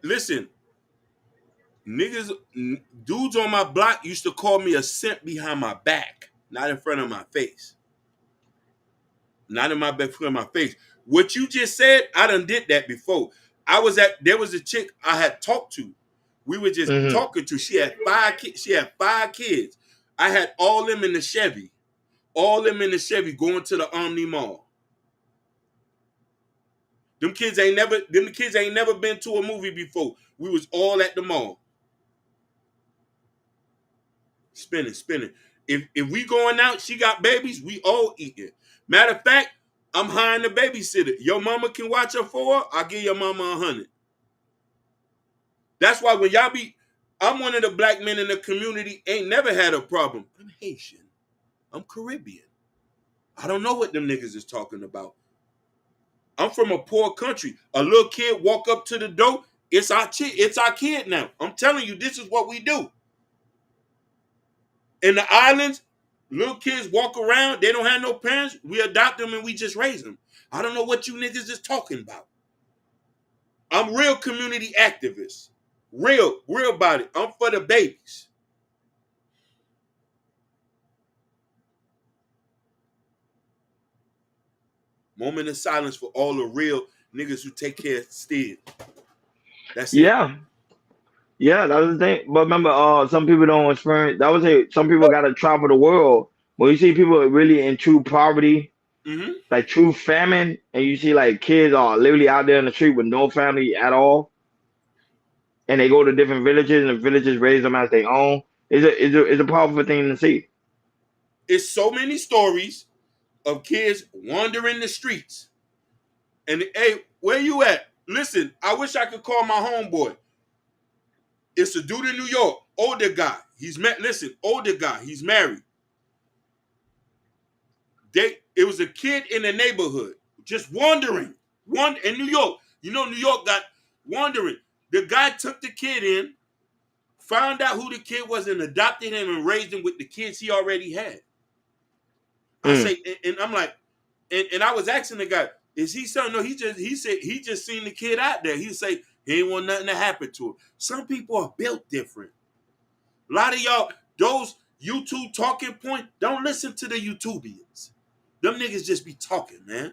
Listen. Niggas, dudes on my block used to call me a simp behind my back, not in front of my face. Not in front of my face. What you just said, I done did that before. There was a chick I had talked to. We were just talking to. She had 5 kids. She had 5 kids. I had all them in the Chevy. All them in the Chevy going to the Omni Mall. Them kids ain't never been to a movie before. We was all at the mall. Spinning. If we going out, she got babies, we all eating. Matter of fact, I'm hiring a babysitter. Your mama can watch her for her, I'll give your mama 100. That's why when y'all I'm one of the black men in the community, ain't never had a problem. I'm Haitian. I'm Caribbean. I don't know what them niggas is talking about. I'm from a poor country. A little kid walk up to the door, it's our kid now. I'm telling you, this is what we do. In the islands, little kids walk around, they don't have no parents, we adopt them and we just raise them. I don't know what you niggas is talking about. I'm real community activist. Real about it. I'm for the babies. Moment of silence for all the real niggas who take care of Steve. That's it. Yeah, that was the thing. But remember, some people don't experience. That was it. Some people got to travel the world. When you see people really in true poverty, like true famine, and you see like kids are literally out there in the street with no family at all, and they go to different villages, and the villages raise them as their own. It's a powerful thing to see. It's so many stories of kids wandering the streets. And hey, where you at? Listen, I wish I could call my homeboy. It's a dude in New York, older guy. Older guy. He's married. It was a kid in the neighborhood just wandering. In New York. You know, New York got wandering. The guy took the kid in, found out who the kid was, and adopted him and raised him with the kids he already had. I say, and I'm like, and I was asking the guy, is he son? No, he said he just seen the kid out there. He say he ain't want nothing to happen to him. Some people are built different. A lot of y'all, those YouTube talking point, don't listen to the YouTubians. Them niggas just be talking, man.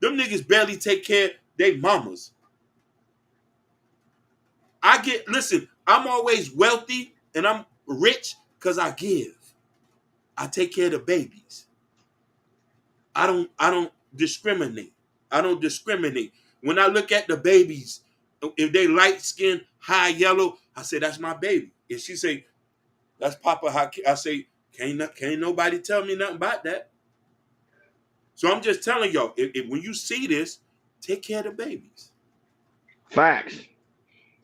Them niggas barely take care of their mamas. Listen, I'm always wealthy and I'm rich because I give. I take care of the babies. I don't discriminate. I don't discriminate. When I look at the babies, if they light skin, high yellow, I say that's my baby. If she say that's Papa, I say can't nobody tell me nothing about that. So I'm just telling y'all, if when you see this, take care of the babies. Facts.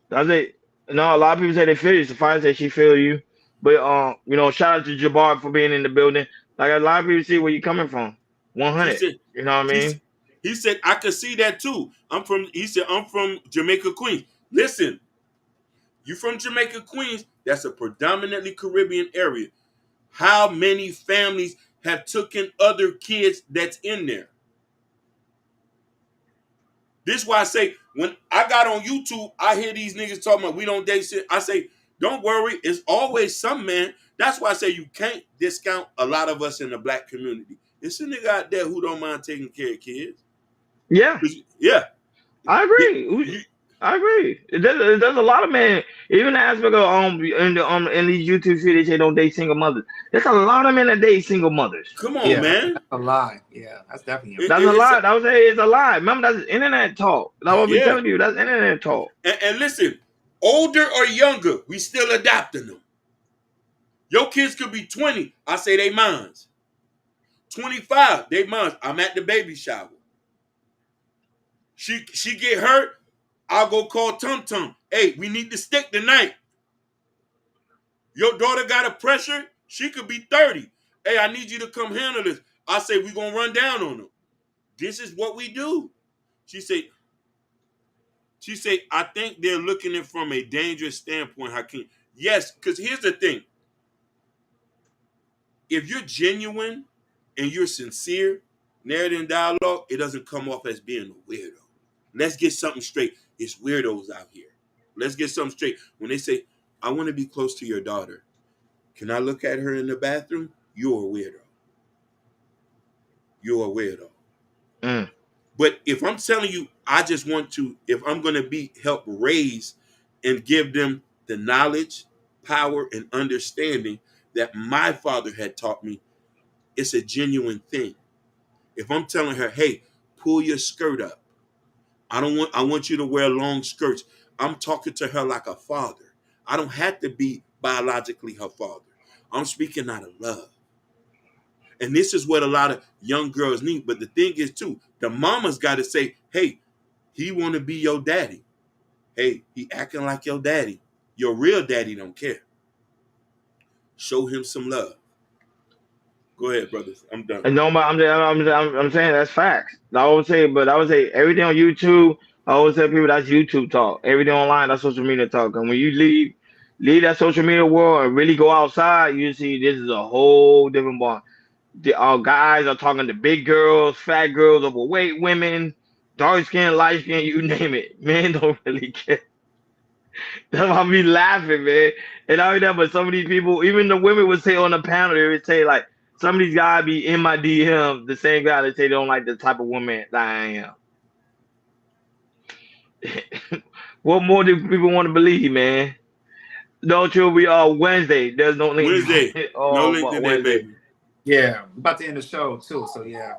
That's it. No, a lot of people say they feel you. Safari said she feel you. But you know, shout out to Jabbar for being in the building. Like a lot of people see where you coming from. He 100. said, You know what I mean? he said, I could see that too. He said, I'm from Jamaica, Queens. Listen, you from Jamaica, Queens, that's a predominantly Caribbean area. How many families have taken other kids that's in there? This is why I say, when I got on YouTube, I hear these niggas talking about we don't date shit. I say, don't worry, it's always some man. That's why I say you can't discount a lot of us in the black community. It's a nigga out there who don't mind taking care of kids. Yeah. Yeah. I agree. I agree. There's a lot of men, even the aspect of in these YouTube shit, they say don't date single mothers. There's a lot of men that date single mothers. Come on, man. That's a lie. Yeah, that's definitely That's a lie. I would say it's a lie. Remember, that's internet talk. That's what we telling you. That's internet talk. And listen, older or younger, we still adopting them. Your kids could be 20. I say they mines. 25, they mines. I'm at the baby shower. She get hurt, I'll go call Tum Tum. Hey, we need to stick tonight. Your daughter got a pressure, she could be 30. Hey, I need you to come handle this. I say we gonna run down on them. This is what we do. She say, I think they're looking at it from a dangerous standpoint, Hakeem. Yes, because here's the thing. If you're genuine and you're sincere, narrative and dialogue, it doesn't come off as being a weirdo. Let's get something straight. It's weirdos out here. Let's get something straight. When they say, I want to be close to your daughter, can I look at her in the bathroom? You're a weirdo. You're a weirdo. But if I'm telling you, I just want to, if I'm going to help raise and give them the knowledge, power, and understanding that my father had taught me, it's a genuine thing. If I'm telling her, hey, pull your skirt up. I want you to wear long skirts. I'm talking to her like a father. I don't have to be biologically her father. I'm speaking out of love. And this is what a lot of young girls need. But the thing is, too, the mama's got to say, hey, he want to be your daddy. Hey, he acting like your daddy. Your real daddy don't care. Show him some love. Go ahead, brothers. I'm done. And no, I'm saying that's facts. I would say everything on YouTube. I always tell people that's YouTube talk. Everything online, that's social media talk. And when you leave that social media world and really go outside, you see this is a whole different ball. Our guys are talking to big girls, fat girls, overweight women, dark skin, light skin, you name it. Men don't really care. That's why I be laughing, man. And I know, but some of these people, even the women would say on the panel, they would say like, some of these guys be in my DM, the same guy that say they don't like the type of woman that I am. What more do people want to believe, man? Don't you? We are Wednesday. There's no link. Wednesday. No link today, baby. Yeah, about to end the show too. So yeah.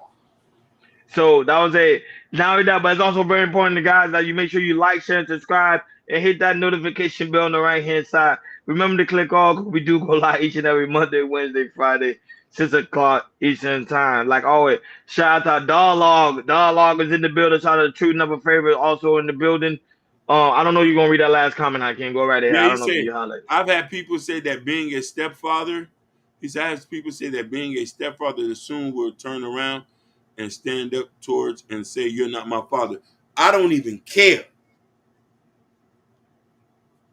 So that was it. Now that, but it's also very important, guys, that you make sure you like, share, and subscribe, and hit that notification bell on the right hand side. Remember to click all. We do go live each and every Monday, Wednesday, Friday, 6 o'clock Eastern time. Like always, shout out to Dialogue. Dialogue is in the building. Shout out to True Number Favorite also in the building. I don't know. You're gonna read that last comment. I can't go right there. Yeah, I don't know if you highlight. I've had people say that being a stepfather. He's had people say that being a stepfather soon will turn around and stand up towards and say, you're not my father. I don't even care.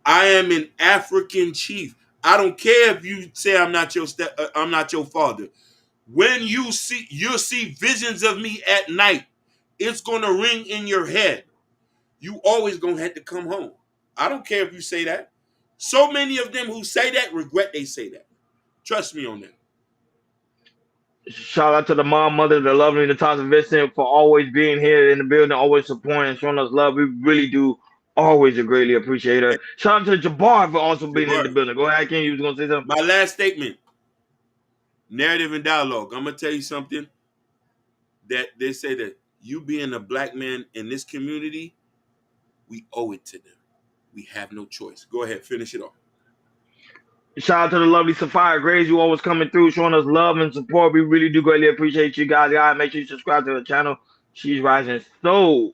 I am an African chief. I don't care if you say I'm not your father. When you'll see visions of me at night. It's gonna ring in your head. You always gonna have to come home. I don't care if you say that. So many of them who say that regret they say that. Trust me on that. Shout out to the mother, the lovely Natasha Vincent for always being here in the building, always supporting and showing us love. We really do always greatly appreciate her. Shout out to Jabbar for also being in the building. Go ahead, Ken. You was gonna say something? My last statement. narrative and dialogue. I'm gonna tell you something that they say that you being a black man in this community, we owe it to them. We have no choice. Go ahead, finish it off. Shout out to the lovely Sapphire Grace. You always coming through, showing us love and support. We really do greatly appreciate you guys. Make sure you subscribe to the channel. She's rising. So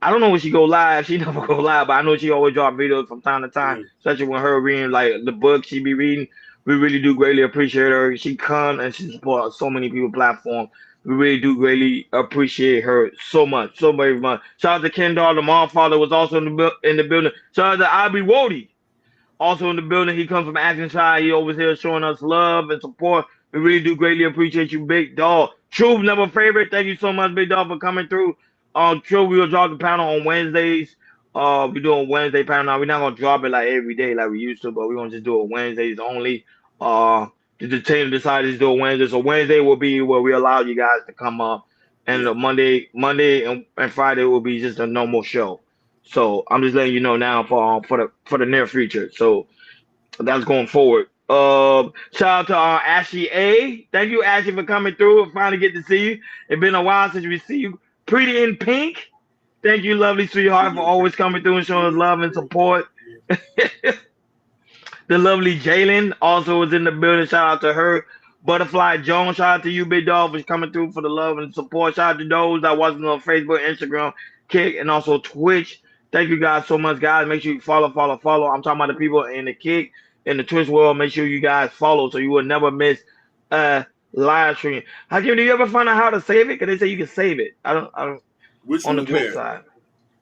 I don't know when she go live. She never go live, but I know she always drop videos from time to time, especially when her reading like the book she be reading. We really do greatly appreciate her. She come and she supports so many people platform. We really do greatly appreciate her so much, so very much. Shout out to Ken Doll, the mom father was also in the building. Shout out to Abby Wody. Also in the building, he comes from Athenside. He over here showing us love and support. We really do greatly appreciate you, Big Dog. Truth, never favorite. Thank you so much, Big Dog, for coming through. Truth, we will drop the panel on Wednesdays. We're doing Wednesday panel now. We're not gonna drop it like every day like we used to, but we're gonna just do it Wednesdays only. The team decided to do it Wednesday, so Wednesday will be where we allow you guys to come up, and the Monday and Friday will be just a normal show. So I'm just letting you know now for the near future. So that's going forward. Shout out to Ashley A. Thank you, Ashley, for coming through and finally get to see you. It's been a while since we see you. Pretty in pink. Thank you, lovely sweetheart, for always coming through and showing us love and support. The lovely Jalen also was in the building. Shout out to her. Butterfly Jones, shout out to you, Big Dog, for coming through for the love and support. Shout out to those that watching on Facebook, Instagram, Kick, and also Twitch. Thank you guys so much, guys. Make sure you follow. I'm talking about the people in the Kick, in the Twitch world. Make sure you guys follow so you will never miss live stream. Hakeem, do you ever find out how to save it? Because they say you can save it. I don't. Which on one? the Twitch Where? side.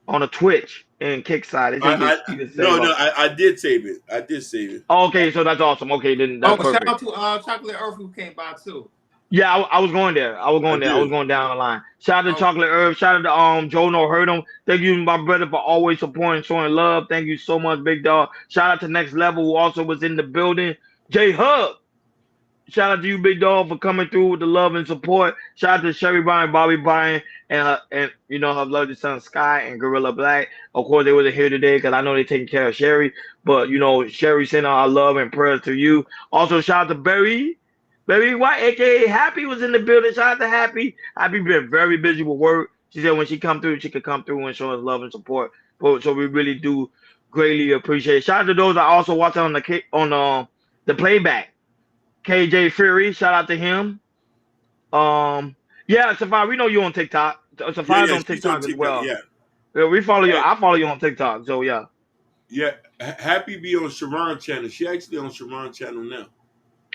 On the Twitch and Kick side. They say you can save it. I did save it. I did save it. Okay, so that's awesome. Okay, then that's perfect. Shout out to Chocolate Earth who came by too. Yeah, I was going there. I was going down the line. Shout out to Chocolate Herb. Shout out to Joe No Hurt Him. Thank you, my brother, for always supporting, showing love. Thank you so much, Big Dog. Shout out to Next Level, who also was in the building. J Hub. Shout out to you, Big Dog, for coming through with the love and support. Shout out to Sherry Bryan, Bobby Bryan, and you know her lovely son Sky and Gorilla Black. Of course, they wasn't here today because I know they're taking care of Sherry. But you know, Sherry sent our love and prayers to you. Also, shout out to Barry White, aka Happy, was in the building. Shout out to Happy. Happy been very busy with work. She said when she come through, she could come through and show us love and support. So we really do greatly appreciate it. Shout out to those that also watch on the playback. KJ Fury, shout out to him. Yeah, Safari, we know you on TikTok. Safari's on TikTok as well. Yeah, we follow you. I follow you on TikTok. So yeah. Yeah, Happy be on Sharon channel. She actually on Sharon channel now.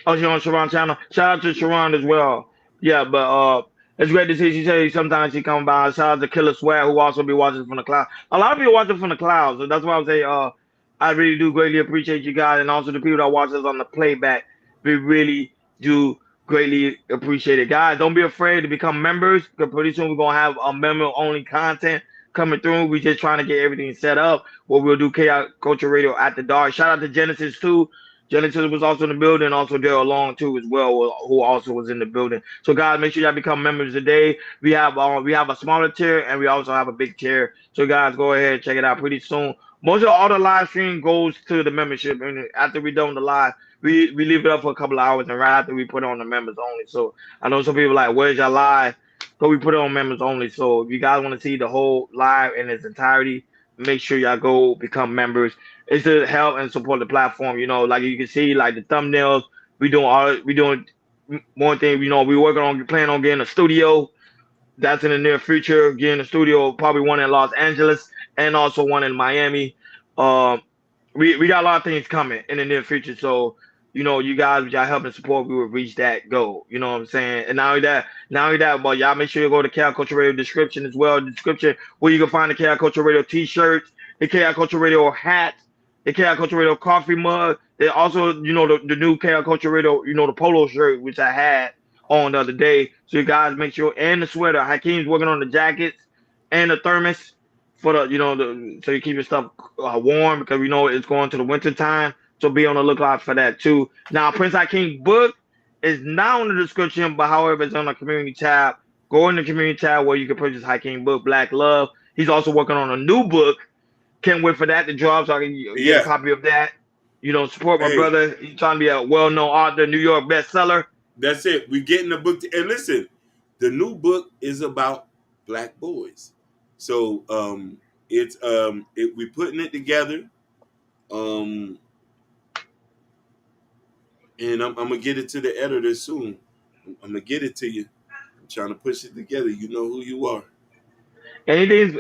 Oh, she's on Sharon channel. Shout out to Sharon as well. Yeah, but it's great to see. She says sometimes she come by. Shout out to Killer Sweat, who also be watching from the cloud. A lot of people watching from the clouds, so that's why I say I really do greatly appreciate you guys, and also the people that watch us on the playback. We really do greatly appreciate it. Guys, don't be afraid to become members, because pretty soon we're going to have a member-only content coming through. We're just trying to get everything set up. What we'll do, Chaos Culture Radio at the dark. Shout out to Genesis, too. Genesis was also in the building, also Daryl Long, too, as well, who also was in the building. So, guys, make sure y'all become members today. We have a smaller tier, and we also have a big tier. So, guys, go ahead and check it out pretty soon. Most of all the live stream goes to the membership, and after we're done with the live, we leave it up for a couple of hours, and right after we put it on the members only. So I know some people are like, where's your live? So we put it on members only. So if you guys want to see the whole live in its entirety, make sure y'all go become members. It's to help and support the platform. You know, like you can see, like the thumbnails. We doing more things. You know, we working on planning on getting a studio. That's in the near future. Getting a studio, probably one in Los Angeles and also one in Miami. We got a lot of things coming in the near future. So, you know, you guys, with y'all help and support, we will reach that goal. You know what I'm saying? And not only that, but y'all make sure you go to Chaos Culture Radio description as well. Description where you can find the Chaos Culture Radio t-shirts, the Chaos Culture Radio hats, the Chaos Culture Radio coffee mug. They also, you know, the new Chaos Culture Radio, you know, the polo shirt, which I had on the other day. So you guys make sure, and the sweater. Hakeem's working on the jackets and the thermos for the, you know, so you keep your stuff warm, because we know it's going to the winter time. So be on the lookout for that too. Now, Prince Hakeem book is not on the description, but however, it's on the community tab. Go in the community tab where you can purchase Hakeem book, Black Love. He's also working on a new book. Can't wait for that to drop so I can get a copy of that. You know, support my brother. He's trying to be a well-known author, New York bestseller. That's it. We getting the book. And listen, the new book is about black boys. So we putting it together. And I'm gonna get it to the editor soon. I'm gonna get it to you. I'm trying to push it together. You know who you are. Anything's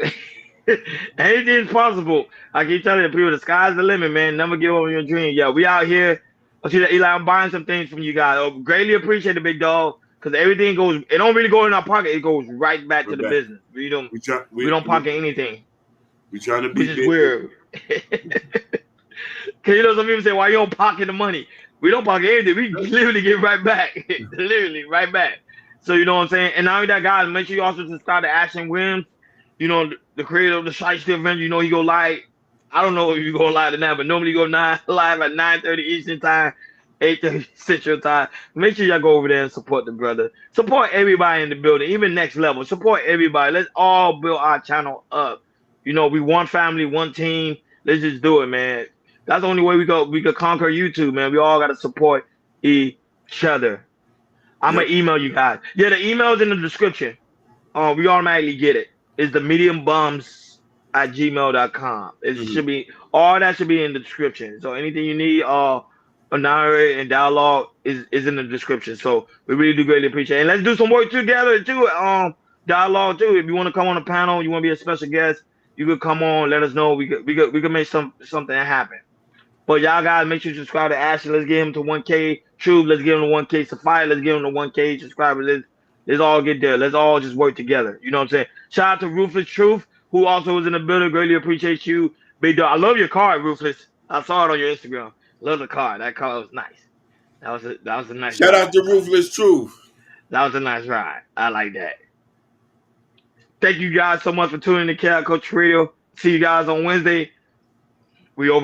anything's possible. I keep telling people, the sky's the limit, man. Never give up on your dream. Yeah, we out here. I see that, Eli. I'm buying some things from you guys. Greatly appreciate it, big dog. Because everything goes. It don't really go in our pocket. It goes right back to the business. We don't pocket anything. We trying to be which is weird. Cause you know some people say, why you don't pocket the money? We don't pocket anything. We literally get right back. Literally right back. So you know what I'm saying? And not only that, guys, make sure you also subscribe to Ashton Williams. You know, the creator of the Shiesty Avenger. You know, he go live. I don't know if you go live tonight, but normally go live at 9:30 Eastern time, 8:30 Central time. Make sure y'all go over there and support the brother. Support everybody in the building, even next level. Support everybody. Let's all build our channel up. You know, we one family, one team. Let's just do it, man. That's the only way we could conquer YouTube, man. We all gotta support each other. I'm gonna email you guys. Yeah, the email's in the description. We automatically get it. It's the mediumbums@gmail.com. It should be all that should be in the description. So anything you need, narrate and dialogue is in the description. So we really do greatly appreciate it. And let's do some work together too. Dialogue too. If you want to come on a panel, you want to be a special guest, you could come on. Let us know. We could make something happen. But y'all guys, make sure you subscribe to Ashley. Let's get him to 1K. Truth, let's get him to 1K. Sapphire, let's get him to 1K subscribers. Let's all get there. Let's all just work together. You know what I'm saying? Shout out to Ruthless Truth, who also was in the building. Greatly appreciate you, big dog. I love your card, Ruthless. I saw it on your Instagram. Love the card. That card was nice. That was a nice. Shout out to Ruthless Truth. That was a nice ride. I like that. Thank you guys so much for tuning in to Chaos Coach Radio. See you guys on Wednesday. We over.